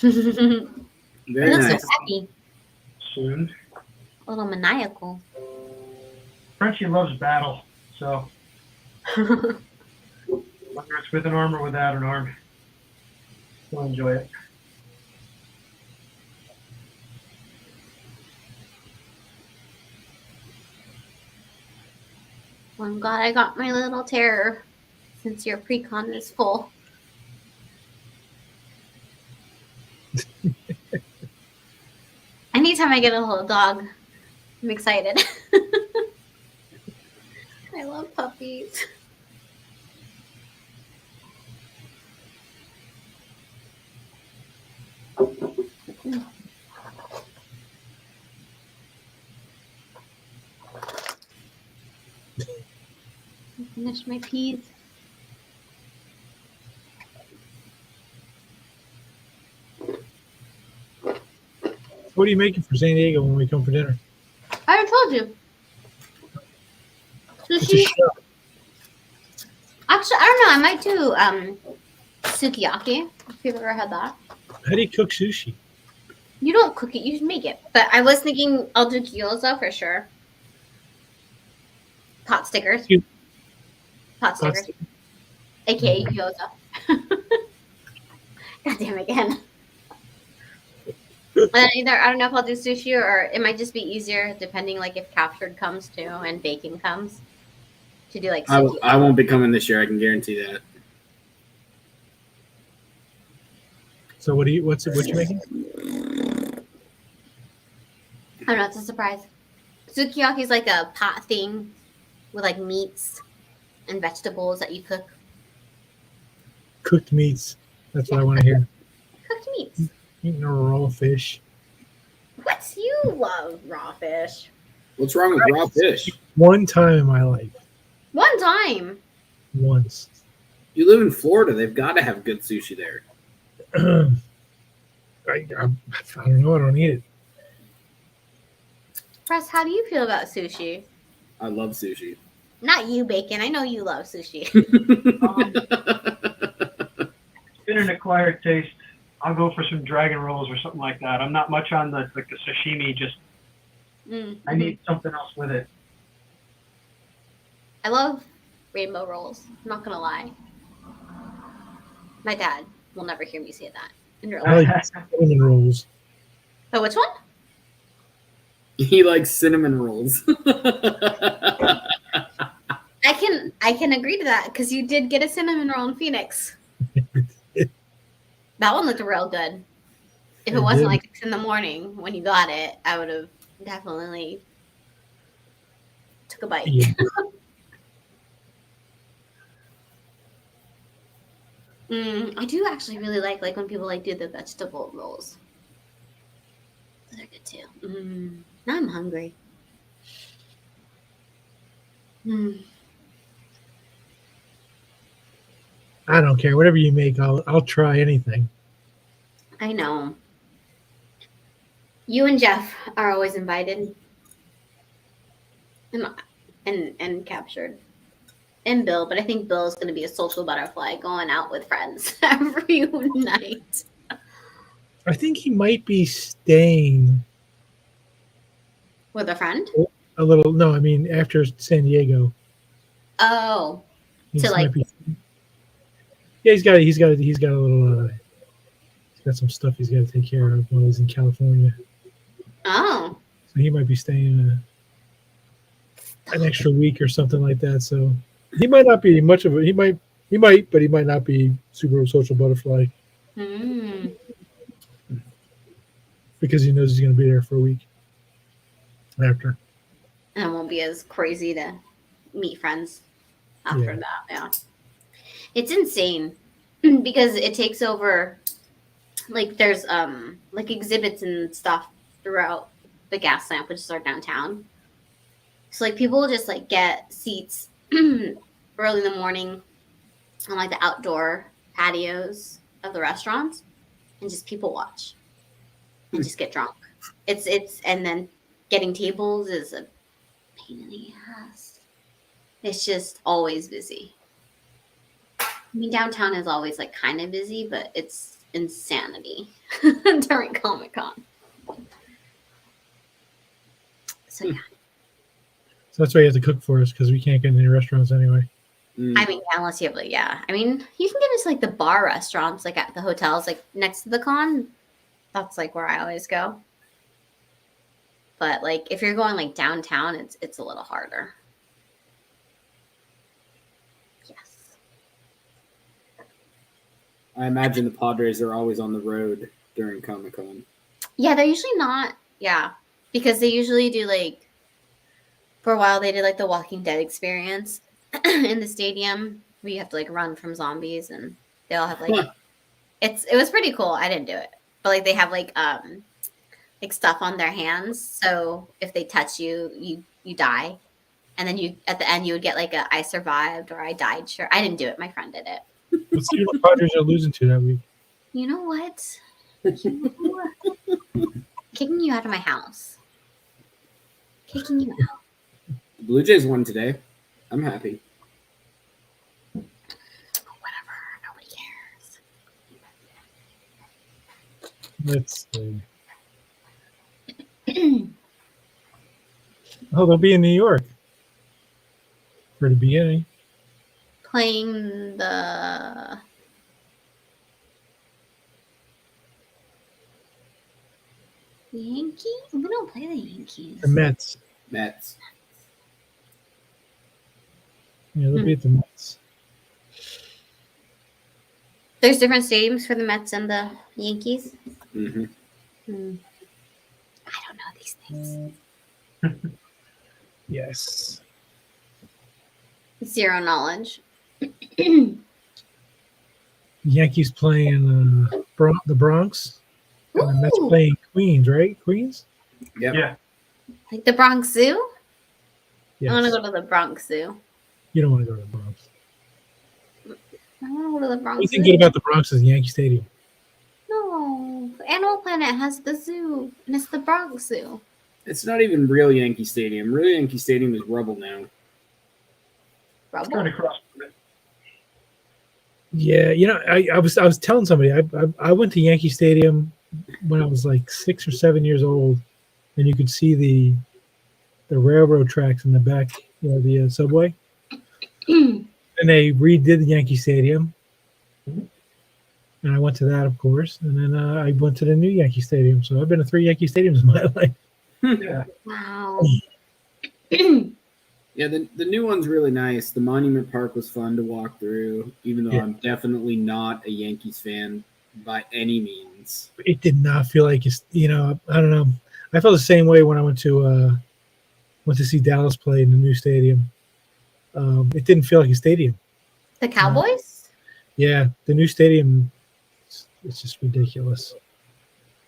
Very Looks so nice. happy. soon. A little maniacal. Frenchie loves battle, so whether it's with an arm or without an arm, he'll enjoy it. Well, I'm glad I got my little terror since your pre-con is full. Anytime I get a little dog, I'm excited. I love puppies. Finish my peas. What are you making for San Diego when we come for dinner? I already told you. It's a Sushi. show. Actually, I don't know. I might do sukiyaki. If you've ever had that. How do you cook sushi? You don't cook it. You just make it. But I was thinking I'll do gyoza for sure. Pot stickers. Pot stickers. Pasta? AKA gyoza. God damn again. And either I don't know if I'll do sushi or it might just be easier depending like if captured comes too and baking comes to do like sushi. I won't be coming this year. I can guarantee that. So what you making? I don't know, it's a surprise. Sukiyaki is like a pot thing with like meats and vegetables that you cook. Cooked meats. That's what I want to hear. Cooked meats. Eating a raw fish. What? You love raw fish. What's wrong with raw fish? One time in my life. One time. Once. You live in Florida. They've got to have good sushi there. I don't know. I don't eat it. Press, how do you feel about sushi? I love sushi. Not you, Bacon. I know you love sushi. It's been an acquired taste. I'll go for some dragon rolls or something like that. I'm not much on the sashimi. Just I need something else with it. I love rainbow rolls. I'm not gonna lie. My dad will never hear me say that in real I life. like cinnamon rolls. Oh, which one? He likes cinnamon rolls. I can agree to that because you did get a cinnamon roll in Phoenix. That one looked real good. If it It wasn't did. like 6 in the morning when you got it, I would have definitely took a bite. Yeah. I do actually really like when people like do the vegetable rolls. Those are good too. Now I'm hungry. I don't care. Whatever you make, I'll try anything. I know. You and Jeff are always invited. And captured. And Bill, but I think Bill is going to be a social butterfly going out with friends every night. I think he might be staying With a friend? a little. No, I mean after San Diego. Oh. He To, just like- might be. Yeah, he's got a little. He's got some stuff he's got to take care of while he's in California. Oh. So he might be staying an extra week or something like that. So he might not be much of a. He might, but he might not be super social butterfly because he knows he's going to be there for a week after. And it won't be as crazy to meet friends after that. Yeah. It's insane because it takes over, like there's like exhibits and stuff throughout the gas lamp, which is our downtown. So like people will just like get seats early in the morning on like the outdoor patios of the restaurants and just people watch and just get drunk. It's and then getting tables is a pain in the ass. It's just always busy. I mean, downtown is always like kind of busy, but it's insanity during Comic-Con. So yeah. So that's why you have to cook for us because we can't get in any restaurants anyway. I mean, yeah, unless you have like, yeah. I mean, you can get into like the bar restaurants, like at the hotels, like next to the con. That's like where I always go. But like if you're going like downtown, it's a little harder. Yes. I imagine the Padres are always on the road during Comic-Con. Yeah, they're usually not. Yeah, because they usually do like for a while they did like the Walking Dead experience in the stadium where you have to like run from zombies and they all have like it was pretty cool. I didn't do it, but like they have like stuff on their hands, so if they touch you, you die, and then you at the end you would get like a I survived or I died shirt. I didn't do it. My friend did it. What's the Padres are losing to that week? You know what? Kicking you out of my house. Kicking you out. The Blue Jays won today. I'm happy. Whatever. Nobody cares. Let's see. Oh, they'll be in New York for the beginning. Playing the Yankees? We don't play the Yankees. The Mets. Mets. Yeah, they'll be at the Mets. There's different stadiums for the Mets and the Yankees. Mm-hmm. I don't know these things. Yes. Zero knowledge. Yankees playing the Bronx. And the Mets Ooh, playing Queens, right? Queens? Yep. Yeah. like the Bronx Zoo? Yes. I want to go to the Bronx Zoo. You don't want to go to the Bronx. I want to go to the Bronx What do you Zoo. think good about the Bronx is Yankee Stadium? No. Animal Planet has the zoo, and it's the Bronx Zoo. It's not even real Yankee Stadium. Real Yankee Stadium is rubble now. Kind Rubble? of cross. Yeah, you know, I was telling somebody I went to Yankee Stadium when I was like 6 or 7 years old, and you could see the railroad tracks in the back, you know, the subway. And they redid the Yankee Stadium, and I went to that, of course. And then I went to the new Yankee Stadium. So I've been to 3 Yankee Stadiums in my life. Yeah. Wow. Yeah, the new one's really nice. The Monument Park was fun to walk through, even though Yeah. I'm definitely not a Yankees fan by any means. It did not feel like it's, you know, I don't know. I felt the same way when I went to see Dallas play in the new stadium. It didn't feel like a stadium. The Cowboys? Yeah, the new stadium, it's just ridiculous.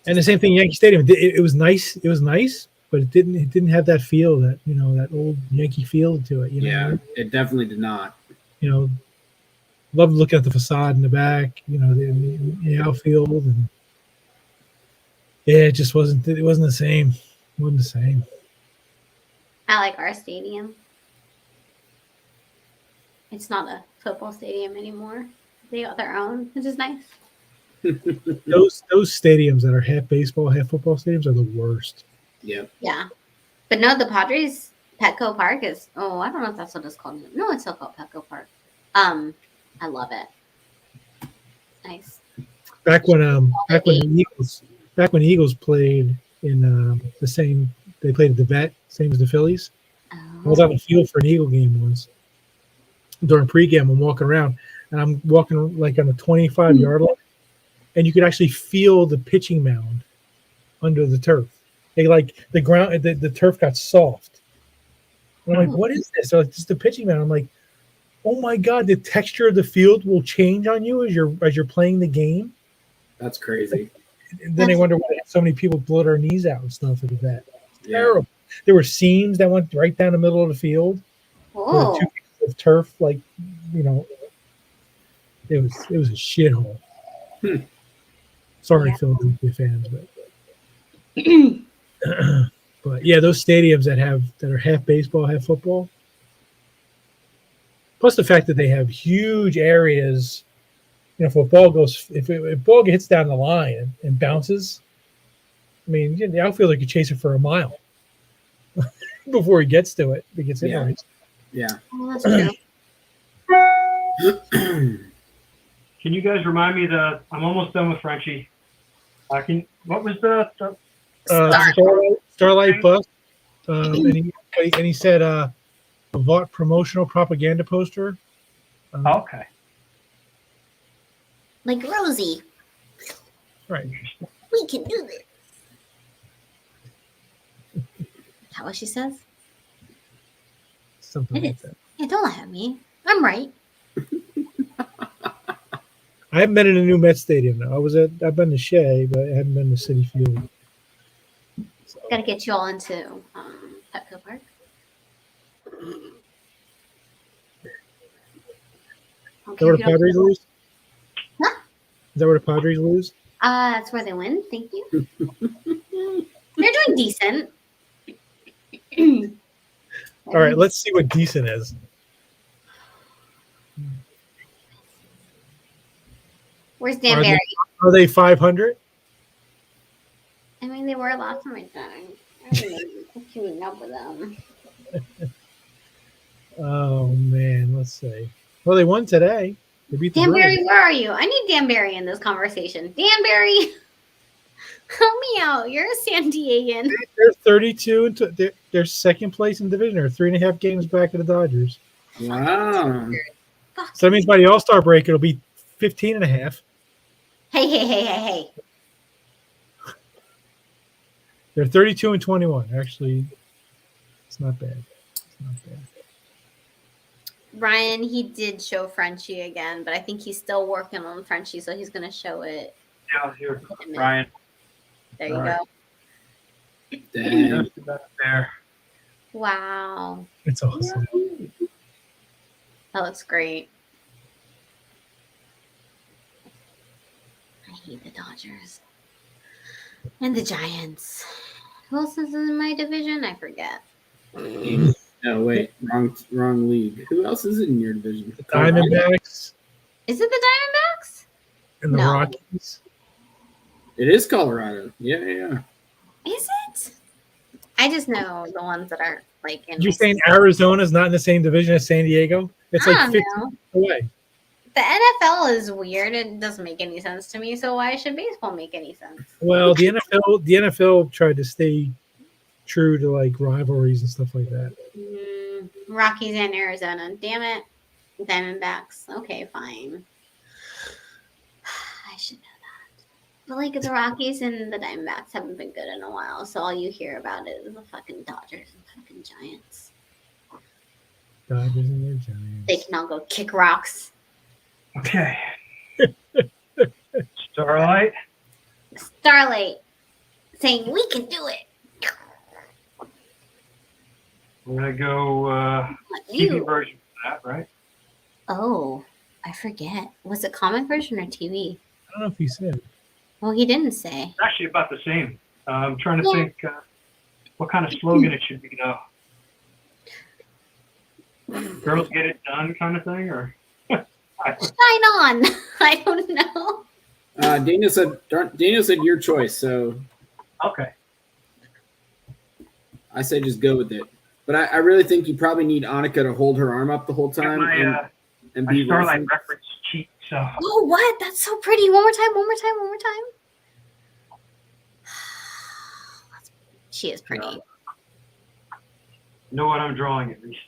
And the same thing, Yankee Stadium. It was nice. It was nice, but it didn't have that feel, that, you know, that old Yankee feel to it. You know, Yeah, it definitely did not. you know, loved looking at the facade in the back. You know, the outfield, and yeah, it just wasn't. It wasn't the same. It wasn't the same. I like our stadium. It's not a football stadium anymore. They got their own, which is nice. Those stadiums that are half baseball, half football stadiums are the worst. Yep. Yeah. But no, the Padres Petco Park is, oh, I don't know if that's what it's called. No, it's still called Petco Park. I love it. Nice. Back when the Eagles played in the same, they played at the Vet, same as the Phillies. I was on the field for an Eagle game once. During pregame, I'm walking around, and I'm walking like on a 25-yard line, and you could actually feel the pitching mound under the turf. They like the ground, the turf got soft. And I'm like, what is this? So it's just the pitching mound. I'm like, oh my god, the texture of the field will change on you as you're playing the game. That's crazy. And then I wonder why so many people blow their knees out and stuff at that. Yeah. Terrible. There were seams that went right down the middle of the field. Where the Oh, two pitchers of turf, like it was a shithole. Sorry, Yeah. Philadelphia fans, but yeah, those stadiums that are half baseball, half football. Plus the fact that they have huge areas. If a ball goes, if a ball hits down the line and bounces, I mean, the outfielder could chase it for a mile before he gets to it. If he gets in Yeah. there. Yeah. Oh, that's true. Can you guys remind me I'm almost done with Frenchie. What was the Starlight Bus, and he said a Vought promotional propaganda poster. okay. Like Rosie, Right. we can do this. Is that what she says? Something It like is. that. Yeah, don't laugh at me. I'm right. I haven't been in a new Met Stadium now. I've been to Shea, but I haven't been to City Field. So, Got to get you all into Petco Park. is that where the Padres lose? Huh? Is that where the Padres lose? That's where they win. Thank you. They're doing decent. All right, let's see what decent is. Where's Danbury? Are they 500? I mean, they were last time I checked. I don't know keeping up with them. Oh man, let's see. Well, they won today. They beat the Danbury, Brewers. where are you? I need Danbury in this conversation. Danbury, help me out. You're a San Diegan. They're 32 and they're second place in the division. They're 3.5 games back of the Dodgers. Wow. Fuck. So that means by the All-Star break, it'll be 15 and a half. Hey. They're 32 and 21. Actually, it's not bad. It's not bad. Ryan, he did show Frenchie again, but I think he's still working on Frenchie, so he's going to show it. Yeah, here, Ryan. There you All right. go. Dang. Just about there. Wow. It's awesome. That looks great. I hate the Dodgers. And the Giants. Who else is in my division? I forget. Oh wait, wrong league. Who else is in your division? Diamondbacks Is it the Diamondbacks? and the No. Rockies. It is Colorado. Yeah. Is it? I just know the ones that are like in. You're saying Arizona's not in the same division as San Diego? It's I like don't 50 know. away. The NFL is weird. It doesn't make any sense to me. So why should baseball make any sense? Well, the NFL tried to stay true to like rivalries and stuff like that. Rockies and Arizona. Damn it. Diamondbacks. Okay, fine. I should know that. But like the Rockies and the Diamondbacks haven't been good in a while. So all you hear about is the fucking Dodgers and fucking Giants. Dodgers and their Giants. They can all go kick rocks. Okay. Starlight. Starlight saying we can do it. We're gonna go TV You. version for that, right? Oh, I forget. Was it comic version or TV? I don't know if he said. Well, he didn't say. It's actually about the same. I'm trying to Yeah. think what kind of slogan it should be though. Girls get it done kind of thing, or Shine on. I don't know. Daniel said your choice, so okay. I say just go with it. But I really think you probably need Annika to hold her arm up the whole time and My be Starlight referenced. reference cheat. So Oh, what? That's so pretty. One more time. She is pretty. know what I'm drawing at least.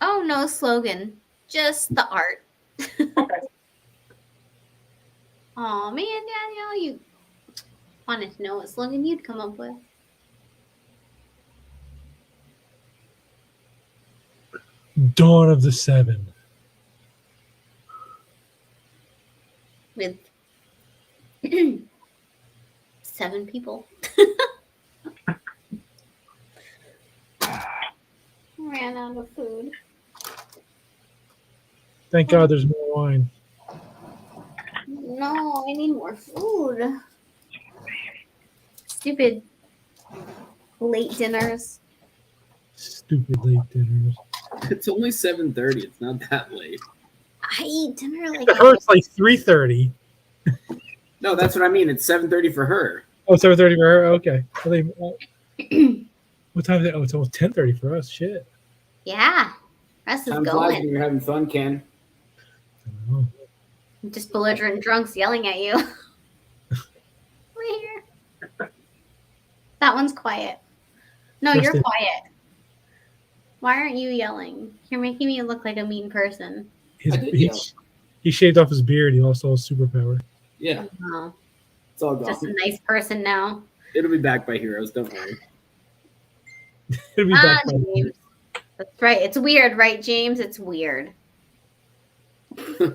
Oh, no slogan. Just the art. Okay. Oh man, Daniel, you wanted to know what slogan you'd come up with. Dawn of the Seven. With 7 people. All right, ran out of food. Thank God there's more wine. No, I need more food. Stupid late dinners. Stupid late dinners. It's only 7:30. It's not that late. I eat dinner like For her, it's like 3:30. No, that's what I mean. It's 7:30 for her. Oh, 7:30 for her? Okay. What time is it? Oh, it's almost 10:30 for us. Shit. Yeah. Russ is Time flies when going. you're having fun, Ken. Oh. Just belligerent drunks yelling at you. We're here. That one's quiet. No, you're Justin. quiet. Why aren't you yelling? You're making me look like a mean person. I did yell. He shaved off his beard. He lost all his superpower. Yeah, Oh, it's all gone. just a nice person now. It'll be back by Heroes. Don't worry. It'll be Ah, back by- James. That's right. It's weird, right, James? It's weird. It's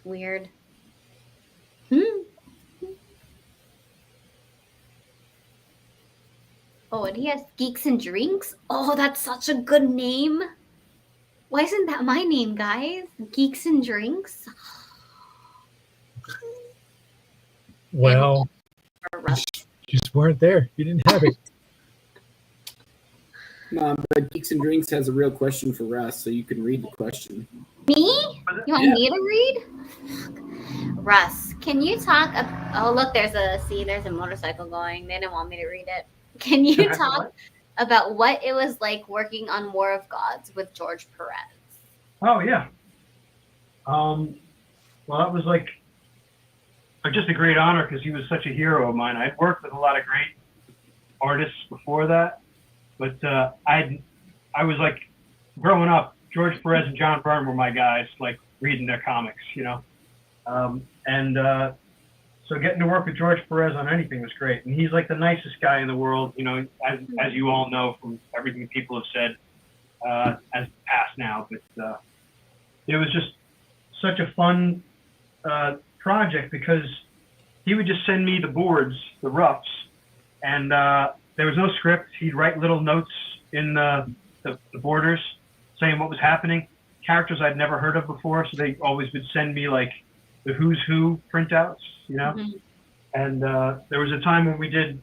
weird. Oh, and he has Geeks and Drinks? Oh, that's such a good name. Why isn't that my name, guys? Geeks and Drinks? Well, Or Russ. you just weren't there. You didn't have it. Mom, but Geeks and Drinks has a real question for Russ, so you can read the question. Me? You want Yeah. me to read? Russ, can you talk? Oh, look, there's a motorcycle going. They didn't want me to read it. Can you talk about what it was like working on War of Gods with George Perez? Oh yeah. Well, that was like just a great honor because he was such a hero of mine. I'd worked with a lot of great artists before that, but I was like growing up. George Perez and John Byrne were my guys, like reading their comics, you know. So getting to work with George Perez on anything was great, and he's like the nicest guy in the world, you know, as you all know from everything people have said as past now. But it was just such a fun project because he would just send me the boards, the roughs, and there was no script. He'd write little notes in the borders saying what was happening. Characters I'd never heard of before, so they always would send me like the who's who printouts, you know. Mm-hmm. And there was a time when we did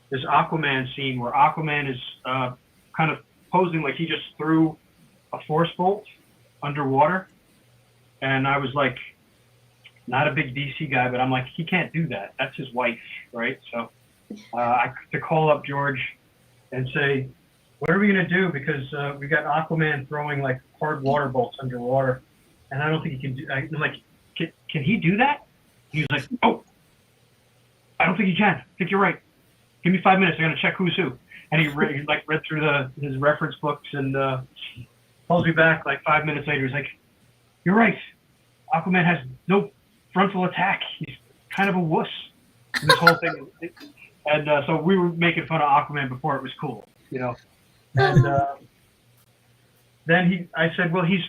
this Aquaman scene where Aquaman is kind of posing like he just threw a force bolt underwater. And I was like, not a big DC guy, but I'm like, he can't do that. That's his wife, right? So I to call up George and say, what are we going to do? Because we got Aquaman throwing like hard water bolts underwater. And I don't think he can do. I'm like, can he do that? He was like, oh, I don't think he can. I think you're right. Give me 5 minutes. I'm going to check who's who. And he read through his reference books and calls me back like 5 minutes later. He's like, you're right. Aquaman has no frontal attack. He's kind of a wuss. And this whole thing. And so we were making fun of Aquaman before it was cool, you know. And then I said, well, he's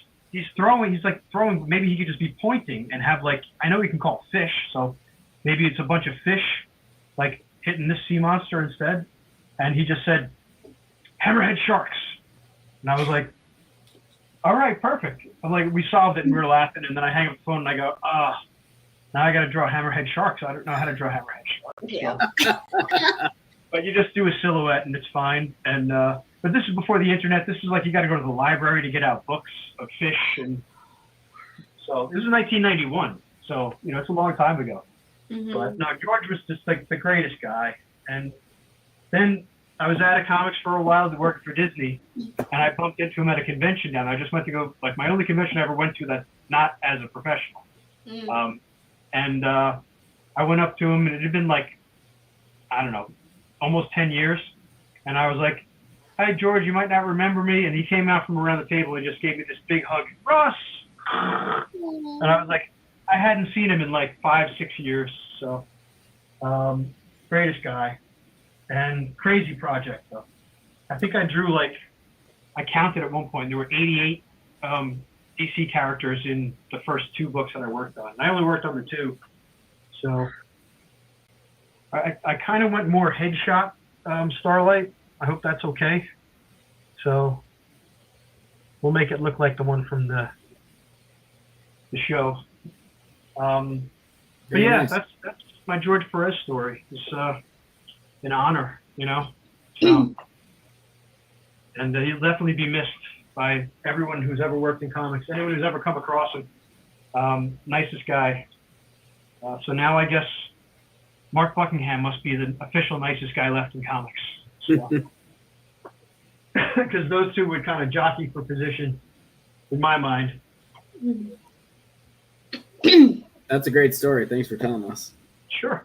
throwing. He's like throwing. Maybe he could just be pointing and have like, I know he can call fish. So maybe it's a bunch of fish like hitting this sea monster instead. And he just said, hammerhead sharks. And I was like, all right, perfect. I'm like, we solved it and we were laughing. And then I hang up the phone and I go, now I got to draw hammerhead sharks. I don't know how to draw hammerhead sharks. Yeah. But you just do a silhouette and it's fine. And but this is before the internet. This is like you got to go to the library to get out books of fish. And so this is 1991. So, you know, it's a long time ago. Mm-hmm. But no, George was just like the greatest guy. And then I was at a comics for a while working for Disney, and I bumped into him at a convention down there. I just went to go, like my only convention I ever went to that's not as a professional. Mm. I went up to him, and it had been like, I don't know, almost 10 years. And I was like, hi, George, you might not remember me. And he came out from around the table and just gave me this big hug. Russ! And I was like, I hadn't seen him in like 5-6 years. So, greatest guy. And crazy project, though. I think I drew like, I counted at one point, there were 88 DC characters in the first 2 books that I worked on. And I only worked on the 2. So I kind of went more headshot Starlight. I hope that's okay. So we'll make it look like the one from the show. But Very yeah, nice. that's my George Perez story. It's an honor, So, and he'll definitely be missed by everyone who's ever worked in comics, anyone who's ever come across him. Nicest guy. So now I guess Mark Buckingham must be the official nicest guy left in comics. Because those two would kind of jockey for position in my mind. That's a great story. Thanks for telling us. Sure.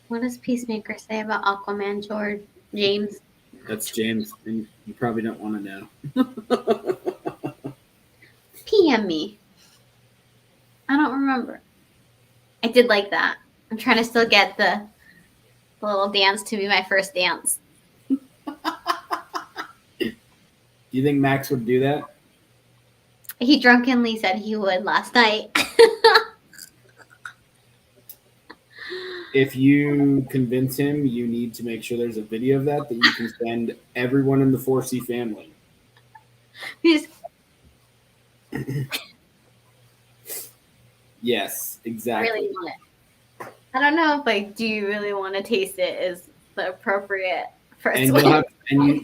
What does Peacemaker say about Aquaman, George? James? That's James, and you probably don't want to know. PM me. I don't remember. I did like that. I'm trying to still get the little dance to be my first dance. Do you think Max would do that? He drunkenly said he would last night. If you convince him, you need to make sure there's a video of that you can send everyone in the 4C family. He's Yes, exactly. really want it. I don't know if do you really want to taste it is the appropriate first And one.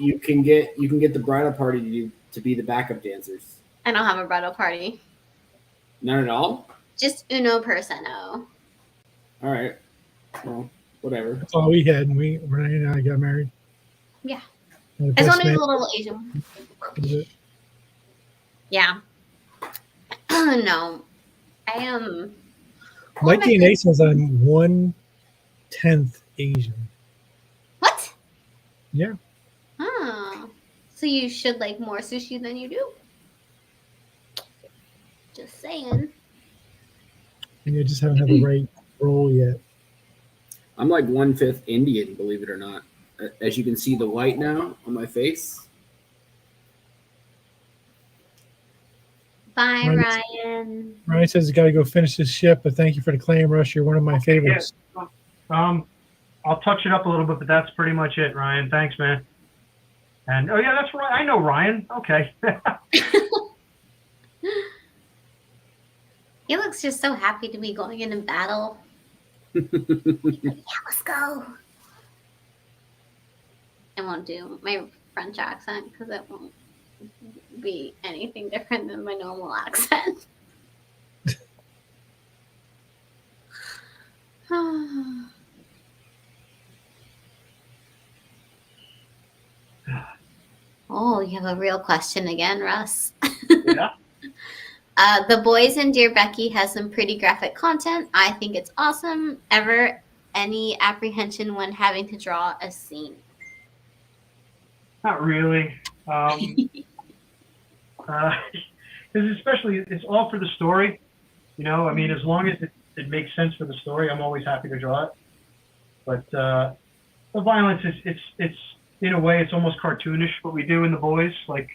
you can get the bridal party to be the backup dancers. I don't have a bridal party. None at all? Just uno persona. All right. Well, whatever. That's all we had, and Renee and I got married. Yeah. And the I just best want to be man a little Asian one. was it. Yeah. No. I am. My DNA says I'm 1/10 Asian. What? Yeah. Oh. So you should like more sushi than you do? Just saying. And I just haven't had the right role yet. I'm like 1/5 Indian, believe it or not. As you can see the white now on my face. Bye, Right. Ryan. Ryan says he's got to go finish his ship, but thank you for the claim, Rush. You're one of my favorites. I'll touch it up a little bit, but that's pretty much it, Ryan. Thanks, man. And oh yeah, that's right. I know Ryan. Okay. He looks just so happy to be going into battle. Yeah, let's go. I won't do my French accent because it won't be anything different than my normal accent. Oh, you have a real question again, Russ. Yeah. The Boys and Dear Becky has some pretty graphic content. I think it's awesome. Ever any apprehension when having to draw a scene? Not really. Because especially it's all for the story. I mean, as long as it makes sense for the story, I'm always happy to draw it. But the violence it's in a way it's almost cartoonish what we do in The Boys. Like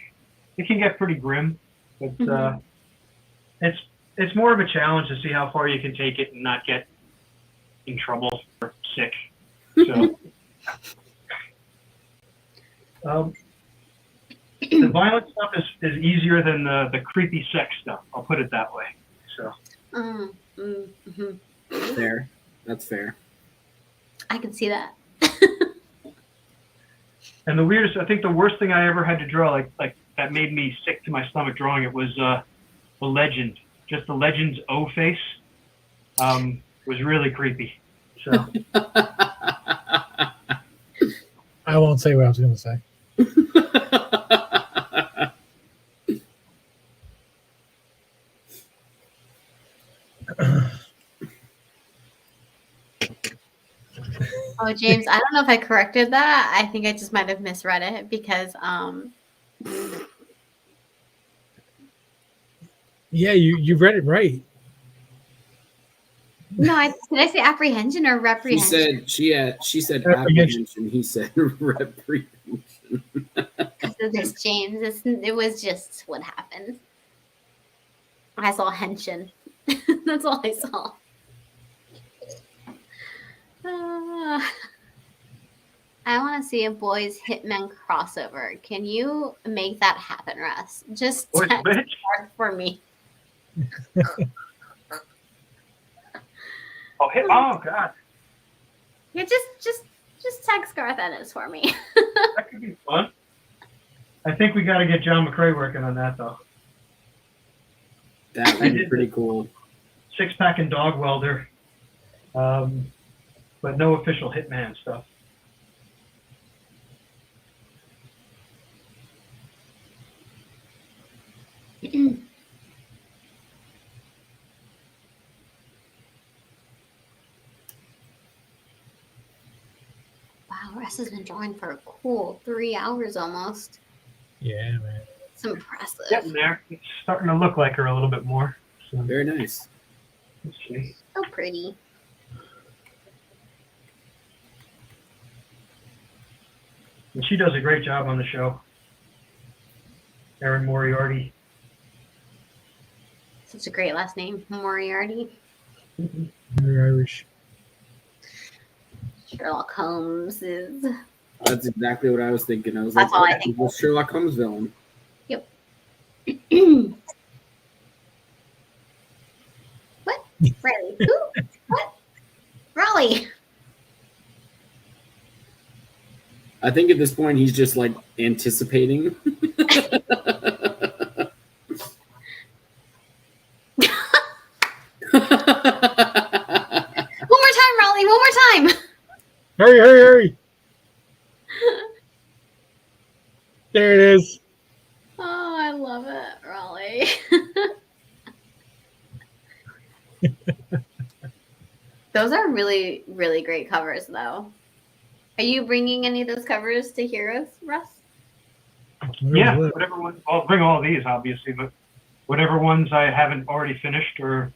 it can get pretty grim, but it's more of a challenge to see how far you can take it and not get in trouble or sick. So the violent stuff is easier than the creepy sex stuff. I'll put it that way. So Fair. That's fair. I can see that. And I think the worst thing I ever had to draw, like that made me sick to my stomach drawing it, was the Legend. Just the Legend's O face was really creepy. So I won't say what I was going to say. Oh, James, I don't know if I corrected that. I think I just might have misread it because Yeah, you read it right. no, did I say apprehension or reprehension? She said Apprehension. apprehension. He said reprehension. So this James, it was just what happened. I saw henshin. That's all I saw. want to see a boys Hitman crossover. Can you make that happen, Russ? Just Boys text bitch. Garth for me. Oh God, Yeah, just text Garth Ennis for me. that could be fun. I think we got to get John McCrae working on that though. That would be pretty cool. 6-pack and dog welder, but no official Hitman stuff. Wow, Russ has been drawing for a cool 3 hours almost. Yeah, man. It's impressive. Getting there. It's starting to look like her a little bit more. So, Very nice. let's see. So pretty. And she does a great job on the show. Erin Moriarty. Such a great last name, Moriarty. Very Irish. Sherlock Holmes is. That's exactly what I was thinking. I was That's all I like, think. well, Sherlock Holmes villain. What? Riley? Who? What? Raleigh. I think at this point he's just like anticipating. One more time, Raleigh. One more time. Hurry, hurry, hurry. There it is. Oh, I love it, Raleigh. Those are really, really great covers, though. Are you bringing any of those covers to Heroes, Russ? Yeah, whatever one. I'll bring all these, obviously, but whatever ones I haven't already finished, or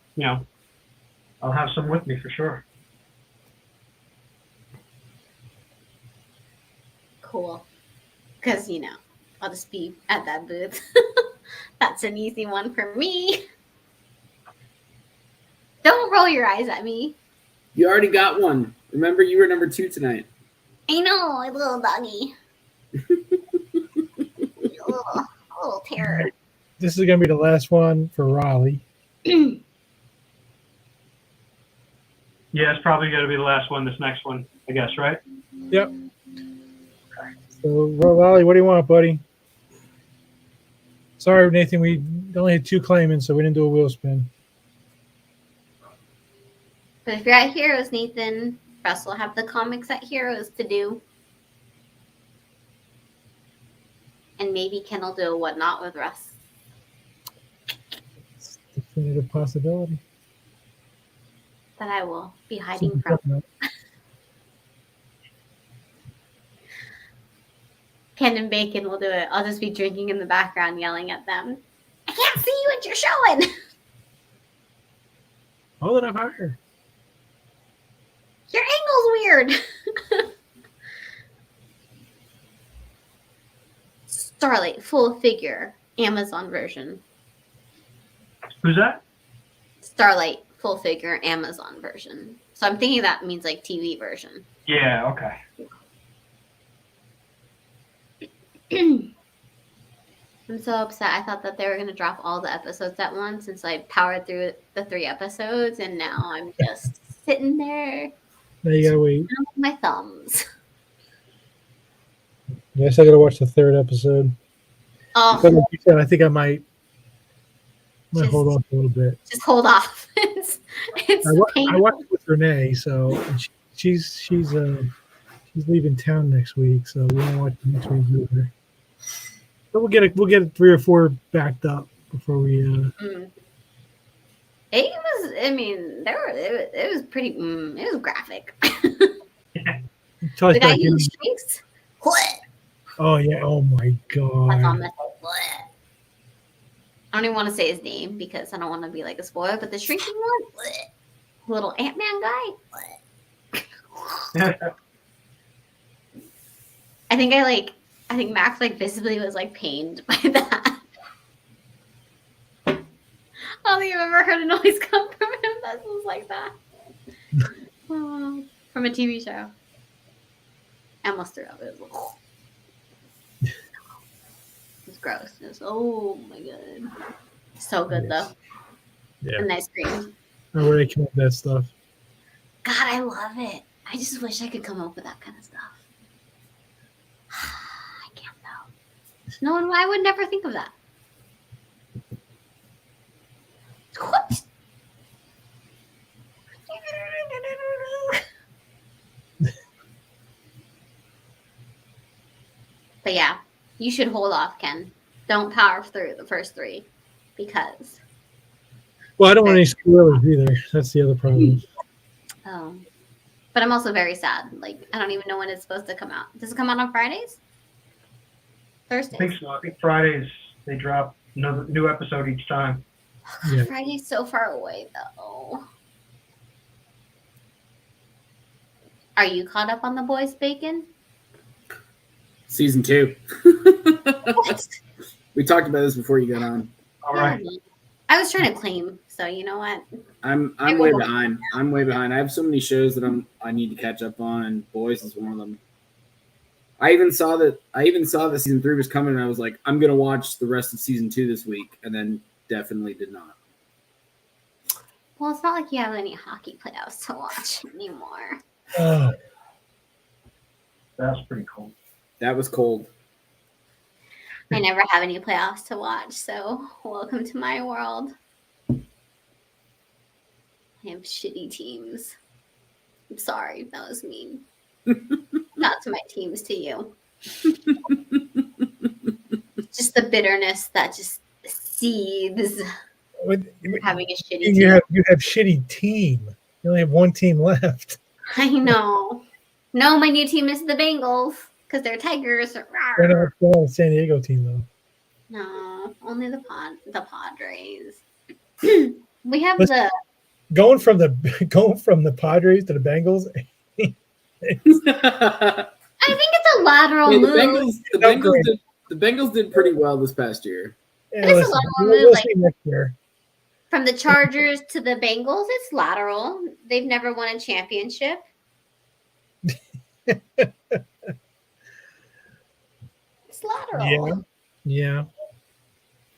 I'll have some with me for sure. Cool. Because, I'll just be at that booth. That's an easy one for me. Don't roll your eyes at me. You already got one. Remember, you were number 2 tonight. I know, a little doggy. a little terror. This is going to be the last one for Raleigh. Yeah, it's probably going to be the last one, this next one, I guess, right? Yep. So, Raleigh, what do you want, buddy? Sorry, Nathan, we only had 2 claimants, so we didn't do a wheel spin. But if you're at Heroes, Nathan, Russ will have the comics at Heroes to do. And maybe Ken will do a whatnot with Russ. It's a definitive possibility. That I will be hiding from. Ken and Bacon will do it. I'll just be drinking in the background, yelling at them. I can't see you what you're showing. Hold it up higher. Your angle's weird. Starlight, full figure, Amazon version. Who's that? Starlight, full figure, Amazon version. So I'm thinking that means like TV version. Yeah, okay. I'm so upset. I thought that they were going to drop all the episodes at once since I powered through the 3 episodes, and now I'm just sitting there Now you gotta wait. with my thumbs. Yes, I gotta watch the 3rd episode. Oh, But like you said, I think I might Just- hold off a little bit. just hold off. It's I painful. watched it with Renee, so and she's leaving town next week, so we won't watch next week either. But we'll get 3 or 4 backed up before we. Mm. It was. I mean, it was pretty. It was graphic. Tell us The guy back who in. shrinks. What? Oh yeah! Oh my That's on god! the what? I don't even want to say his name because I don't want to be like a spoiler. But the shrinking one, what? Little Ant-Man guy. What? I think Max visibly was visibly pained by that. I don't think I've ever heard a noise come from him that was like that. From a TV show. I almost threw up. It was, it was gross. It was, oh my god. So good though. Yeah. And ice cream. Where they come up with that stuff. God, I love it. I just wish I could come up with that kind of stuff. I can't though. No one, I would never think of that. What? But yeah, you should hold off, Ken. Don't power through the first 3 because. Well, I don't want any spoilers either. That's the other problem. Oh. But I'm also very sad. Like, I don't even know when it's supposed to come out. Does it come out on Fridays? Thursdays? I think so. I think Fridays they drop another new episode each time. Yeah. Friday's so far away, though. Are you caught up on The Boys Bacon? Season 2. What? We talked about this before you got on. All right. I was trying to claim, so you know what? I'm way behind. I'm way behind. I have so many shows that I need to catch up on, and Boys is one of them. I even saw that season 3 was coming, and I was like, I'm gonna watch the rest of season 2 this week, and then definitely did not. Well, it's not like you have any hockey playoffs to watch anymore. That's pretty cool. That was cold. I never have any playoffs to watch, so welcome to my world. I have shitty teams. I'm sorry, that was mean. Not to my teams, to you. Just the bitterness that just seethes having a shitty team. You have shitty team. You only have one team left. I know. No, my new team is the Bengals because they're Tigers. They're not the San Diego team though. No, only the Padres. We have going from the Padres to the Bengals. I think it's a lateral move. The Bengals did pretty well this past year. Yeah, It's a lateral move. we'll see next year. From the Chargers to the Bengals, it's lateral. They've never won a championship. It's lateral. Yeah.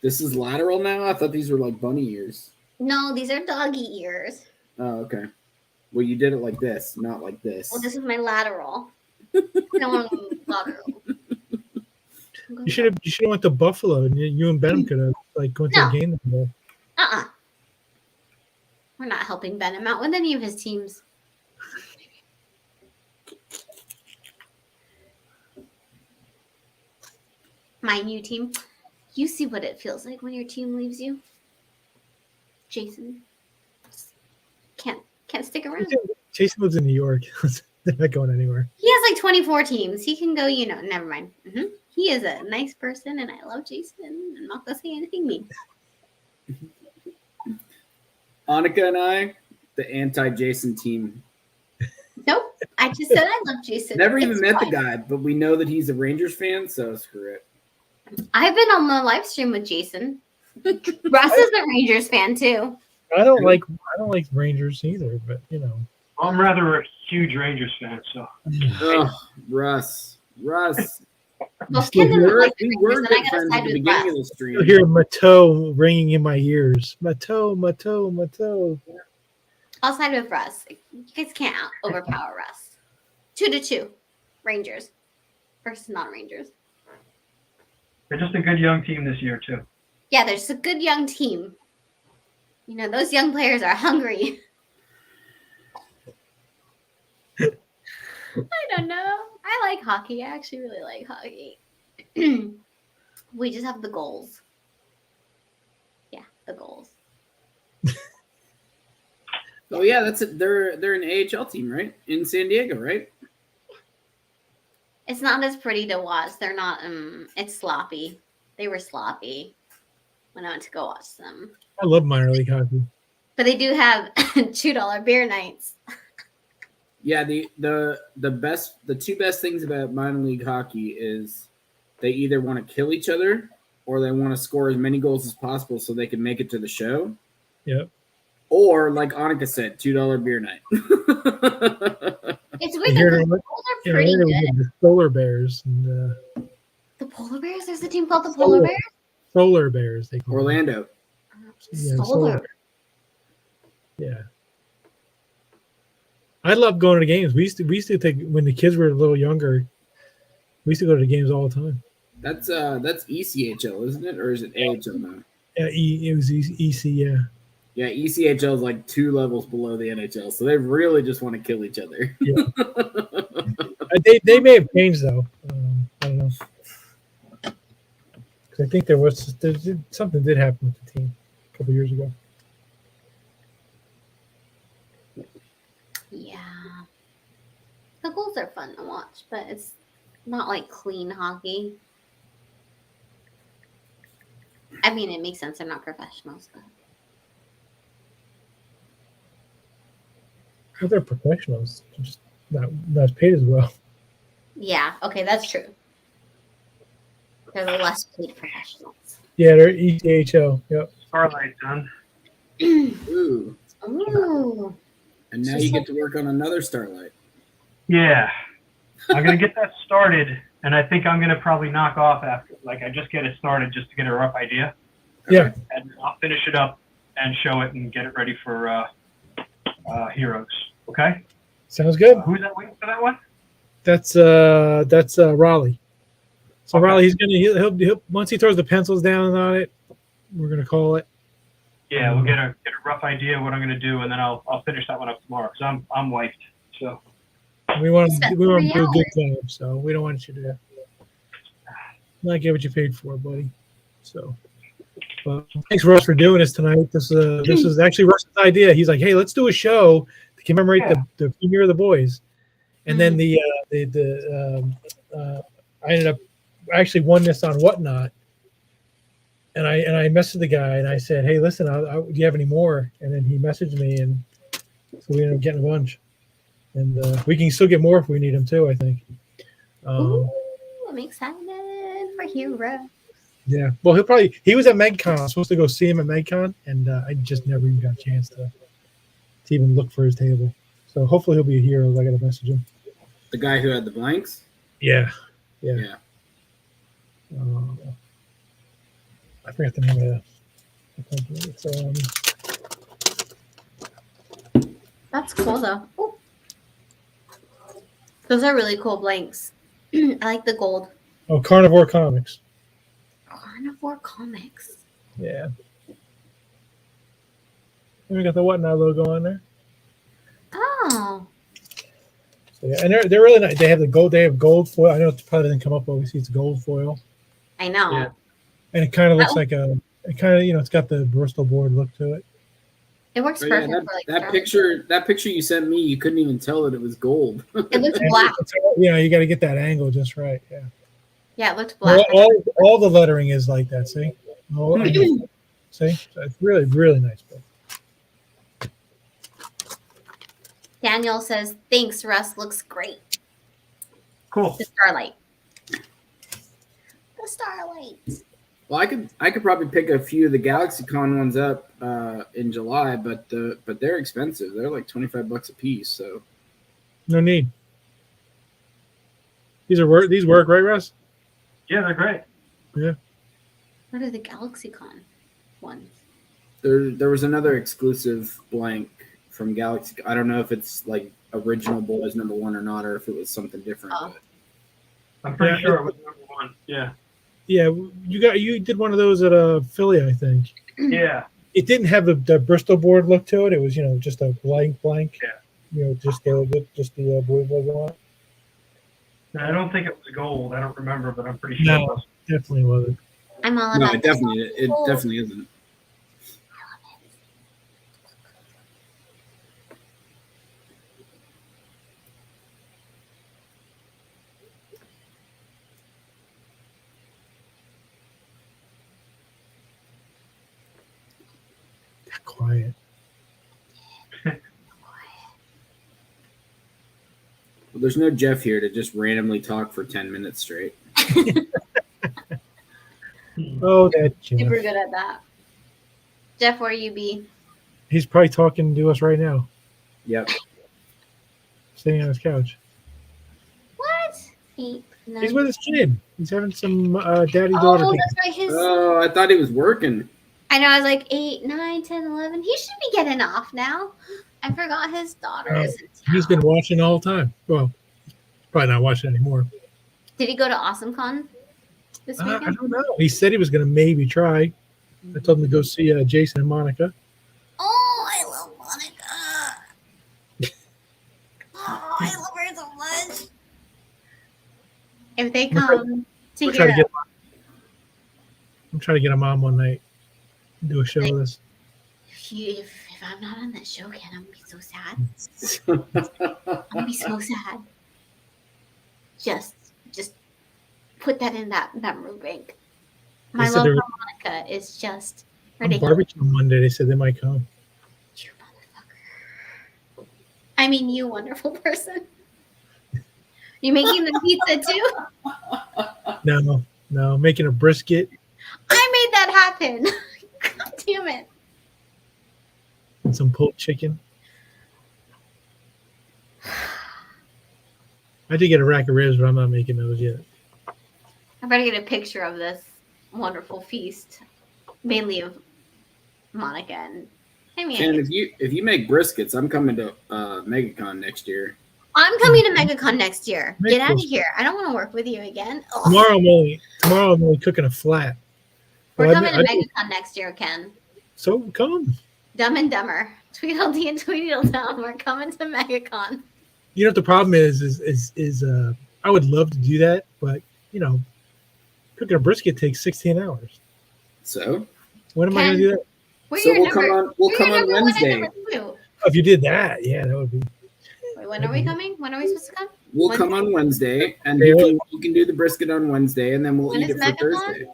This is lateral now? I thought these were like bunny ears. No, these are doggy ears. Oh, okay. Well, you did it like this, not like this. Well, this is my lateral. I don't want to move lateral. You should have went to Buffalo, and you and Benham could have went to a game together. We're not helping Benham out with any of his teams. My new team. You see what it feels like when your team leaves you. Jason can't stick around. Jason lives in New York. They're not going anywhere. He has like 24 teams. He can go, never mind. He is a nice person, and I love Jason. I'm not going to say anything mean. Annika and I, the anti-Jason team. Nope. I just said I love Jason. Never even met the guy, but we know that he's a Rangers fan, so screw it. I've been on the live stream with Jason. Russ is a Rangers fan too. I don't like Rangers either, but I'm rather a huge Rangers fan, so. Russ. Well, Ken doesn't like the Rangers, then I got to side with Russ. You'll hear Mateau ringing in my ears. Mateau. I'll side with Russ. You guys can't overpower Russ. 2-2. Rangers versus non-Rangers. They're just a good young team this year, too. Yeah, they're just a good young team. Those young players are hungry. I don't know. I like hockey. I actually really like hockey. We just have the goals. Yeah, the goals. Oh yeah, that's it. They're an AHL team, right? In San Diego, right? It's not as pretty to watch. They're not. It's sloppy. They were sloppy when I went to go watch them. I love minor league hockey. But they do have $2 beer nights. Yeah, the two best things about minor league hockey is they either want to kill each other or they want to score as many goals as possible so they can make it to the show. Yep. Or like Annika said, $2 beer night. It's weird. The goals are Yeah, pretty then we good. had the Solar Bears and The Polar Bears? There's a team called the Polar Bears? Solar Bears. They call them. Orlando. Yeah, Solar. Yeah. I love going to the games. We used to take when the kids were a little younger. We used to go to the games all the time. That's ECHL, isn't it, or is it AHL now? Yeah, it was EC. Yeah. Yeah, ECHL is like 2 levels below the NHL, so they really just want to kill each other. Yeah. They may have changed though. I don't know. 'Cause I think something did happen with the team a couple years ago. Yeah. The goals are fun to watch, but it's not like clean hockey. I mean, it makes sense. They're not professionals, but Well, they're professionals. They're just not as paid as well. yeah. Okay, that's true. They're the less paid professionals. Yeah, they're ECHL. Yep. Starlight done. Ooh, Ooh. and now you get to work on another Starlight. Yeah. I'm going to get that started, and I think I'm going to probably knock off after. Like, I just get it started just to get a rough idea. Yeah. And I'll finish it up and show it and get it ready for Heroes. Okay? Sounds good. Who's that waiting for that one? That's Raleigh. So Okay. Raleigh, he'll once he throws the pencils down on it, we're gonna call it. Yeah, we'll get a rough idea of what I'm going to do, and then I'll finish that one up tomorrow because I'm wiped. So We want to Spent do a 3 good job, so we don't want you to not get what you paid for, buddy. So, thanks Russ for doing this tonight. This is actually Russ's idea. He's like, hey, let's do a show to commemorate the premiere of The Boys, and then I ended up actually won this on Whatnot. And I messaged the guy and I said, hey, listen, do you have any more? And then he messaged me, and so we ended up getting a bunch. And we can still get more if we need them too, I think. Ooh, I'm excited for Hero. Yeah. Well, he was at MegCon. I was supposed to go see him at MegCon, and I just never even got a chance to even look for his table. So hopefully he'll be a hero. I got to message him. The guy who had the blanks? Yeah. Yeah. I forgot the name of the company. It's, That's cool though. Ooh. Those are really cool blanks. I like the gold. Carnivore Comics. Carnivore Comics. Yeah. And we got the Whatnot logo on there. Oh. So, yeah, and they're really nice. They have gold foil. I know it probably doesn't come up, but we see it's gold foil. I know. Yeah. And it kind of looks like it's got the Bristol board look to it. It works Oh, perfect yeah, for like that picture you sent me, you couldn't even tell that it was gold. It looked And black. you got to get that angle just right. Yeah. Yeah, it looked black. All the lettering is like that. See? See? So it's really, really nice book. Daniel says, thanks, Russ. Looks great. cool. The Starlight. The Starlight. Well, I could probably pick a few of the GalaxyCon ones up in July, but they're expensive. They're like $25 a piece. So No need. These work, right, Russ? Yeah, they're great. Yeah. What are the GalaxyCon ones? there was another exclusive blank from Galaxy. I don't know if it's like original Boys #1 or not, or if it was something different. Oh. But I'm pretty sure it was #1. Yeah. Yeah, you did one of those at Philly, I think. Yeah. It didn't have the Bristol board look to it. It was just a blank. Yeah. Just the Boys logo on it. I don't think it was gold. I don't remember, but I'm pretty sure it No, was. definitely wasn't. I'm all no, about it definitely isn't. Quiet. Well, there's no Jeff here to just randomly talk for 10 minutes straight. Oh, that Jeff. super good at that. Jeff, where you be? He's probably talking to us right now, Yep. sitting on his couch. 8, 9. He's with his kid. He's having some daddy-daughter. Oh, thing. that's right. His. Oh, I thought he was working. I know. I was like 8, 9, 10, 11. He should be getting off now. I forgot his daughter's in He's been town. watching the whole time. Well, probably not watching anymore. Did he go to AwesomeCon this I weekend? don't know. He said he was going to maybe try. I told him to go see Jason and Monica. Oh, I love Monica. Oh, I love her so much. If they come to I'm trying to Hero, get. I'm trying to get a mom one night. Do a show with us. if I'm not on that show, Ken, I'm gonna be so sad. I'm gonna be so sad. Just put that in that memory bank. My They said love they for were Monica is just on ridiculous. barbecue on Monday. They said they might come. You motherfucker. I mean, you wonderful person. You making the pizza too? No, making a brisket I made that happen. God damn it. and some pulled chicken. I did get a rack of ribs, but I'm not making those yet. I better get a picture of this wonderful feast, mainly of Monica and And Amy. if you make briskets, I'm coming to MegaCon next year. I'm coming to MegaCon next year. Make Get out of those- here. I don't want to work with you again. Ugh. Tomorrow I'm only cooking a flat. We're Well, coming I to do- MegaCon next year, Ken. So come. Dumb and Dumber. Tweedledee and Tweedledum. We're coming to MegaCon. You know what the problem is I would love to do that, but cooking a brisket takes 16 hours. So When am I going to do that? We're So your we'll come number- on- we'll we're come your on number one and Wednesday. number two. Oh, if you did that, yeah, that would be. Wait, when are we coming? When are we supposed to come? we'll come on Wednesday, and Yeah. you can do the brisket on Wednesday, and then we'll When eat is it for MegaCon? Thursday.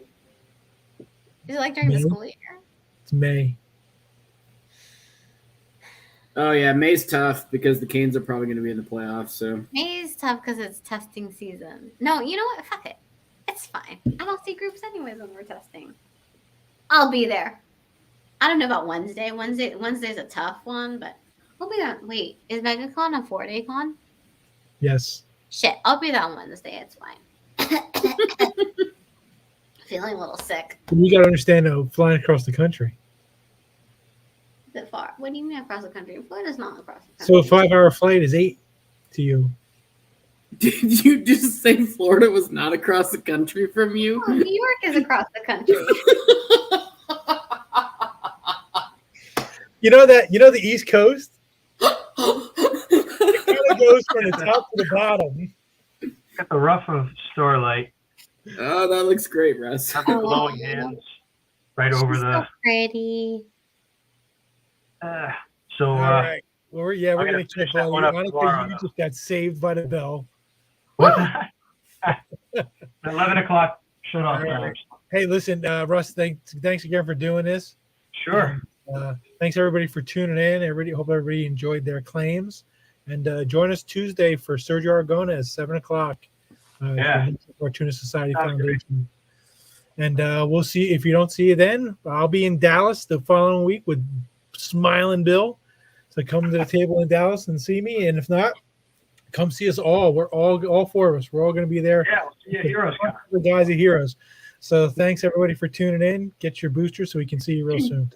Is it like during the Maybe. school year? It's May. Oh yeah, May's tough because the Canes are probably going to be in the playoffs. So May is tough because it's testing season. No, you know what? Fuck it. It's fine. I don't see groups anyways when we're testing. I'll be there. I don't know about Wednesday. Wednesday's a tough one, but I'll be there. Wait, is MegaCon a 4-day con? Yes. Shit, I'll be there on Wednesday. It's fine. Feeling a little sick. You got to understand, though, flying across the country. A bit far. What do you mean across the country? Florida's not across the So country. a 5-hour flight is 8 to you. did you just say Florida was not across the country from you? Oh, New York is across the country. You know the East Coast? It kind of goes from the top to the bottom. Got the rough of Starlight. Oh, that looks great, Russ. Got the glowing hands right over She's the. so pretty. So All right. Well, we're I going gotta to keep finish that on. one up Honestly, tomorrow, you though. just got saved by the bell. what? 11 o'clock shut off All right. times. Hey, listen, Russ, thanks again for doing this. Sure. Thanks everybody for tuning in. Hope everybody enjoyed their claims, and join us Tuesday for Sergio Argona at 7:00. Yeah. For Fortuna Society Sounds Foundation. And we'll see. If you don't see you then, I'll be in Dallas the following week with Smiling Bill. So come to the table in Dallas and see me. And if not, come see us all. We're all 4 of us. We're all going to be there. Yeah. Yeah. Heroes. Con. The guys are heroes. So thanks everybody for tuning in. Get your booster so we can see you real soon.